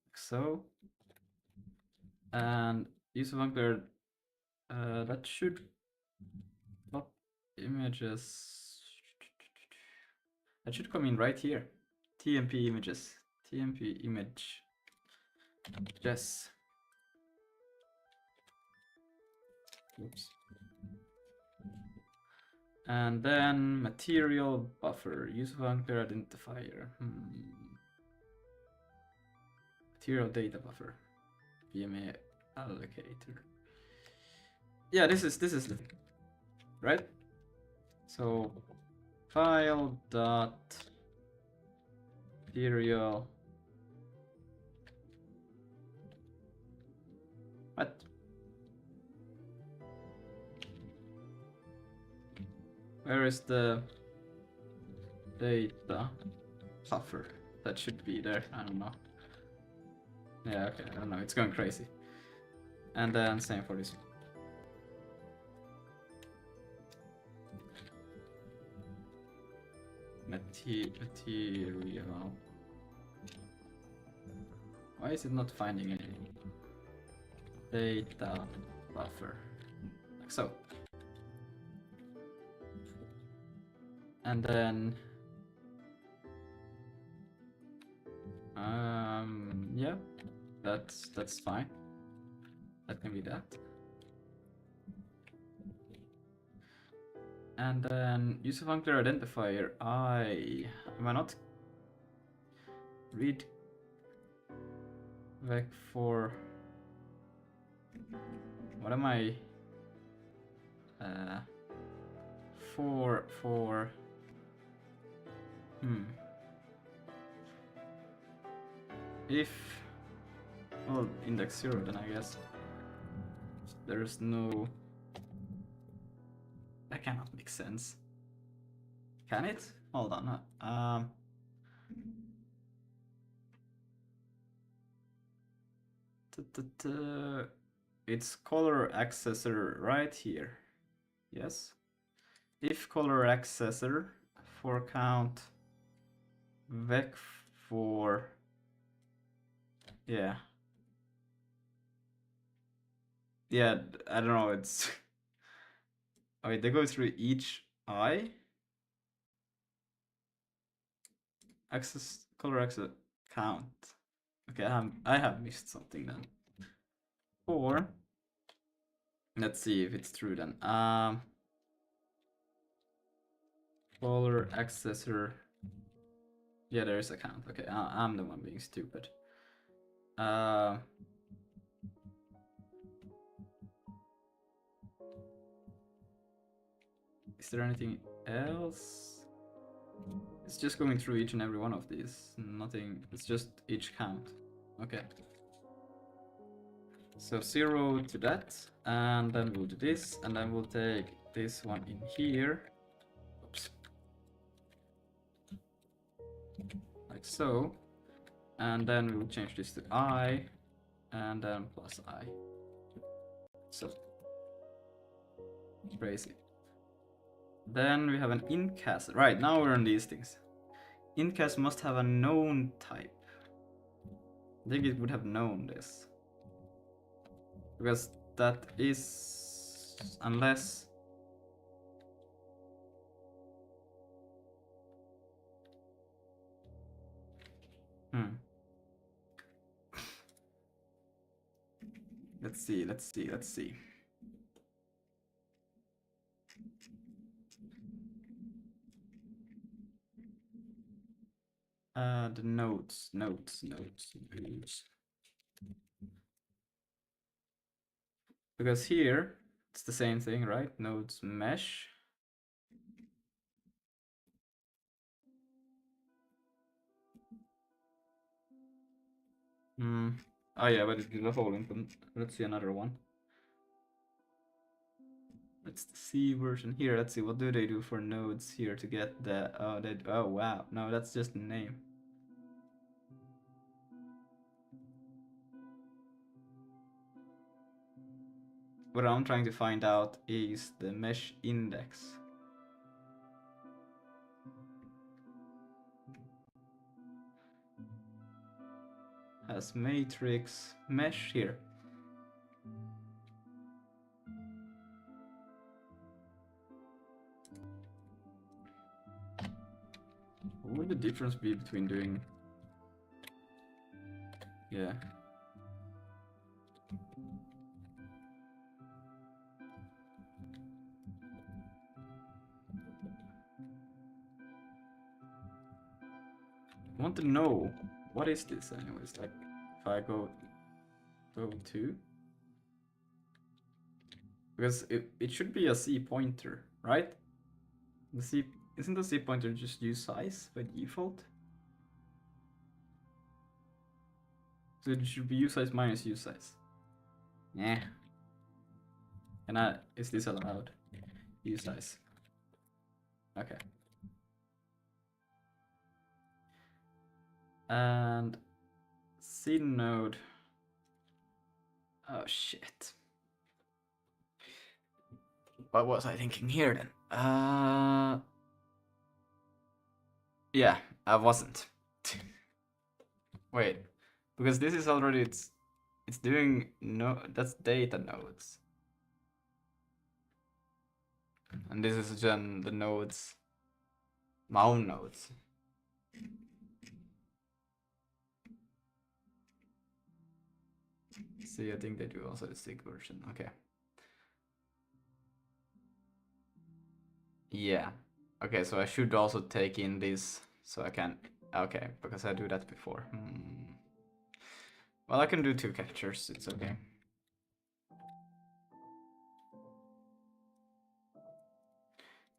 Like so. And use of unclear. That should pop images. That should come in right here. TMP images. TMP image. Yes. Oops. And then material buffer. Use of unclear identifier. Material data buffer. VMA allocator. Yeah, this is the thing, right? So file dot material. What? Where is the data buffer? That should be there. I don't know. Yeah, okay, I don't know. It's going crazy. And then same for this one. Material. Why is it not finding anything? Data buffer. Like so. And then yeah, that's fine. That can be that. And then use of unclear identifier. Am I not read vec for what am I for if well index 0 then I guess there's no, that cannot make sense. Can it? Hold on. It's color accessor right here. Yes. If color accessor for count vec for, yeah, I don't know, it's oh wait, they go through each eye. Access color access count. Okay, I have missed something then. Or let's see if it's true then. Color accessor Yeah, there is a count. Okay, I'm the one being stupid. Is there anything else? It's just going through each and every one of these. Nothing. It's just each count. Okay. So 0 to that, and then we'll do this, and then we'll take this one in here. Oops. Like so. And then we will change this to I, and then plus I. So crazy. Then we have an incast. Right, now we're on these things. Incast must have a known type. I think it would have known this. Because that is... unless... Let's see. The nodes. Because here, it's the same thing, right? Nodes mesh. Oh yeah, but it's the whole input. Let's see another one. It's the C version here. Let's see, what do they do for nodes here to get the... oh wow, no, that's just a name. What I'm trying to find out is the mesh index. Has matrix mesh here. What would the difference be between doing... yeah. I want to know, what is this anyways? Like, if I go to... because it should be a C pointer, right? The C... isn't the C pointer just usize by default? So it should be usize minus usize. Yeah. And is this allowed? Usize. Okay. And C node. Oh shit. What was I thinking here then? Yeah, I wasn't. Wait, because this is already it's doing no, that's data nodes. And this is then the nodes, my own nodes. See, I think they do also the SIG version. Okay. Yeah. Okay, so I should also take in this so I can... okay, because I do that before. Well, I can do 2 captures, it's okay.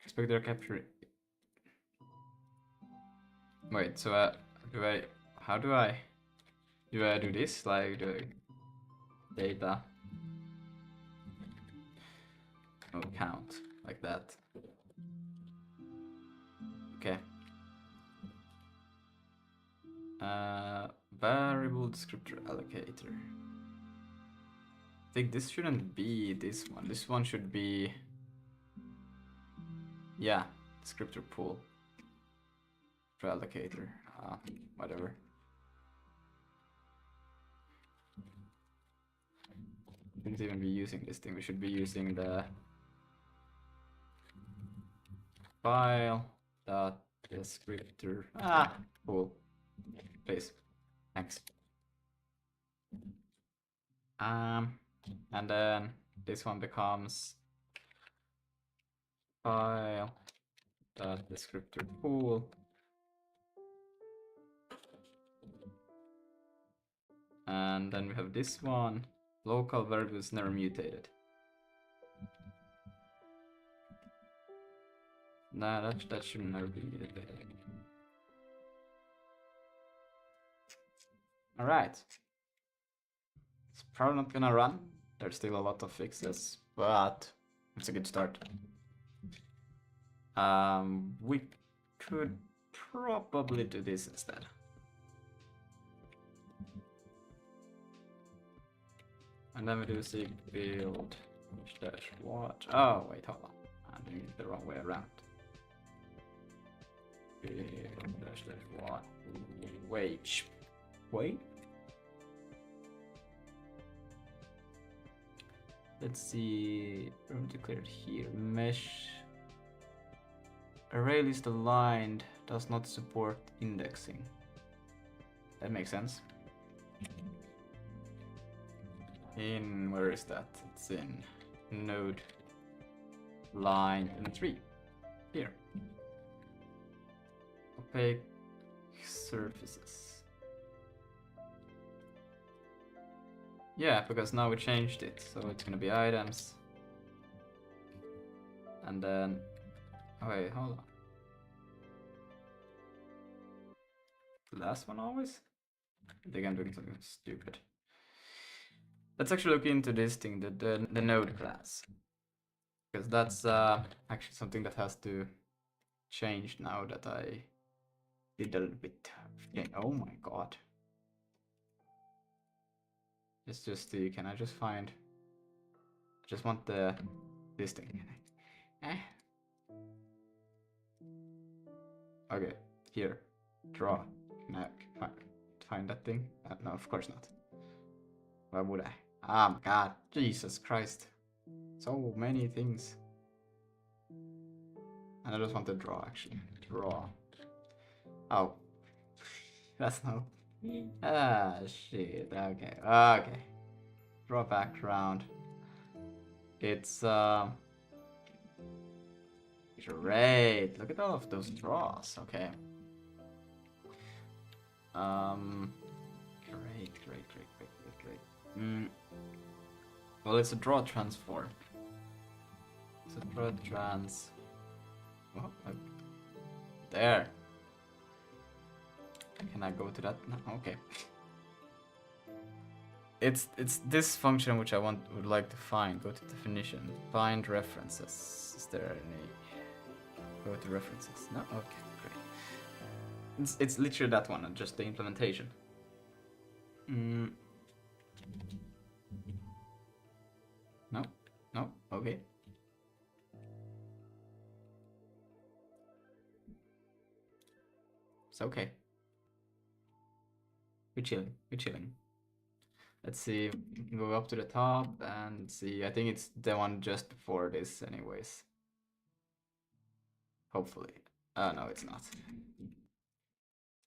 Expect their capture... wait, so how do I do this? Like, do data count like that? Okay. Variable descriptor allocator. I think this shouldn't be this one. This one should be... yeah, descriptor pool for allocator. Whatever. We shouldn't even be using this thing. We should be using the file dot descriptor pool. Please. Thanks. And then this one becomes file dot descriptor pool And then we have this one. Local variables never mutated. Nah, that should never be mutated. Alright. It's probably not gonna run. There's still a lot of fixes, but it's a good start. We could probably do this instead. And then we do sig build dash what? Oh wait, hold on. I'm doing it the wrong way around. Build dash what? Wait. Let's see. Room declared here. Mesh. Array list aligned does not support indexing. That makes sense. In where is that? It's in node line and 3. Here. Opaque surfaces. Yeah, because now we changed it, so it's gonna be items. And then oh wait, hold on. The last one always? I think I'm doing something stupid. Let's actually look into this thing, the node class. Because that's actually something that has to change now that I did a little bit. Oh my god. Let's just see, can I just find... I just want this thing. Okay, here. Draw. Can I find that thing? No, of course not. Why would I? Ah, my god. Jesus Christ. So many things. And I just want to draw, actually. Draw. Oh. That's not... Ah, shit. Okay. Okay. Draw background. It's, great. Look at all of those draws. Okay. Great. Well, it's a draw transform. It's a draw trans. Oh, look. There. Can I go to that? No? Okay. It's this function which I would like to find. Go to definition. Find references. Is there any? Go to references. No. Okay. Great. It's literally that one, just the implementation. No. Okay. It's okay. We're chilling. Let's see, go up to the top and see. I think it's the one just before this anyways. Hopefully. No, it's not.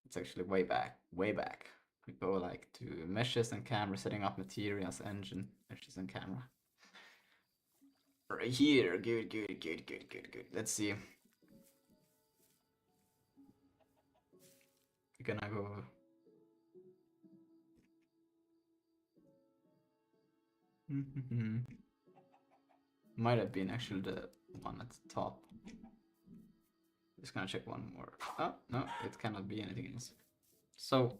It's actually way back. We go like to meshes and camera, setting up materials, engine, meshes and camera. Right here, good. Let's see. We're gonna go. Might have been actually the one at the top. Just gonna check one more. Oh, no, it cannot be anything else. So,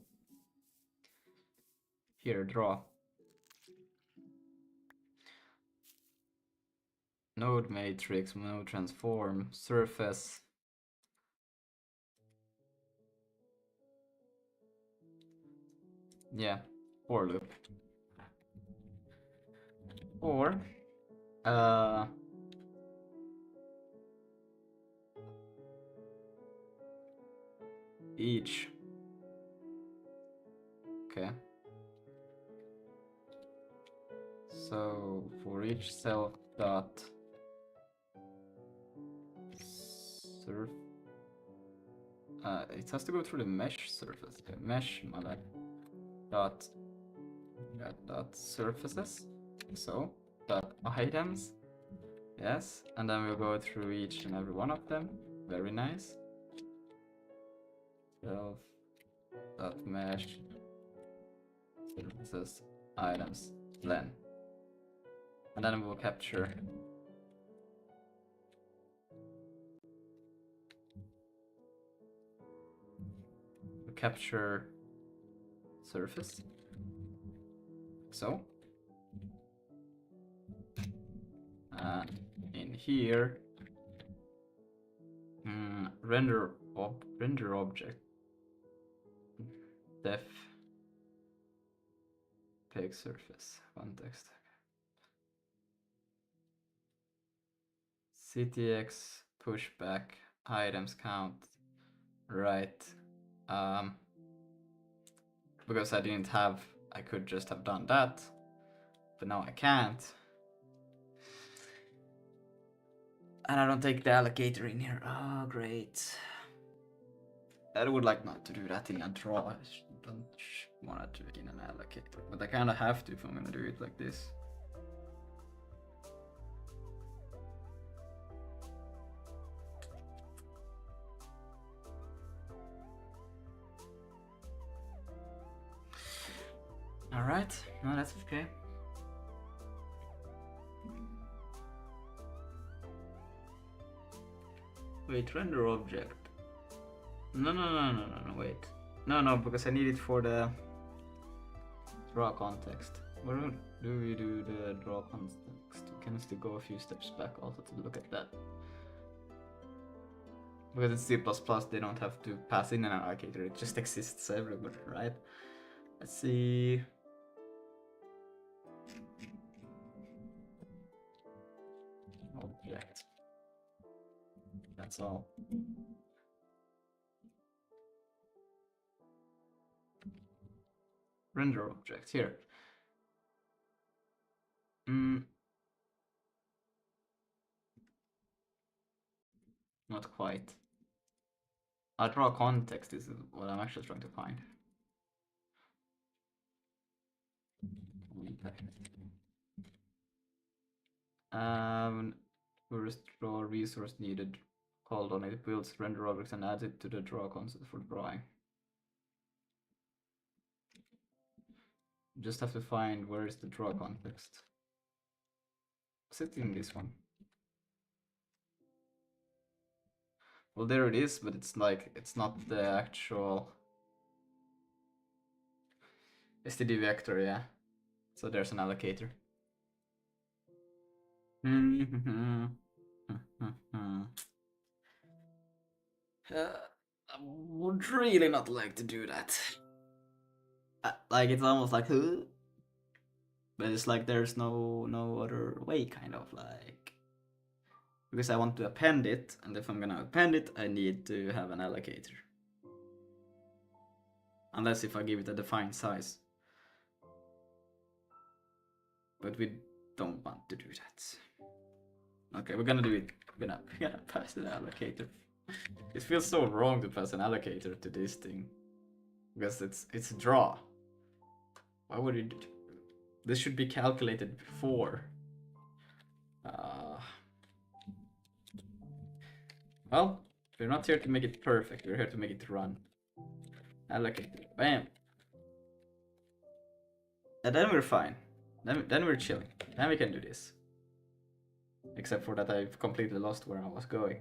here, draw. Node matrix, node transform, surface. Yeah, for loop. Or, each. Okay. So for each self dot surf, it has to go through the mesh surface. Okay. Mesh mother dot surfaces. So dot items. Yes, and then we'll go through each and every one of them. Very nice. Self dot mesh surfaces, items, len. And then we'll capture surface. So in here, render object def peg surface context ctx pushback items count, right? Because I could just have done that, but now I can't. And I don't take the allocator in here. Oh, great. I would like not to do that in a draw. I don't want to do it in an allocator, but I kind of have to if I'm gonna do it like this. All right, no, that's okay. Wait, render object. No, wait. No, because I need it for the draw context. Where do we do the draw context? We can still go a few steps back also to look at that. Because in C++, they don't have to pass in an allocator, it just exists everywhere, right? Let's see. Object. That's all. Render object here. Not quite. Draw context is what I'm actually trying to find. First draw resource needed. Called on it, builds render objects and adds it to the draw concept for drawing. Just have to find where is the draw context. Is it in this one? Well, there it is, but it's like, it's not the actual std vector, yeah. So there's an allocator. I would really not like to do that. Like, it's almost like, huh? But it's like there's no other way, kind of like, because I want to append it, and if I'm gonna append it, I need to have an allocator. Unless if I give it a defined size. But we don't want to do that. Okay, we're gonna do it. We're gonna pass an allocator. It feels so wrong to pass an allocator to this thing. Because it's a draw. Why would it? This should be calculated before. Well, we're not here to make it perfect. We're here to make it run. Allocator. Bam. And then we're fine. Then we're chilling. Then we can do this. Except for that I've completely lost where I was going.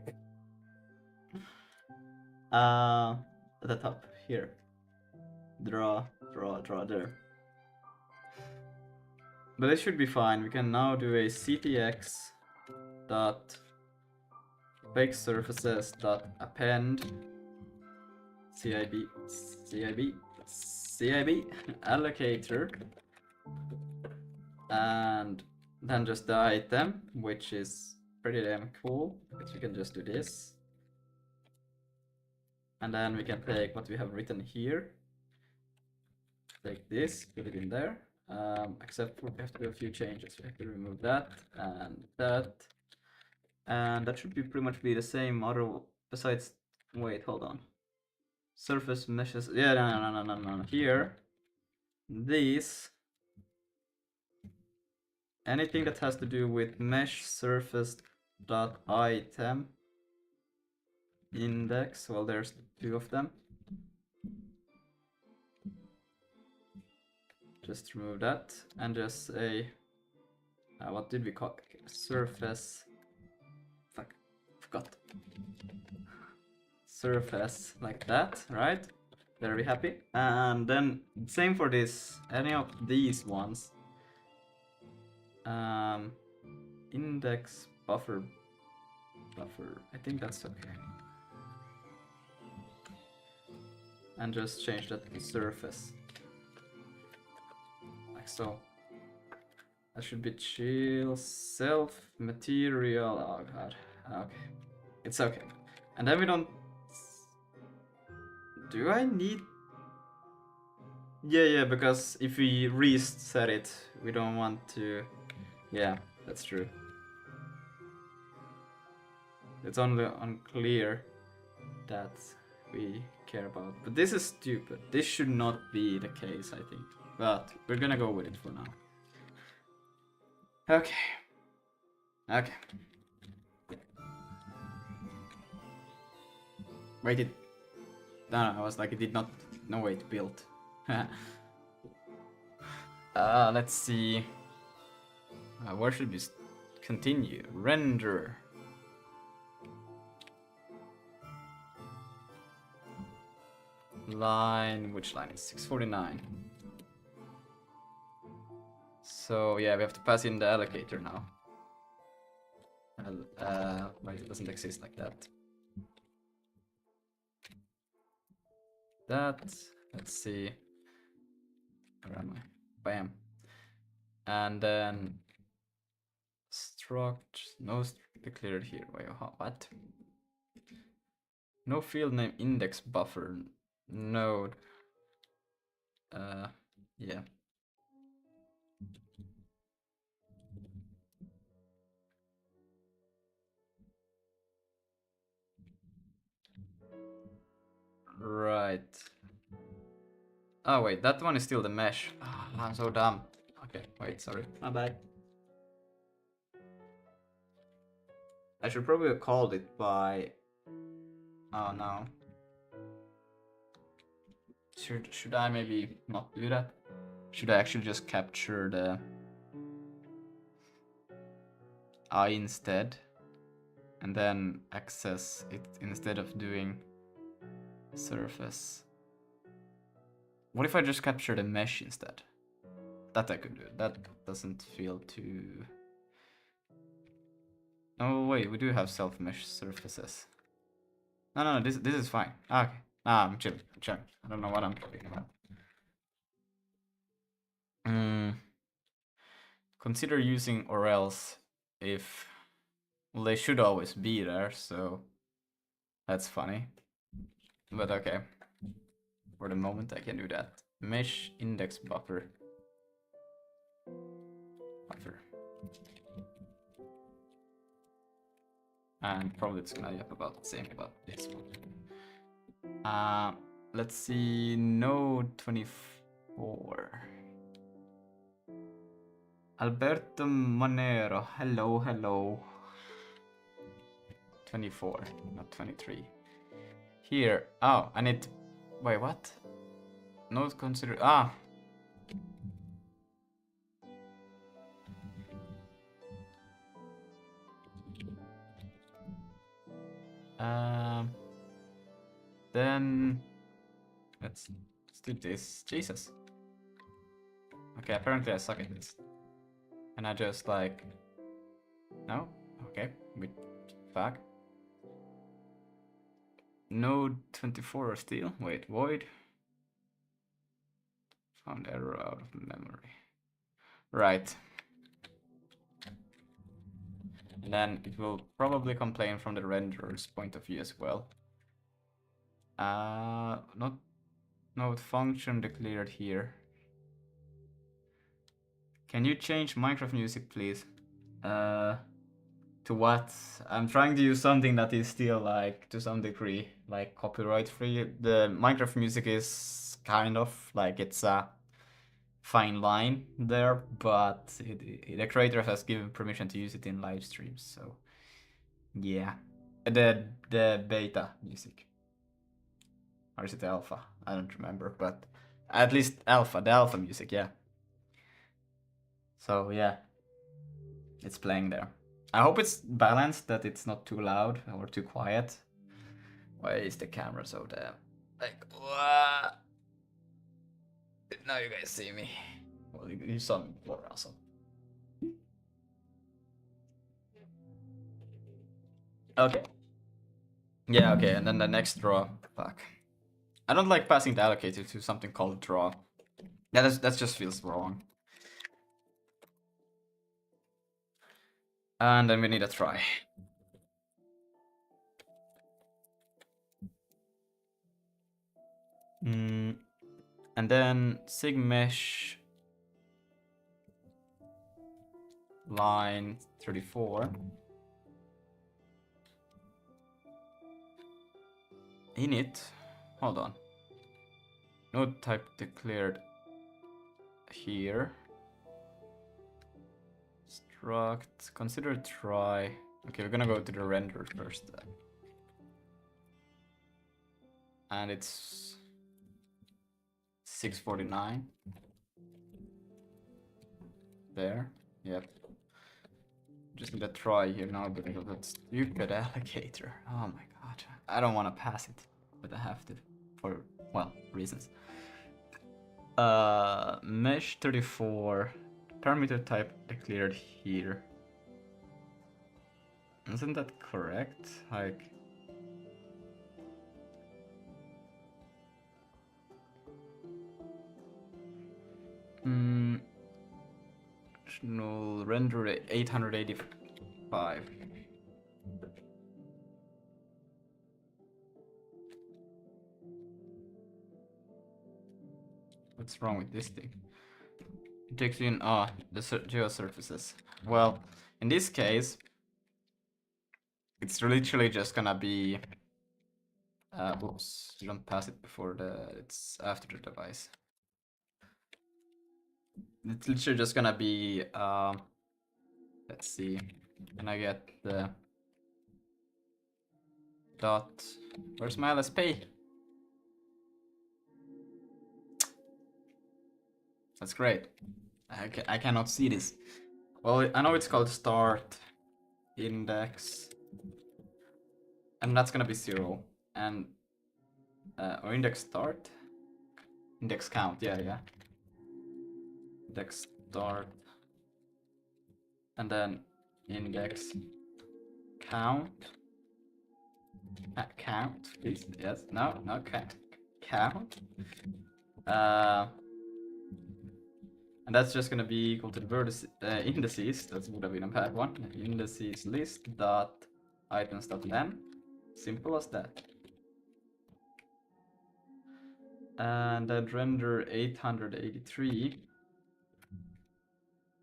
At the top here. Draw there. But it should be fine. We can now do a ctx dot fake surfaces dot append cib allocator, and then just the item, which is pretty damn cool, because we can just do this. And then we can take what we have written here, take this, put it in there, except for we have to do a few changes. We have to remove that, and that should be pretty much be the same other, besides, wait, hold on. Surface meshes, yeah, no, here, these, anything that has to do with mesh surface dot item index, well, there's 2 of them. Just remove that and just say, what did we call it? Surface? Fuck, forgot. Surface like that, right? Very happy. And then same for this. Any of these ones. Index buffer. I think that's okay. And just change that to surface. Like so. That should be chill, self, material. Oh god. Okay. It's okay. And then we don't. Do I need. Yeah, because if we reset it, we don't want to. Yeah, that's true. It's only unclear that we care about. But this is stupid. This should not be the case, I think. But we're gonna go with it for now. Okay. Okay. Wait, it. No, I was like, it did not. No, wait, built. Let's see. Where should we continue? Render. Line, which line is 649? So yeah, we have to pass in the allocator now. But it doesn't exist like that. Let's see. Where am I? Bam. And then struct, no declared here. Wait, what? No field name index buffer node. Yeah. Right. Oh wait, that one is still the mesh. Oh, I'm so dumb. Okay, wait, sorry. My bad. I should probably have called it by. Oh no. Should I maybe not do that? Should I actually just capture the I instead? And then access it instead of doing surface. What if I just capture the mesh instead? That I could do. That doesn't feel too. Oh wait, we do have self mesh surfaces. No, this is fine. Okay. I'm chilling. I don't know what I'm talking about. Consider using or else if. Well, they should always be there, so that's funny. But okay. For the moment, I can do that. Mesh index buffer. And probably it's gonna be about the same about this one. Let's see, node 24. Alberto Monero, hello. 24, not 23. Here, oh, I need, wait, what? Node consider, then let's do this. Jesus. Okay, apparently I suck at this. And I just like, no? Okay, wait, fuck. Node 24 still? Wait, void. Found error out of memory. Right. And then it will probably complain from the renderer's point of view as well. Not node function declared here. Can you change Minecraft music, please? To what? I'm trying to use something that is still like to some degree like copyright free. The Minecraft music is kind of like it's a fine line there, but the creator has given permission to use it in live streams, so yeah. The beta music. Or is it the alpha? I don't remember, but at least alpha, the alpha music, yeah. So yeah, it's playing there. I hope it's balanced, that it's not too loud or too quiet. Why is the camera so damn like what? Now you guys see me. Well, you saw me before also. Okay. Yeah, okay, and then the next draw. Fuck. I don't like passing the allocator to something called draw. Yeah, that just feels wrong. And then we need a try. And then sig mesh line 34. Init. Hold on. Node type declared here. Struct. Consider try. Okay, we're gonna go to the render first then. And it's 649. There. Yep. Just need a try here now because of that stupid allocator. Oh my god. I don't want to pass it, but I have to. For, well, reasons. Mesh 34. Parameter type declared here. Isn't that correct? Like... Null render 885. What's wrong with this thing? It takes in the geosurfaces. Well, in this case, it's literally just gonna be. Oops, you don't pass it before it's after the device. It's literally just gonna be. Let's see. Can I get the dot? Where's my LSP? That's great. I cannot see this. Well, I know it's called start index, and that's gonna be 0. And or index start, index count. Yeah. Index start, and then index count. Count, please. Yes. No. Count. And that's just gonna be equal to the vertices, indices. That would have been a bad one. Indices list dot items dot n. Simple as that. And then render 883.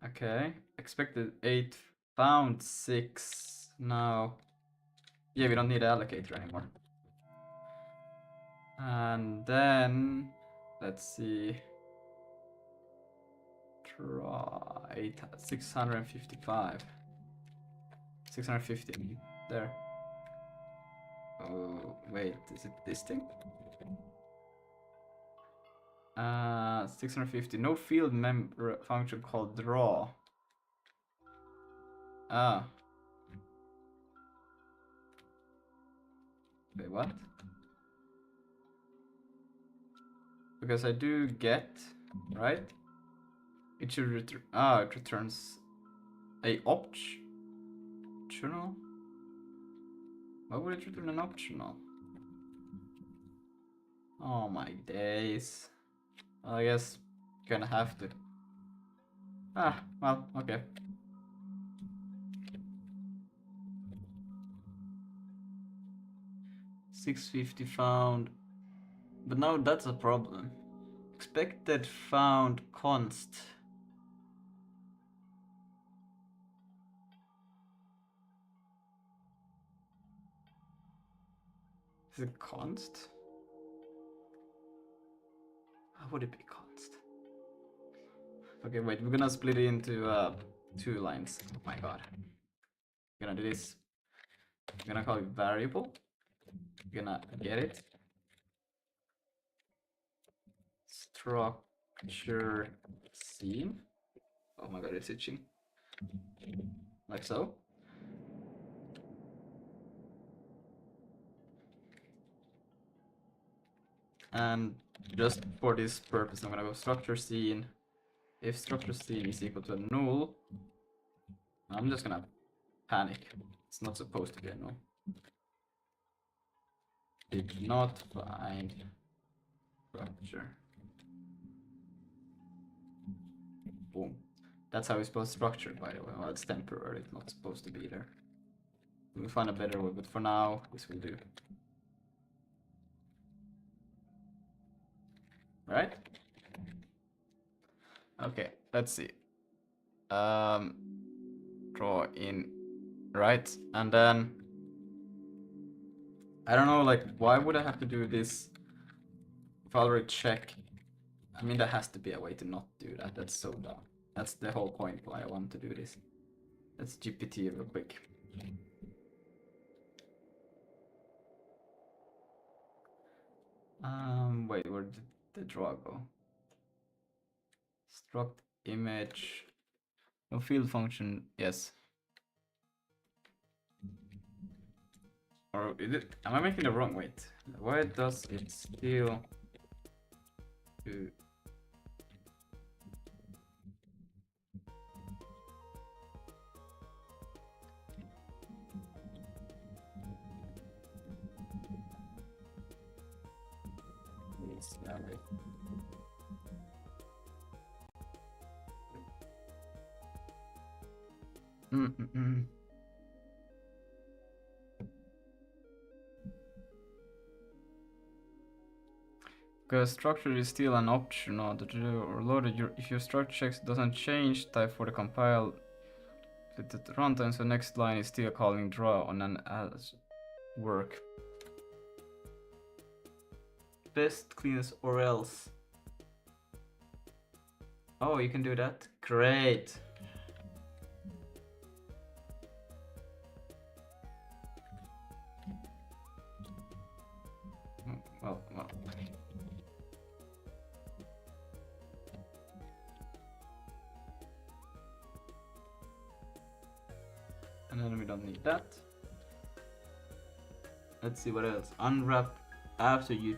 Okay. Expected 8, found 6. Now. Yeah, we don't need allocator anymore. And then let's see. Try 655. 650 there. Oh wait, is it this thing? 650. No field member function called draw. Ah. Wait, what? Because I do get, right? It should return. It returns a optional. Why would it return an optional? Oh my days. Well, I guess gonna have to. Well, okay. 650 found. But now that's a problem. Expected found const. Is it const? How would it be const? Okay, wait, we're gonna split it into 2 lines. Oh my god. We're gonna do this. We're gonna call it variable. We're gonna get it. Structure scene. Oh my god, it's itching. Like so. And just for this purpose, I'm gonna go structure scene. If structure scene is equal to a null, I'm just gonna panic. It's not supposed to be a null. Did not find structure. Boom. That's how we spell structure, by the way. Well, it's temporary, it's not supposed to be there. We'll find a better way, but for now, this will do. Right? Okay, let's see. Draw in, right? And then, I don't know, like, why would I have to do this if I already check? I mean, there has to be a way to not do that. That's so dumb. That's the whole point why I want to do this. Let's GPT real quick. Wait, where did the draw go? Struct image. No field function, yes. Or is it, am I making the wrong, wait. Why does it still do? It's valid. Because structure is still an option or loaded. If your structure checks doesn't change, type for the compile at the runtime, so next line is still calling draw on an as work. Best, cleanest, or else. Oh, you can do that? Great. Well. And then we don't need that. Let's see what else. Unwrap after you.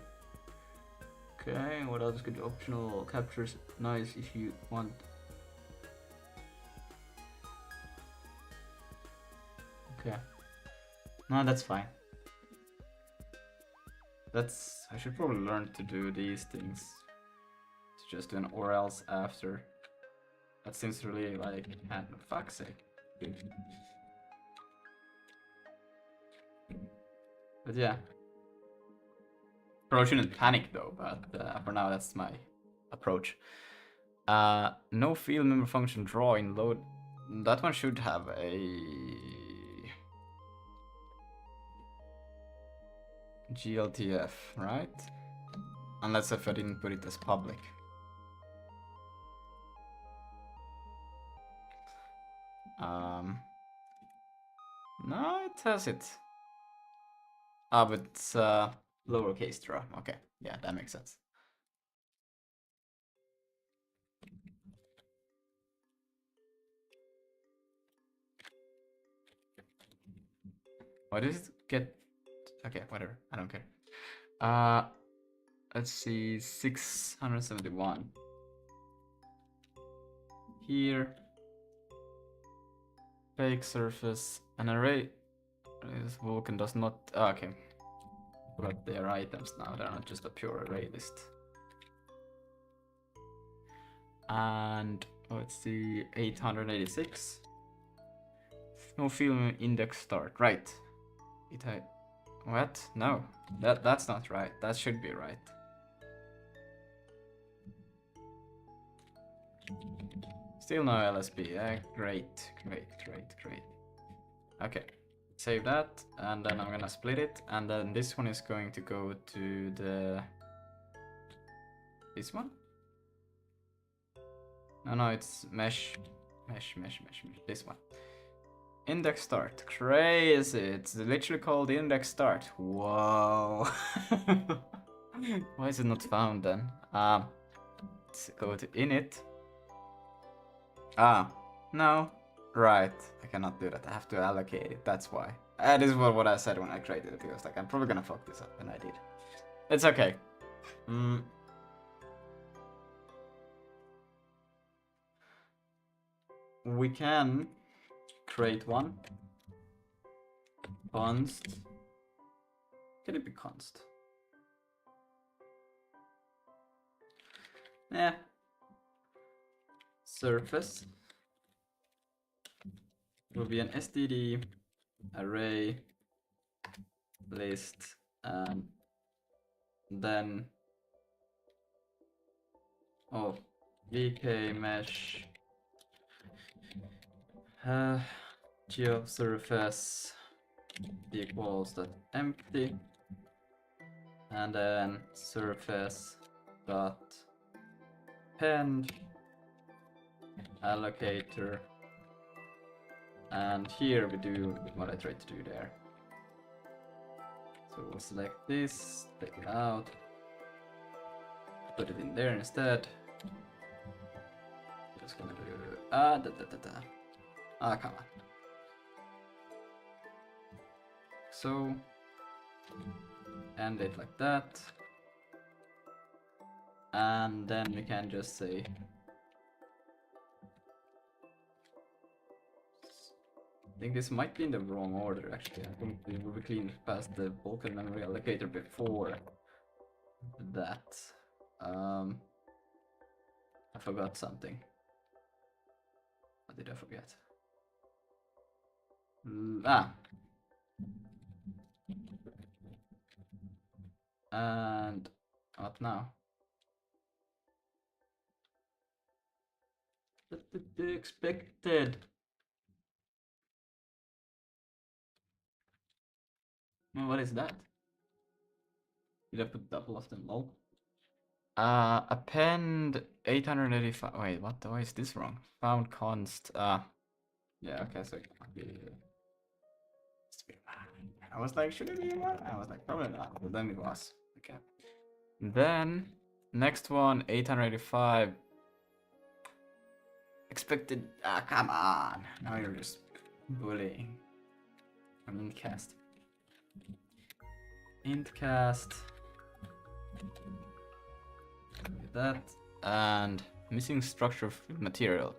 Okay, what else could be optional captures? Nice if you want. Okay. No, that's fine. I should probably learn to do these things. To just do an or else after. That seems really like, for fuck's sake. But yeah. Probably shouldn't panic though, but for now that's my approach. No field member function draw in load. That one should have a GLTF, right? Unless if I didn't put it as public. No, it has it. Ah, but it's lowercase draw. Okay, yeah, that makes sense. Why does it get? Okay, whatever. I don't care. Let's see, 671. Here, fake surface, an array. This Vulkan does not. Oh, okay, but they are items now. They're not just a pure array list. And let's see, 886. No film index start. Right. What? No, that's not right. That should be right. Still no LSB. Great. Okay, save that, and then I'm gonna split it, and then this one is going to go to this one. No, it's mesh. This one. Index start. Crazy. It's literally called index start. Whoa. Why is it not found then? Let's go to init. Ah, no. Right. I cannot do that. I have to allocate it. That's why. This is what I said when I created it. Because like I'm probably gonna fuck this up, and I did. It's okay. We can create one. Const. Can it be const? Yeah. Surface will be an std array list, and then vk mesh geosurface equals that empty, and then surface dot append allocator, and here we do what I tried to do there. So we'll select this, take it out, put it in there instead. Just gonna do come on. So end it like that, and then we can just say I think this might be in the wrong order actually. I think we will be clean past the Vulkan memory allocator before that. I forgot something. What did I forget? And what now? What did they expected? What is that? Did I put double of them? Lol. Append 885. Wait, what? Why is this wrong? Found const. Yeah, okay, so it can't be. I was like, should it be one? I was like, probably not, but then it was. Okay. Then, next one, 885. Expected. Come on. Now you're just bullying. Int cast. Int cast. That. And missing structure material.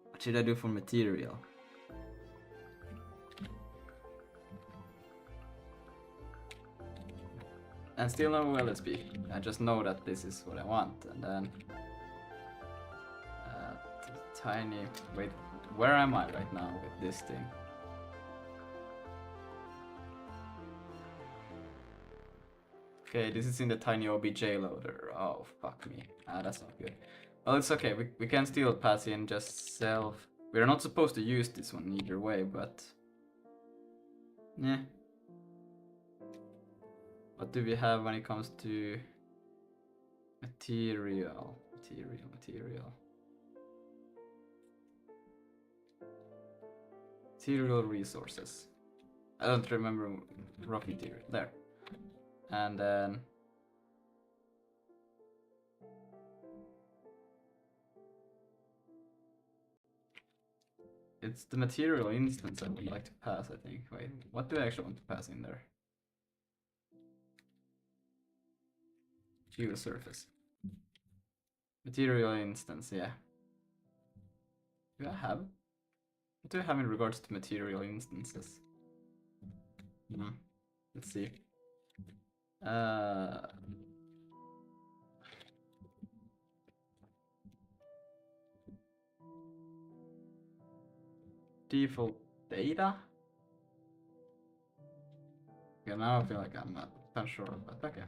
What should I do for material? And still no LSB. I just know that this is what I want, and then tiny. Wait, where am I right now with this thing? Okay, this is in the tiny obj loader. Oh fuck me. That's not good. Well, it's okay. We can still pass in just self. We're not supposed to use this one either way, but yeah. What do we have when it comes to material? Material resources. I don't remember rock material. There. And then it's the material instance I would like to pass, I think. Wait, what do I actually want to pass in there? Geosurface. Material instance, yeah. Do I have? What do I have in regards to material instances? Let's see. Default data? Okay, now I feel like I'm not sure, but okay.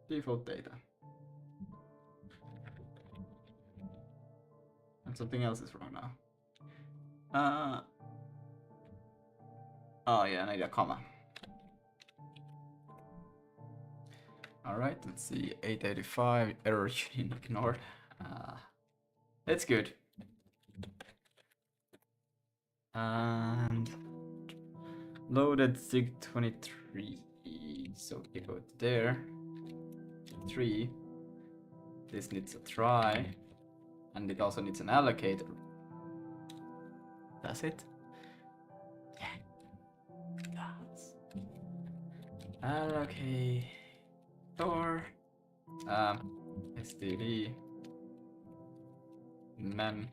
Default data. And something else is wrong now. Oh yeah, I need a comma. Alright, let's see. 885 error union ignored. That's good. And loaded sig23. So we go there. 3. This needs a try. And it also needs an allocator. Does it? Yeah. It does. Allocator. STD. Mem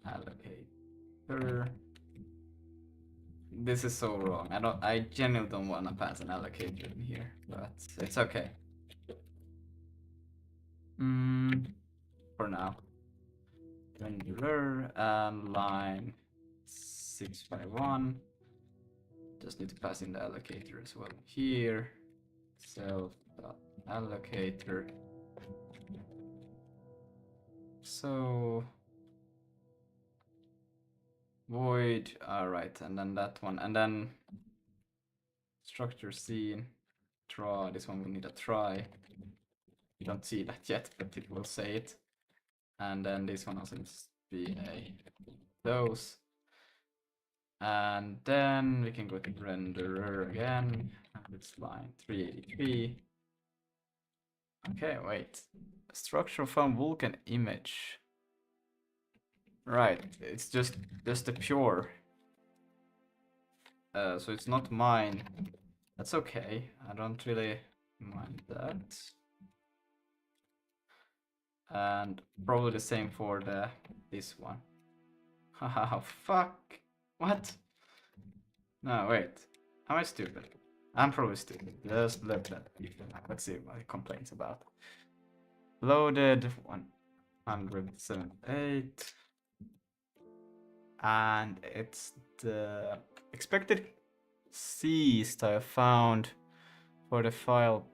allocator. This is so wrong. I genuinely don't want to pass an allocator in here, but it's okay. For now. Renderer and line 6 by 1. Just need to pass in the allocator as well here. Self.allocator. So void, alright, and then that one, and then structure scene, draw, this one we need a try. You don't see that yet, but it will say it. And then this one also needs to be a those. And then we can go to renderer again, and it's line 383. Okay, wait. Structure from Vulkan image. Right, it's just a pure. So it's not mine. That's okay. I don't really mind that. And probably the same for this one. Haha, fuck. What? No, wait. Am I stupid? I'm probably stupid. Just let that be. Let's see what he complains about. Loaded 178. And it's the expected C's I found for the file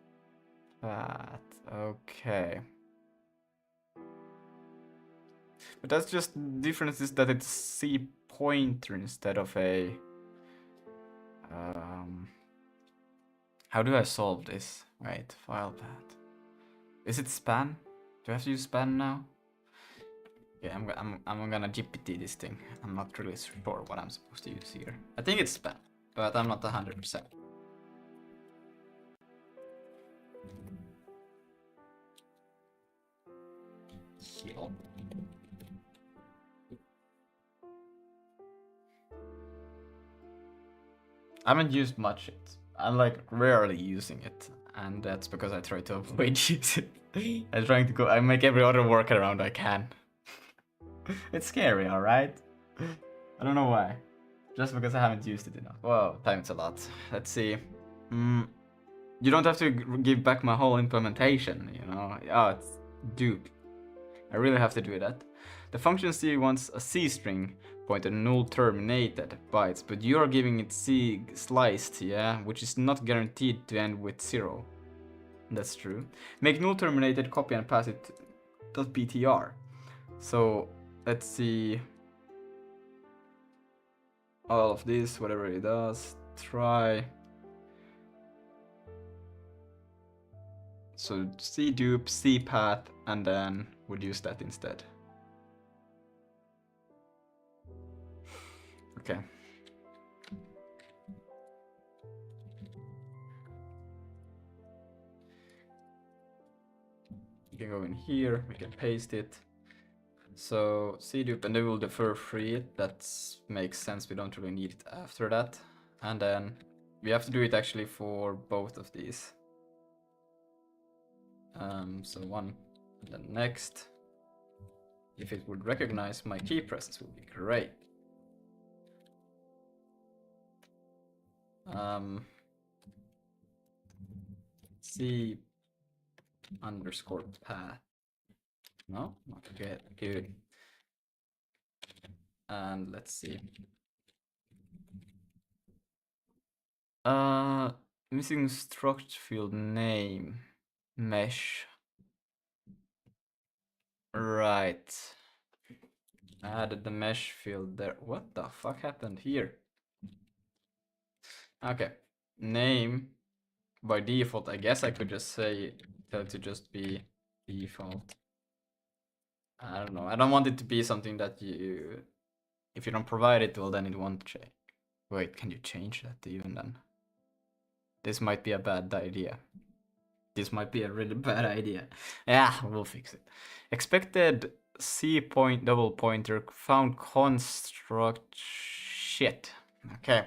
path. Okay. But that's just the difference is that it's C pointer instead of a how do I solve this? Right, file path. Is it span? Do I have to use span now? Yeah, I'm gonna GPT this thing. I'm not really sure what I'm supposed to use here. I think it's span, but I'm not 100%. Heal. I haven't used much it. I'm like rarely using it, and that's because I try to avoid using it. I'm trying to go. I make every other workaround I can. It's scary, alright? I don't know why. Just because I haven't used it enough. Whoa, time's a lot. Let's see. You don't have to give back my whole implementation, you know? Oh, it's dupe. I really have to do that. The function C wants a C string pointer null terminated bytes, but you are giving it C sliced, yeah? Which is not guaranteed to end with 0. That's true. Make null terminated, copy and pass it .ptr. So let's see all of this, whatever it does. Try. So C dupe, C path, and then would use that instead. Okay. You can go in here, we can paste it. So cdupe, and then we'll defer free it. That makes sense, we don't really need it after that. And then we have to do it actually for both of these. So one, and then next. If it would recognize my key presses would be great. C underscore path. No, not good. Good. And let's see. Missing struct field name mesh. Right. I added the mesh field there. What the fuck happened here? Okay. Name by default. I guess I could just say tell it to just be default. I don't know. I don't want it to be something that you, if you don't provide it, well then it won't change. Wait, can you change that even then? This might be a bad idea. This might be a really bad idea. Yeah, we'll fix it. Expected C point double pointer found construct shit. Okay.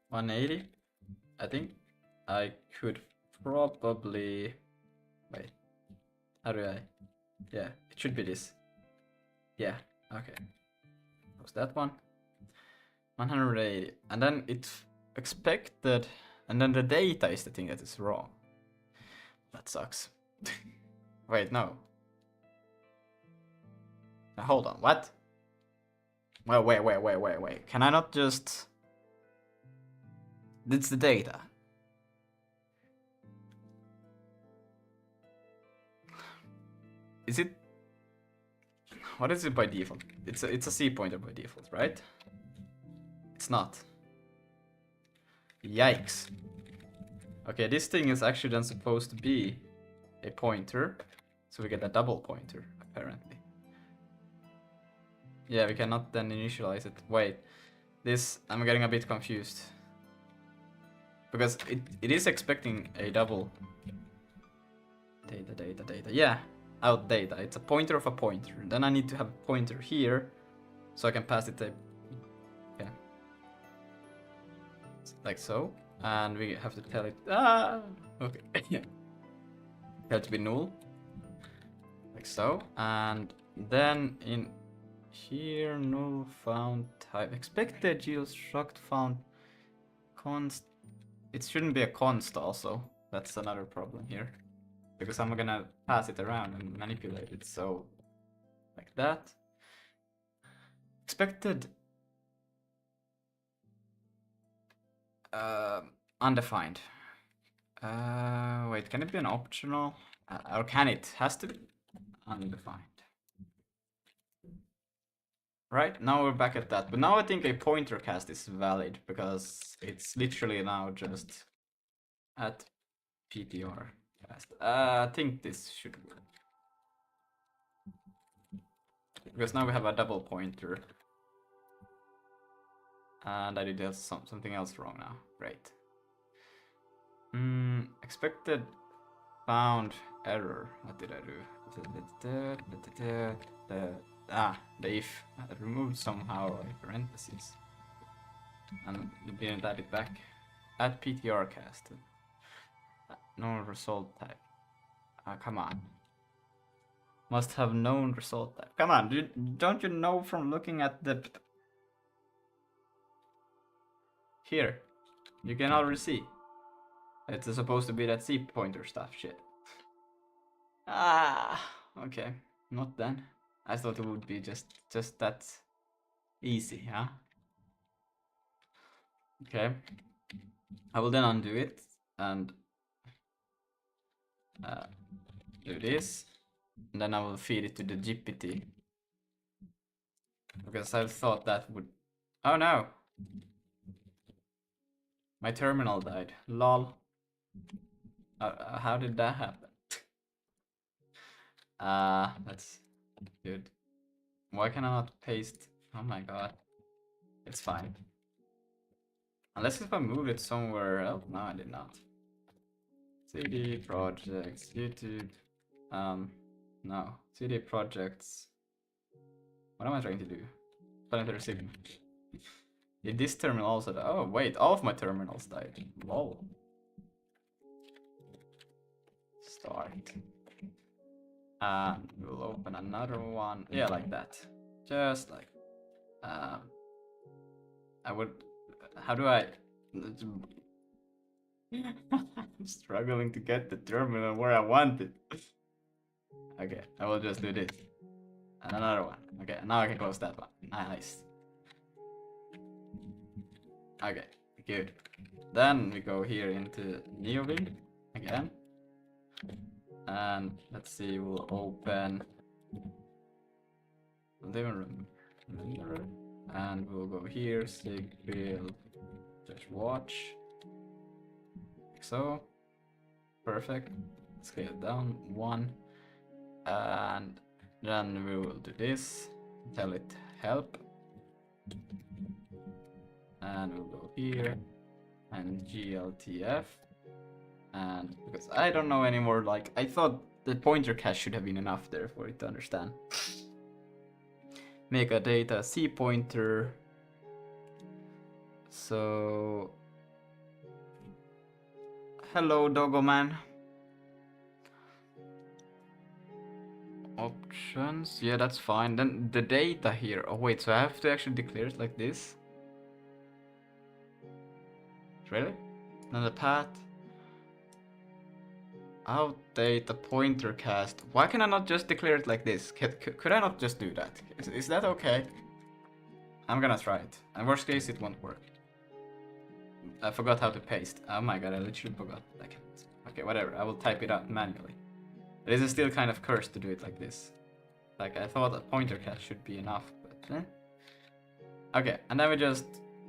180. I think I could probably wait. How do I? Yeah, it should be this. Yeah, okay. Was that one? 180. And then it's expected, and then the data is the thing that is wrong. That sucks. Wait, no. Hold on, what? Well, wait. Can I not just... It's the data. Is it... What is it by default? It's a C pointer by default, right? It's not. Yikes. Okay, this thing is actually then supposed to be a pointer. So we get a double pointer, apparently. Yeah, we cannot then initialize it. Wait, this, I'm getting a bit confused. Because it is expecting a double. Data. Yeah, out data. It's a pointer of a pointer. Then I need to have a pointer here, so I can pass it a... Yeah. Like so. And we have to tell it... Okay. Yeah. Have to be null. Like so. And then in here, null found type. Expected GLTF found const. It shouldn't be a const also. That's another problem here. Because I'm gonna pass it around and manipulate it, so like that. Expected undefined. Wait, can it be an optional? Or can it? Has to be undefined. Right, now we're back at that. But now I think a pointer cast is valid because it's literally now just at PTR cast. I think this should work. Because now we have a double pointer. And I did something else wrong now. Great. Expected found error. What did I do? The if. I removed somehow a parentheses. And it didn't add it back. Add PTR cast. No result type. Come on. Must have known result type. Come on, don't you know from looking at the... Here. You can already see. It's supposed to be that C pointer stuff shit. Okay. Not then. I thought it would be just that easy, huh? Okay. I will then undo it and do this. And then I will feed it to the GPT. Because I thought that would... Oh no! My terminal died. Lol. How did that happen? That's good. Why can I not paste? Oh my god. It's fine. Unless if I moved it somewhere else. No, I did not. CD projects, YouTube. No. CD projects. What am I trying to do? Planetary signal. Did this terminal also die? Oh wait, all of my terminals died. Lol. Start. And we'll open another one. Yeah, like that. Just like I would... How do I... I'm struggling to get the terminal where I want it. Okay, I will just do this. And another one. Okay, now I can close that one. Nice. Okay, good. Then we go here into NeoVim again. And let's see, we'll open living room renderer. And we'll go here, sig build just watch. Like so. Perfect. Scale it down one. And then we will do this. Tell it help. And we'll go here. and GLTF. And because I don't know anymore, like I thought the pointer cache should have been enough there for it to understand. Mega data C pointer. So hello Doggo Man. Options, yeah, that's fine. Then the data here. Oh wait, so I have to actually declare it like this? Really? Then the path. Out data pointer cast. Why can I not just declare it like this? Could I not just do that? Is that okay? I'm gonna try it. And worst case, it won't work. I forgot how to paste. Oh my god, I literally forgot. Okay, whatever. I will type it out manually. This is still kind of cursed to do it like this. Like, I thought a pointer cast should be enough, but okay, and then we just...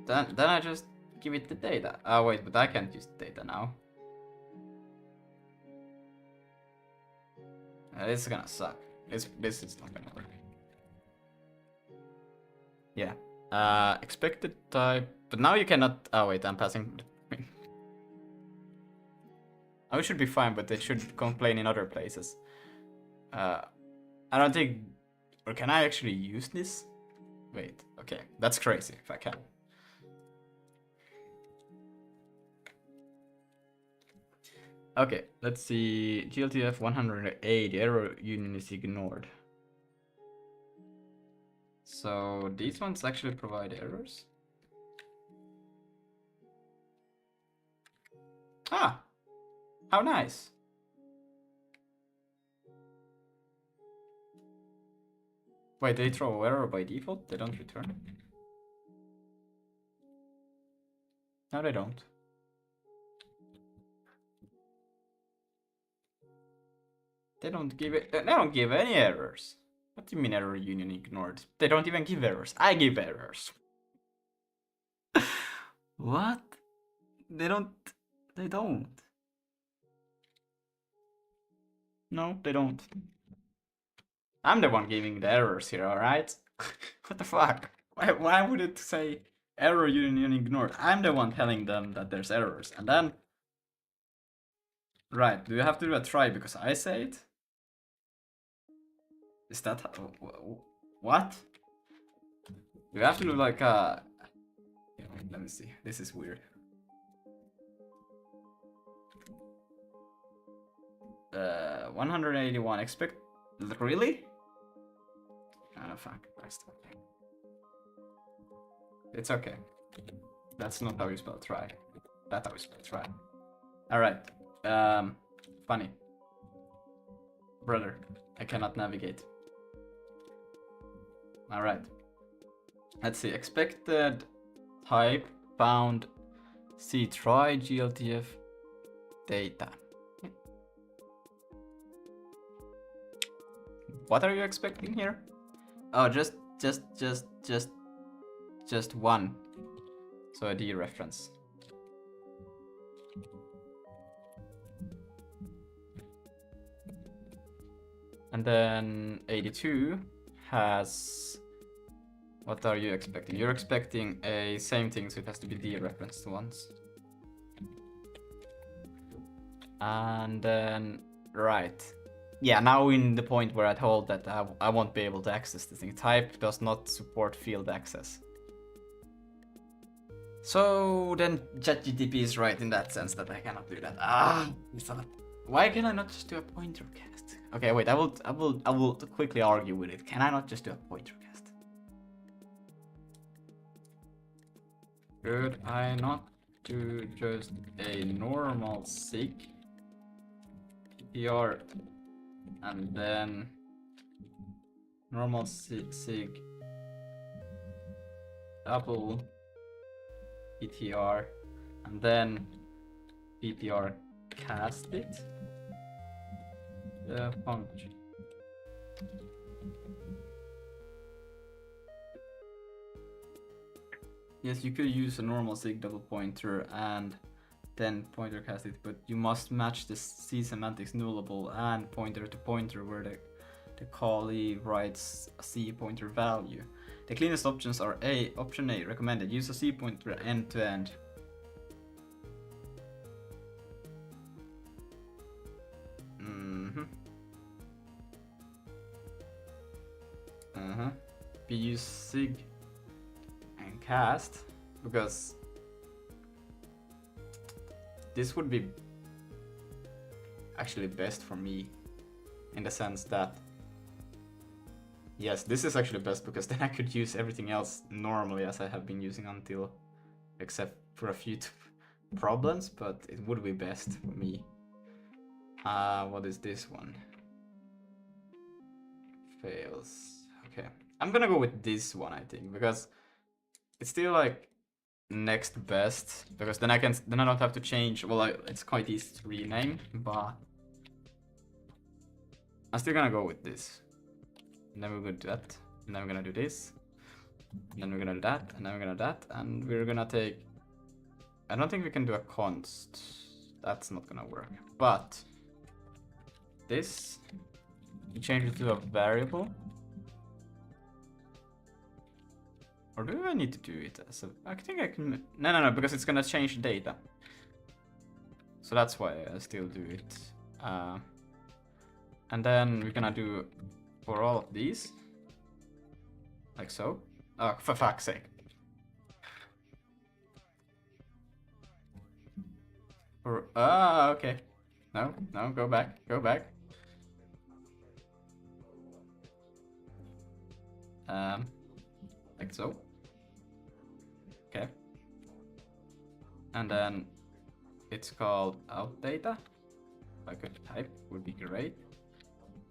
Then I just give it the data. Oh wait, but I can't use the data now. This is gonna suck. This is not gonna work. Yeah. Expected type... But now you cannot... Oh wait, I'm passing... Oh, it should be fine, but it should complain in other places. I don't think... Or can I actually use this? Wait, okay. That's crazy, if I can. Okay, let's see. GLTF 180, error union is ignored. So these ones actually provide errors? Ah! How nice! Wait, they throw error by default? They don't return? No, they don't. They don't give it. They don't give any errors. What do you mean error union ignored? They don't even give errors. I give errors. What? They don't. They don't. No, they don't. I'm the one giving the errors here, alright? What the fuck? Why would it say error union ignored? I'm the one telling them that there's errors. And then... Right, do you have to do a try because I say it? Is that... What? Do you have to do like a... Yeah, wait, let me see. This is weird. 181. Expect... Really? Oh, fuck. It's okay. That's not how you spell try. That's how you spell try. Alright. Funny. Brother, I cannot navigate. Alright. Let's see. Expected type bound C try GLTF data. What are you expecting here? Oh, just one. So a D reference. And then 82 has... What are you expecting? You're expecting a same thing, so it has to be D referenced once. And then... Right. Yeah, now in the point where I told that I won't be able to access the thing. Type does not support field access. So then ChatGTP is right in that sense that I cannot do that. Why can I not just do a pointer cast? Okay, wait, I will quickly argue with it. Can I not just do a pointer cast? Could I not do just a normal sig PTR and then normal sig double PTR and then PTR cast it? The function. Yes, you could use a normal sig double pointer and then pointer cast it, but you must match the C semantics nullable and pointer to pointer where the callee writes a C pointer value. The cleanest options are option A, recommended. Use a C pointer end to end. pu sig and cast, because this would be actually best for me, in the sense that, yes, this is actually best because then I could use everything else normally as I have been using until, except for a few problems, but it would be best for me. What is this one? Fails. Okay, I'm gonna go with this one, I think, because it's still like next best, because then I don't have to change. Well, it's quite easy to rename, but I'm still gonna go with this. And then we're gonna do that, and then we're gonna do this, and then we're gonna do that, and then we're gonna do that, and we're gonna take. I don't think we can do a const. That's not gonna work. But this, you change it to a variable. Or do I need to do it as a... I think I can... No, because it's gonna change data. So that's why I still do it. And then we're gonna do for all of these. Like so. Oh, for fuck's sake. For... okay. No, go back. Like so. Okay. And then it's called out data. If I could type, would be great.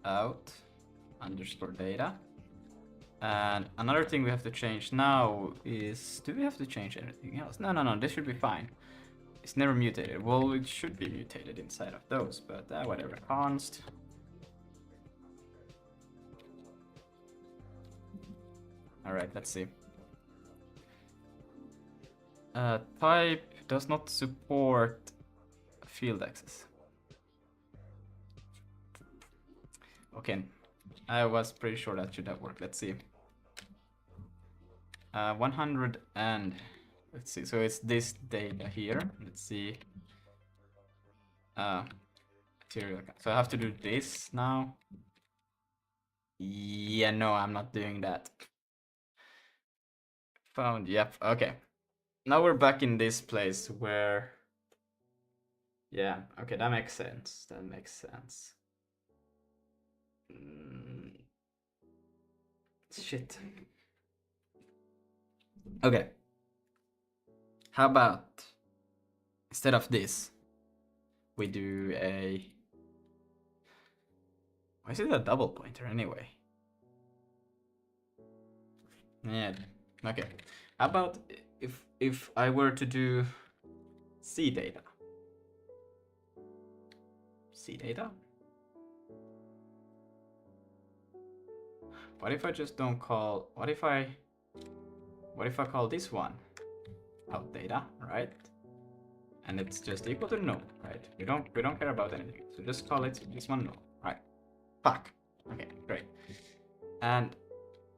Out underscore data. And another thing we have to change now is, do we have to change anything else? No, this should be fine. It's never mutated. Well, it should be mutated inside of those, but whatever. Const. Alright, let's see. Type does not support field access. Okay, I was pretty sure that should have worked. Let's see. 100 and let's see. So it's this data here. Let's see. Material. So I have to do this now. Yeah, no, I'm not doing that. Found. Yep. Okay. Now we're back in this place where. Yeah. Okay, that makes sense. Shit. Okay. How about instead of this, we do a... Why is it a double pointer anyway? Yeah. Okay. How about if I were to do C data? C data? What if I just don't call... What if I call this one out data, right? And it's just equal to no, right? We don't care about anything. So just call it this one no, right? Fuck. Okay, great. And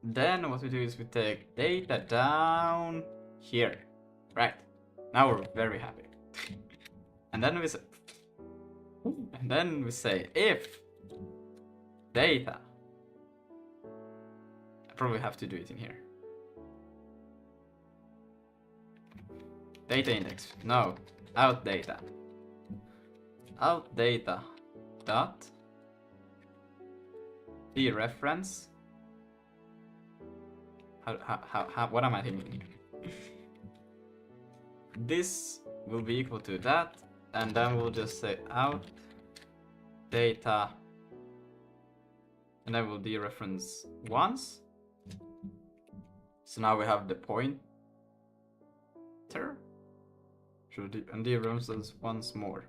then what we do is we take data down here, right? Now we're very happy. And then we say if data. I probably have to do it in here. Data index. No. Out data. Out data dot dereference. How what am I thinking here? This will be equal to that, and then we'll just say out data, and then we'll dereference once. So now we have the pointer. And dereferences once more.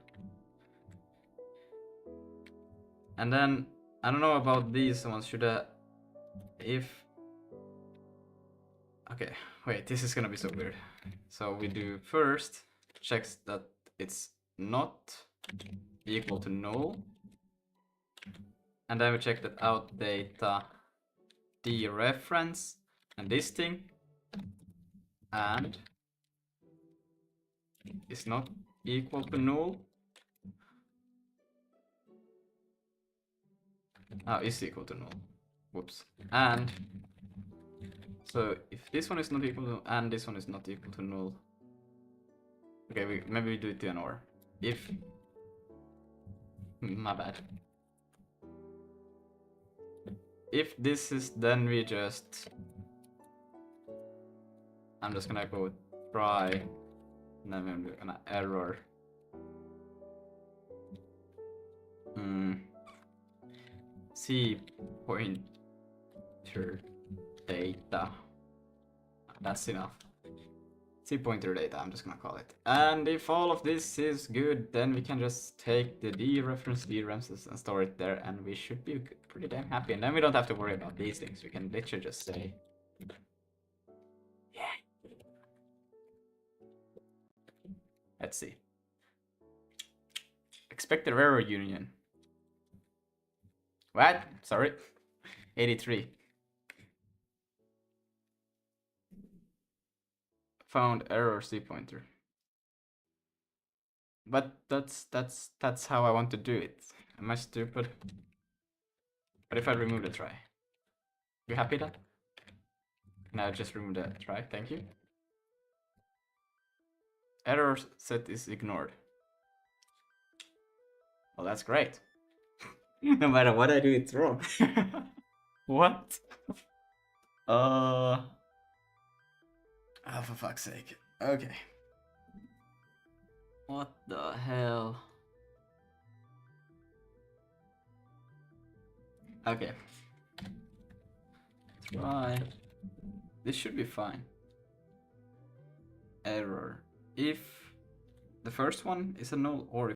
And then I don't know about these ones. Should I okay, wait, this is gonna be so weird. So we do first checks that it's not equal to null, and then we check that out data dereference and this thing, and is not equal to null. Is equal to null. Whoops. And So if this one is not equal to, and this one is not equal to null. Okay, maybe we do it to an or. If, my bad. If this is, then we just, I'm just gonna go try, and then we're gonna error. C pointer data. That's enough. C pointer data, I'm just gonna call it. And if all of this is good, then we can just take the dereference dereferences and store it there, and we should be pretty damn happy. And then we don't have to worry about these things. We can literally just say, yeah. Let's see. Expected error union. What? Sorry. 83. Found error C pointer. But that's how I want to do it. Am I stupid? What if I remove the try? You happy that? Now just remove the try, thank you. Error set is ignored. Well, that's great. No matter what I do, it's wrong. What? Oh, for fuck's sake. Okay. What the hell? Okay. Try. This should be fine. Error. If the first one is a null or if